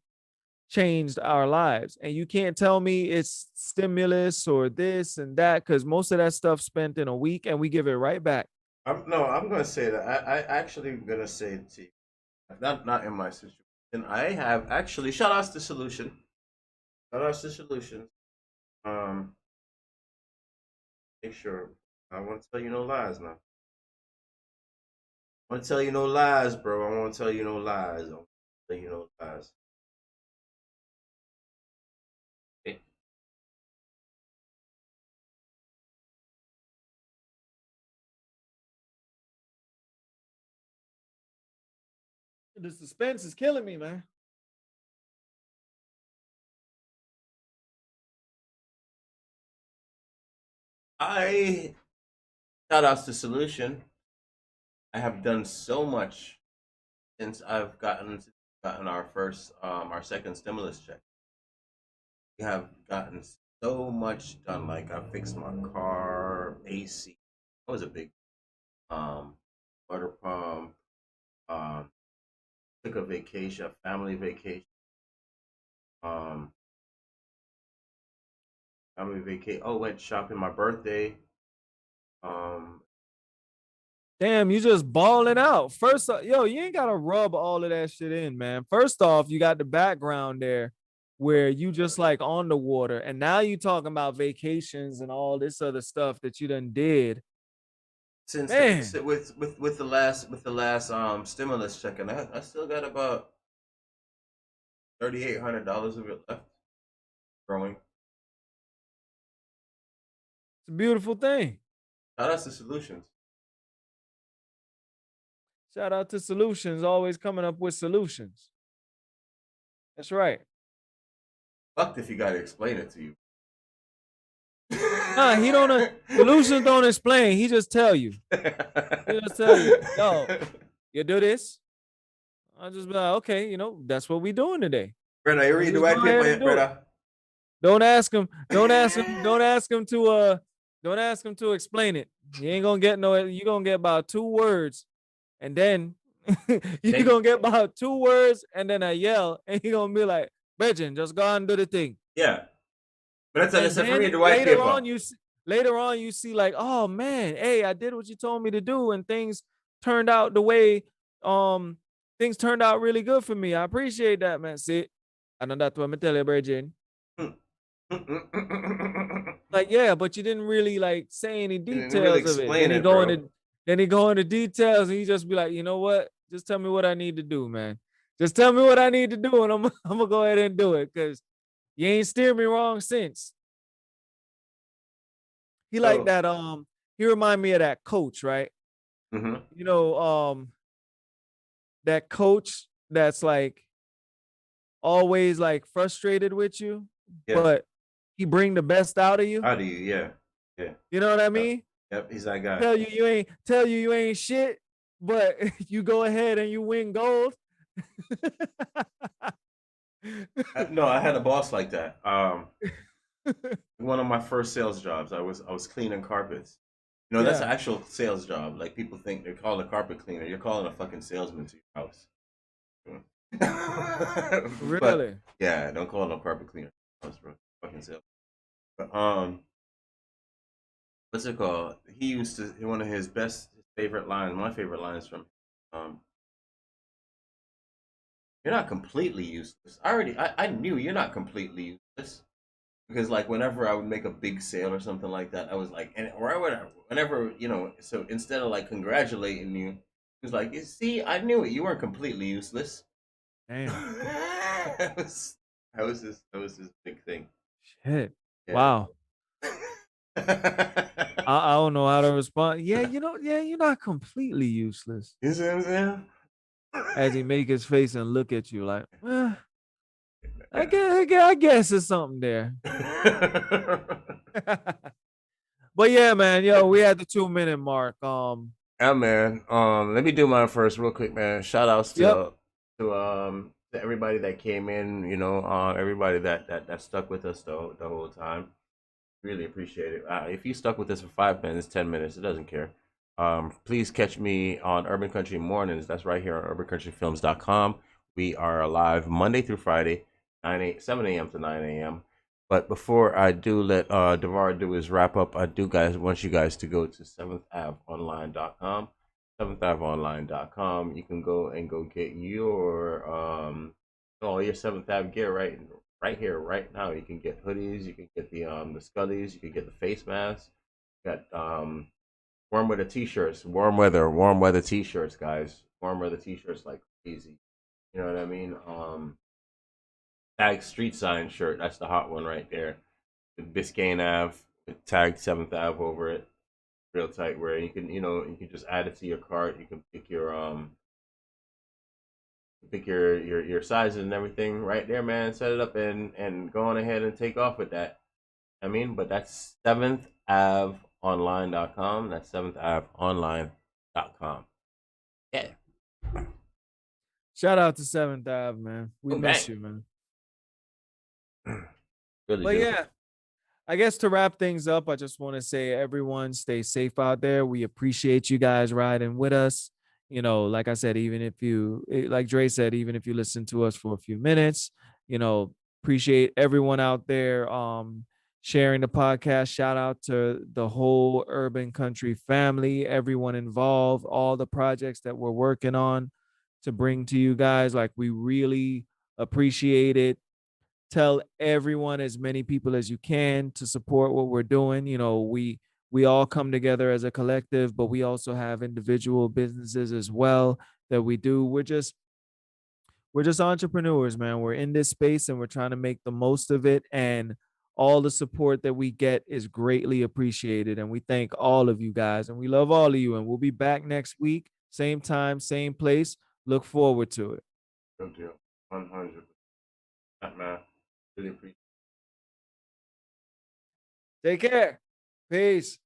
Speaker 2: changed our lives? And you can't tell me it's stimulus or this and that, because most of that stuff spent in a week and we give it right back.
Speaker 1: I'm gonna say that I actually gonna say to you, not in my situation. I have actually shout outs to Solution. Shout outs to Solutions. Um, make sure I want to tell you no lies now. I want to tell you no lies, bro. I want to tell you no lies. I want to tell you no lies. Okay.
Speaker 2: The suspense is killing me, man.
Speaker 1: I shout outs to Solution. I have done so much since I've gotten our second stimulus check. We have gotten so much done. Like I fixed my car, AC. That was a big um water pump. Um, took a vacation, a family vacation. Um, family vacation. Oh, went shopping my birthday. Um,
Speaker 2: Damn, you just balling out. First, yo, you ain't gotta rub all of that shit in, man. First off, you got the background there where you just like on the water, and now you talking about vacations and all this other stuff that you done did.
Speaker 1: since
Speaker 2: Man,
Speaker 1: with the last stimulus check, and I still got about $3,800 of it left, growing.
Speaker 2: it's a beautiful thing.
Speaker 1: Now that's the solutions.
Speaker 2: Shout out to Solutions, always coming up with solutions. That's right.
Speaker 1: Fucked if you gotta explain it to you.
Speaker 2: Nah, he don't. Solutions don't explain. He just tell you. He just tell you, yo, you do this. I'll just be like, okay, that's what we doing today.
Speaker 1: Brother, you read the white paper, brother.
Speaker 2: Don't ask him. Don't ask him. Don't ask him to. Don't ask him to explain it. You ain't gonna get no. You gonna get about 2 words, and then you gonna get about 2 words, and then a yell, and he gonna be like, "Bridget, just go and do the thing."
Speaker 1: Yeah, but that's for read the white
Speaker 2: later
Speaker 1: paper.
Speaker 2: Later on, you see like, oh man, hey, I did what you told me to do, and things turned out the way things turned out really good for me. I appreciate that, man. See, I know that's what I'm tell you, Bridget. Like, yeah, but you didn't really like say any details
Speaker 1: really
Speaker 2: of it.
Speaker 1: explain it, bro.
Speaker 2: Then he go into details, and he just be like, you know what? Just tell me what I need to do, man. Just tell me what I need to do, and I'm gonna go ahead and do it, because you ain't steered me wrong since. He like that. He remind me of that coach, right?
Speaker 1: Mm-hmm.
Speaker 2: That coach that's like always like frustrated with you,
Speaker 1: Yeah.
Speaker 2: but he bring the best out of you.
Speaker 1: Out of you, yeah, yeah.
Speaker 2: You know what I mean?
Speaker 1: Yep, he's that guy.
Speaker 2: Tell you ain't shit, but you go ahead and you win gold.
Speaker 1: No, I had a boss like that. One of my first sales jobs, I was cleaning carpets. That's an actual sales job. Like people think they call a carpet cleaner. You're calling a fucking salesman to your house.
Speaker 2: Really?
Speaker 1: But, yeah, don't call no carpet cleaner. House, bro. Fucking sales. But what's it called? He used to one of his favorite lines. My favorite lines from you're not completely useless. I knew you're not completely useless. Because like whenever I would make a big sale or something like that, I was like, whenever so instead of like congratulating you, he was like, you see, I knew it. You weren't completely useless.
Speaker 2: Damn.
Speaker 1: that was his big thing.
Speaker 2: Shit.
Speaker 1: Yeah.
Speaker 2: Wow. I don't know how to respond. Yeah, you're not completely useless.
Speaker 1: You see what I'm saying?
Speaker 2: as he make his face and look at you like, I guess there's something there. But yeah, man, yo, we had the 2-minute mark.
Speaker 1: Yeah, man. Let me do mine first, real quick, man. Shout outs
Speaker 2: Yep.
Speaker 1: to everybody that came in. Everybody that stuck with us the whole time. Really appreciate it. If you stuck with us for 5 minutes, 10 minutes, it doesn't care. Please catch me on Urban Country Mornings. That's right here on UrbanCountryFilms.com. We are live Monday through Friday, 7 a.m. to 9 a.m. But before I do let Devar do his wrap up, I do want you guys to go to 7thAveOnline.com. 7thAveOnline.com. You can go get your all your 7th Ave gear right here, right now. You can get hoodies, you can get the scullies, you can get the face masks. You got warm weather t-shirts, warm weather t-shirts, guys. Warm weather t-shirts like crazy. You know what I mean? Tag street sign shirt, that's the hot one right there. The Biscayne Ave, tagged 7th Ave over it. Real tight wear. You can just add it to your cart. You can pick your sizes and everything right there, man. Set it up and go on ahead and take off with that. But that's 7thAveOnline.com. That's 7thAveOnline.com. Yeah.
Speaker 2: Shout out to 7th Ave, man. We miss
Speaker 1: Bang.
Speaker 2: you, man.
Speaker 1: Really
Speaker 2: But
Speaker 1: do.
Speaker 2: yeah, I guess to wrap things up, I just want to say everyone stay safe out there. We appreciate you guys riding with us. Like I said, even if like Dre said, even if you listen to us for a few minutes, appreciate everyone out there sharing the podcast. Shout out to the whole Urban Country family, everyone involved, all the projects that we're working on to bring to you guys. Like, we really appreciate it. Tell everyone, as many people as you can, to support what we're doing. We all come together as a collective, but we also have individual businesses as well that we do. We're just entrepreneurs, man. We're in this space and we're trying to make the most of it, and all the support that we get is greatly appreciated, and we thank all of you guys, and we love all of you, and we'll be back next week, same time, same place. Look forward to it.
Speaker 1: Good deal. 100%. Man. Really appreciate it.
Speaker 2: Take care. Peace.